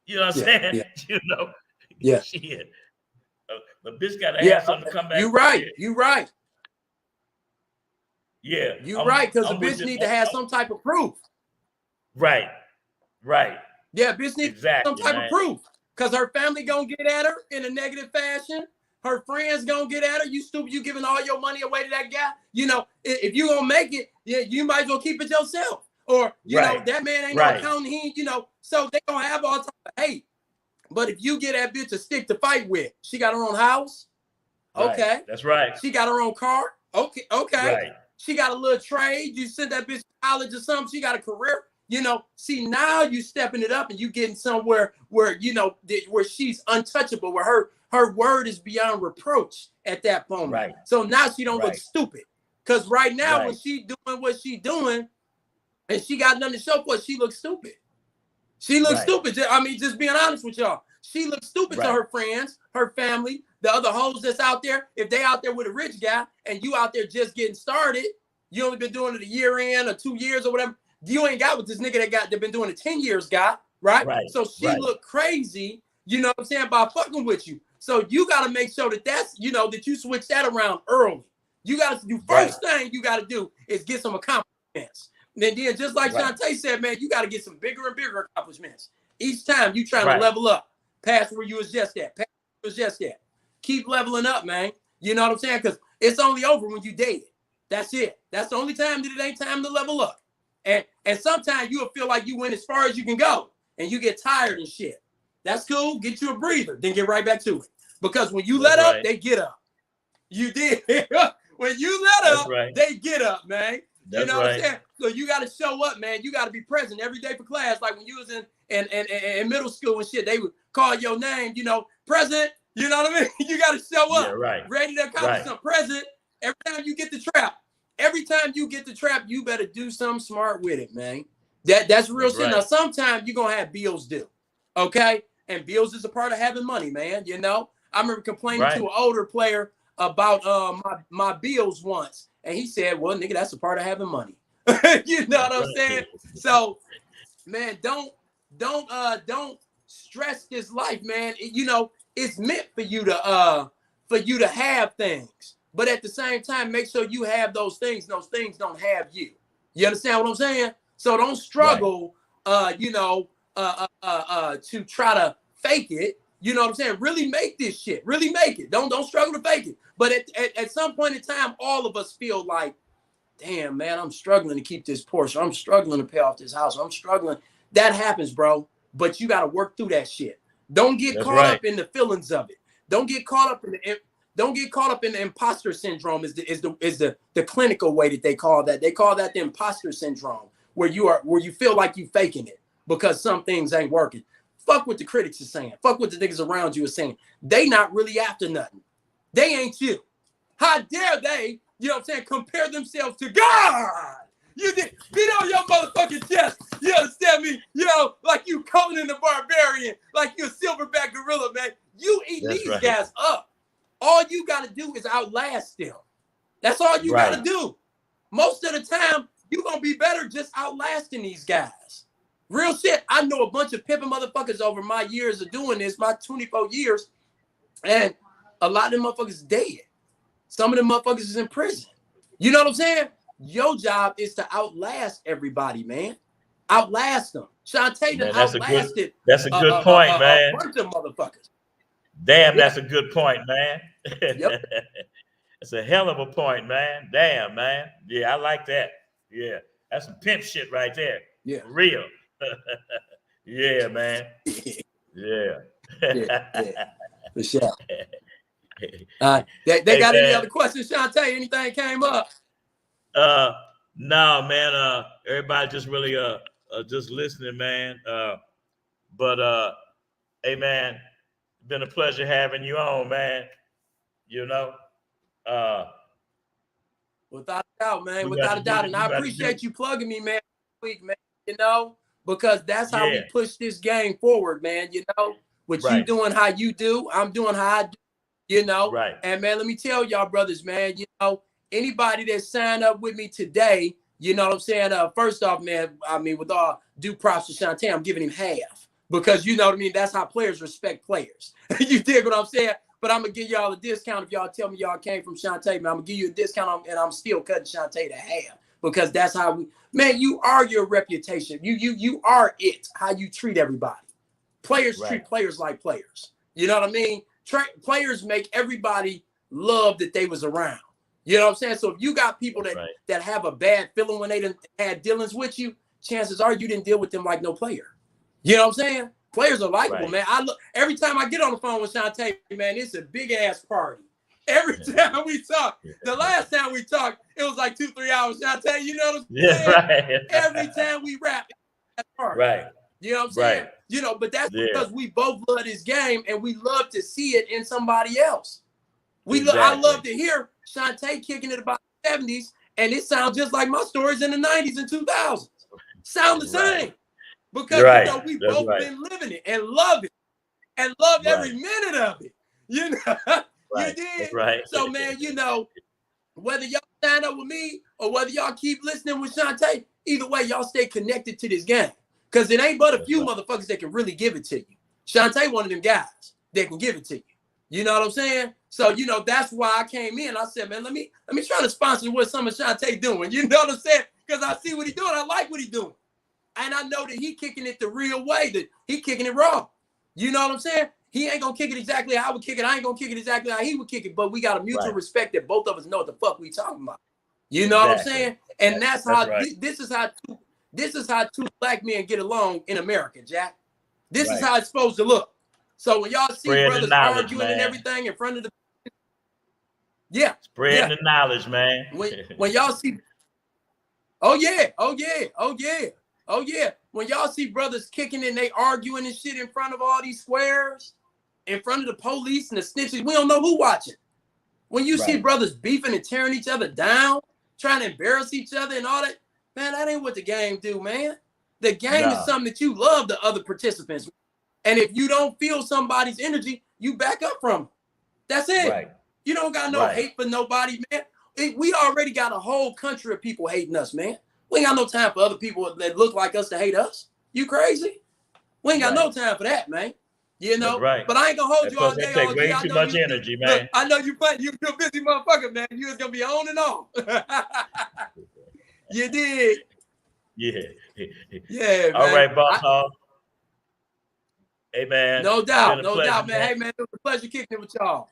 You know what I'm saying? Yeah. You know, shit. But bitch got to have something to come back. You're right. You're right. Yeah, you're right, because the bitch need to have some type of proof. Right. Yeah, bitch need some type of proof, because her family gonna get at her in a negative fashion. Her friends gonna get at her. You stupid, you giving all your money away to that guy. You know, if you gonna make it, you might as well keep it yourself. Or you know, that man ain't no accountant. He, you know, so they gonna have all type of hate. But if you get that bitch a stick to fight with, she got her own house. Okay, that's right. She got her own car. Okay. Right. She got a little trade. You sent that bitch to college or something. She got a career. You know, see, now you stepping it up and you getting somewhere where, you know, where she's untouchable, where her word is beyond reproach at that moment. Right. So now she don't look stupid. Because right now, when she doing what she doing and she got nothing to show for it, she looks stupid. She looks stupid. I mean, just being honest with y'all. She looks stupid to her friends, her family, the other hoes that's out there. If they out there with a rich guy and you out there just getting started, you only been doing it a year in or 2 years or whatever. You ain't got what this nigga that been doing it 10 years got, right? So she look crazy, you know what I'm saying, by fucking with you. So you got to make sure that's, you know, that you switch that around early. You got to do first thing you got to do is get some accomplishments. And then just like Shantae said, man, you got to get some bigger and bigger accomplishments. Each time you trying to level up, past where you was just at, Keep leveling up, man. You know what I'm saying? Because it's only over when you dead. That's it. That's the only time that it ain't time to level up. And sometimes you'll feel like you went as far as you can go and you get tired and shit. That's cool. Get you a breather, then get right back to it. Because when you let up, they get up. You did. When you let up, they get up, man. You know what I'm saying? So you got to show up, man. You got to be present every day for class. Like when you was in middle school and shit, they would call your name, you know, present. You know what I mean? You got to show up, ready to accomplish some present. Every time you get the trap, you better do something smart with it, man. That's real shit. Now, sometimes you're going to have bills due, okay? And bills is a part of having money, man, you know? I remember complaining to an older player about my bills once. And he said, well, nigga, that's a part of having money. You know what I'm saying? So, man, don't stress this life, man. It's meant for you to have things, but at the same time, make sure you have those things. Those things don't have you. You understand what I'm saying? So don't struggle, to try to fake it. You know what I'm saying? Really make this shit. Really make it. Don't struggle to fake it. But at some point in time, all of us feel like, damn, man, I'm struggling to keep this Porsche. I'm struggling to pay off this house. I'm struggling. That happens, bro. But you got to work through that shit. Don't get caught up in the feelings of it. Don't get caught up in the imposter syndrome. Is the clinical way that they call that. They call that the imposter syndrome, where you feel like you faking it because some things ain't working. Fuck what the critics are saying. Fuck what the niggas around you are saying. They not really after nothing. They ain't you. How dare they, you know what I'm saying, compare themselves to God? You did beat on your motherfucking chest. You understand me? Like you Conan the Barbarian, like you a silverback gorilla, man. You eat these guys up. All you got to do is outlast them. That's all you got to do. Most of the time, you're going to be better just outlasting these guys. Real shit. I know a bunch of pimping motherfuckers over my years of doing this, my 24 years, and a lot of them motherfuckers dead. Some of them motherfuckers is in prison. You know what I'm saying? Your job is to outlast everybody, man. Outlast them. Shantae done outlasted. That's a good point, man. A bunch of motherfuckers. Damn, that's a good point, man. Yep. It's a hell of a point, man. Damn, man. Yeah, I like that. Yeah, that's some pimp shit right there. Yeah. For real. Yeah, man. Yeah. For sure. They got any other questions, Shantae? Anything came up? No, man. Everybody just really just listening, man. But hey, man, been a pleasure having you on, man. Without a doubt, man. Without a doubt. And I appreciate you plugging me, man, week, man, because that's how we push this game forward, man. What you doing how you do, I'm doing how I do, Right. And man, let me tell y'all, brothers, man, anybody that signed up with me today, you know what I'm saying? First off, man, I mean, with all due props to Shantae, I'm giving him half because you know what I mean? That's how players respect players. You dig what I'm saying? But I'm going to give y'all a discount if y'all tell me y'all came from Shantae, man. I'm going to give you a discount and I'm still cutting Shantae to half because that's how man, you are your reputation. You are it, how you treat everybody. Players treat players like players. You know what I mean? Players make everybody love that they was around. You know what I'm saying? So if you got people that have a bad feeling when they done had dealings with you, chances are you didn't deal with them like no player. You know what I'm saying? Players are likable, man. I look every time I get on the phone with Shantae, man, it's a big ass party. Every time we talk, the last time we talked, it was like 2-3 hours. Shantae, you know what I'm saying? Yeah, right. Every time we rap, it's a party. Right. You know what I'm saying? Right. But that's because we both love this game and we love to see it in somebody else. I love to hear Shantae kicking it about the 70s, and it sounds just like my stories in the 90s and 2000s. Sound the same. Because we both been living it and love it and love every minute of it. You did. Right. So, man, whether y'all sign up with me or whether y'all keep listening with Shantae, either way, y'all stay connected to this game. Because it ain't but a few motherfuckers that can really give it to you. Shantae one of them guys that can give it to you. You know what I'm saying? So, that's why I came in. I said, man, let me try to sponsor what some of Shantae doing. You know what I'm saying? Because I see what he's doing. I like what he's doing. And I know that he kicking it the real way, that he kicking it raw. You know what I'm saying? He ain't going to kick it exactly how I would kick it. I ain't going to kick it exactly how he would kick it. But we got a mutual respect that both of us know what the fuck we talking about. You know what I'm saying? And that's how this is how two black men get along in America, Jack. This is how it's supposed to look. So when y'all see brothers arguing and everything in front of the spreading the knowledge, man. When y'all see when y'all see brothers kicking and they arguing and shit in front of all these squares, in front of the police and the snitches, we don't know who watching. When you see brothers beefing and tearing each other down, trying to embarrass each other and all that, man, that ain't what the game do, man. The game is something that you love the other participants. And if you don't feel somebody's energy, you back up from them. That's it. Right. You don't got no hate for nobody, man. We already got a whole country of people hating us, man. We ain't got no time for other people that look like us to hate us. You crazy? We ain't got no time for that, man. You know, right. But I ain't gonna hold you all Plus, day. that take OG. way I too know much you, energy, man. Look, I know you a busy motherfucker, man. You was gonna be on and on. You did. Yeah. Yeah, man. All right, boss hog. Hey, man. No doubt, no pleasure, doubt, man. Hey, man, it was a pleasure kicking it with y'all.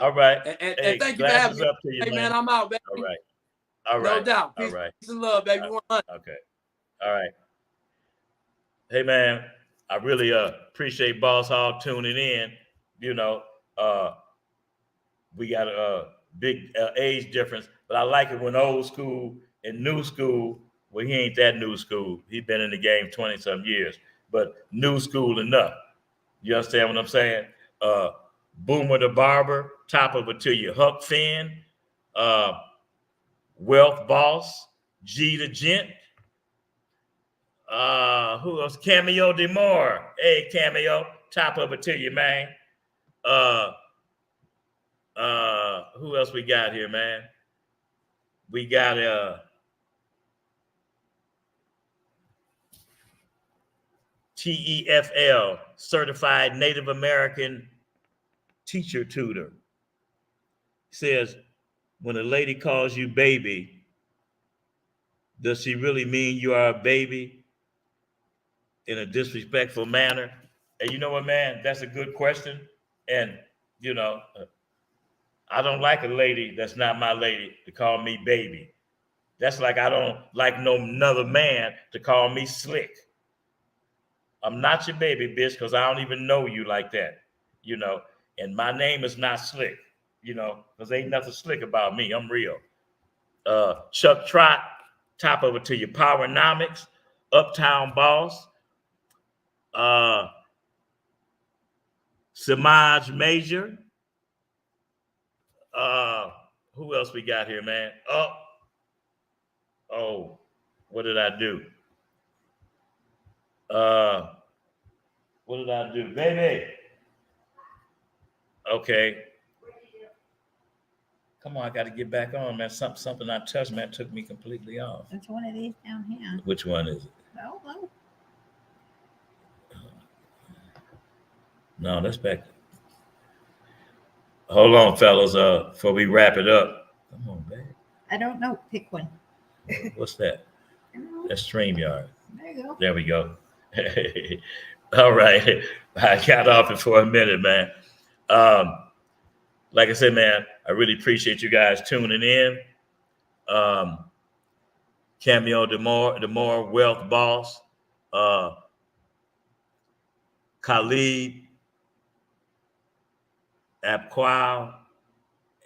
All right. And thank you for having me. Up to you, hey, man, I'm out, baby. All right. All no right. doubt. Peace, all right. Peace and love, baby. 100. Okay. All right. Hey, man, I really appreciate Boss Hog tuning in. You know, we got a big age difference, but I like it when old school and new school, well, he ain't that new school. He's been in the game 20-some years, but new school enough. You understand what I'm saying? Boomer the Barber, top of it to you. Huck Finn, Wealth Boss, G the Gent. Who else? Cameo Demore. Hey, Cameo, top of it to you, man. Who else we got here, man? We got TEFL, Certified Native American Teacher Tutor. Says, when a lady calls you baby, does she really mean you are a baby in a disrespectful manner? And you know what, man? That's a good question. And, you know, I don't like a lady that's not my lady to call me baby. That's like I don't like no another man to call me slick. I'm not your baby, bitch, because I don't even know you like that, you know. And my name is not Slick, you know, because ain't nothing slick about me. I'm real. Chuck Trot, top of it to you. Powernomics, Uptown Boss, Samaj Major. Who else we got here, man? Oh, what did I do? What did I do? Baby. Okay. Come on, I got to get back on, man. Something I touched, man, took me completely off. It's one of these down here. Which one is it? I don't know. No, that's back. Hold on, fellas, before we wrap it up. Come on, babe. I don't know. Pick one. What's that? That's StreamYard. There you go. There we go. All right. I got off it for a minute, man. Like I said, man, I really appreciate you guys tuning in. Cameo Demore, Wealth Boss, Khalid, Abqual,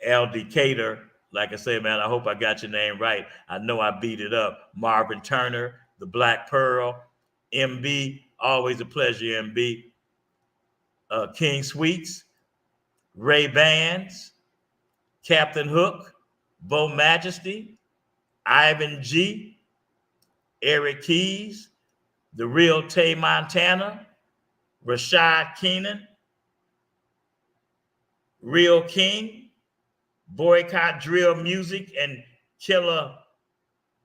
L. Decatur. Like I say, man, I hope I got your name right. I know I beat it up. Marvin Turner, the Black Pearl, MB, always a pleasure, MB. King Sweets, Ray Bans, Captain Hook, Bo Majesty, Ivan G, Eric Keys, The Real Tay Montana, Rashad Keenan, Real King, Boycott Drill Music, and Killer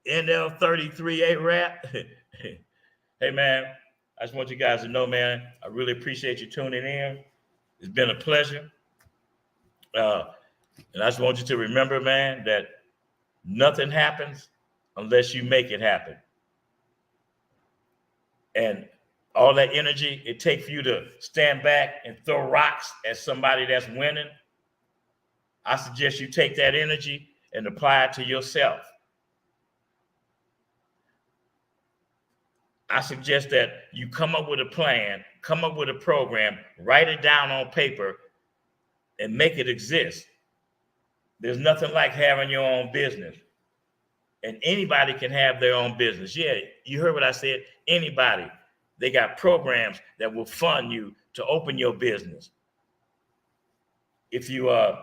NL33A Rap. Hey, man, I just want you guys to know, man, I really appreciate you tuning in. It's been a pleasure. And I just want you to remember, man, that nothing happens unless you make it happen. And all that energy it takes for you to stand back and throw rocks at somebody that's winning, I suggest you take that energy and apply it to yourself. I suggest that you come up with a plan, come up with a program, write it down on paper, and make it exist. There's nothing like having your own business. And anybody can have their own business. Yeah, you heard what I said. Anybody. They got programs that will fund you to open your business. If you're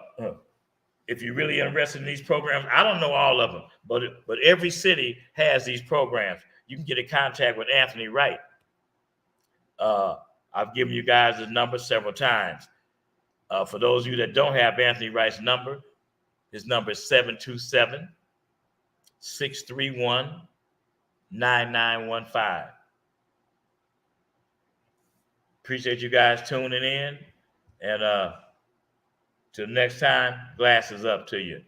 really interested in these programs, I don't know all of them, but every city has these programs. You can get in contact with Anthony Wright. I've given you guys his number several times. For those of you that don't have Anthony Wright's number, his number is 727-631-8255. 9915. Appreciate you guys tuning in. And till next time, glasses up to you.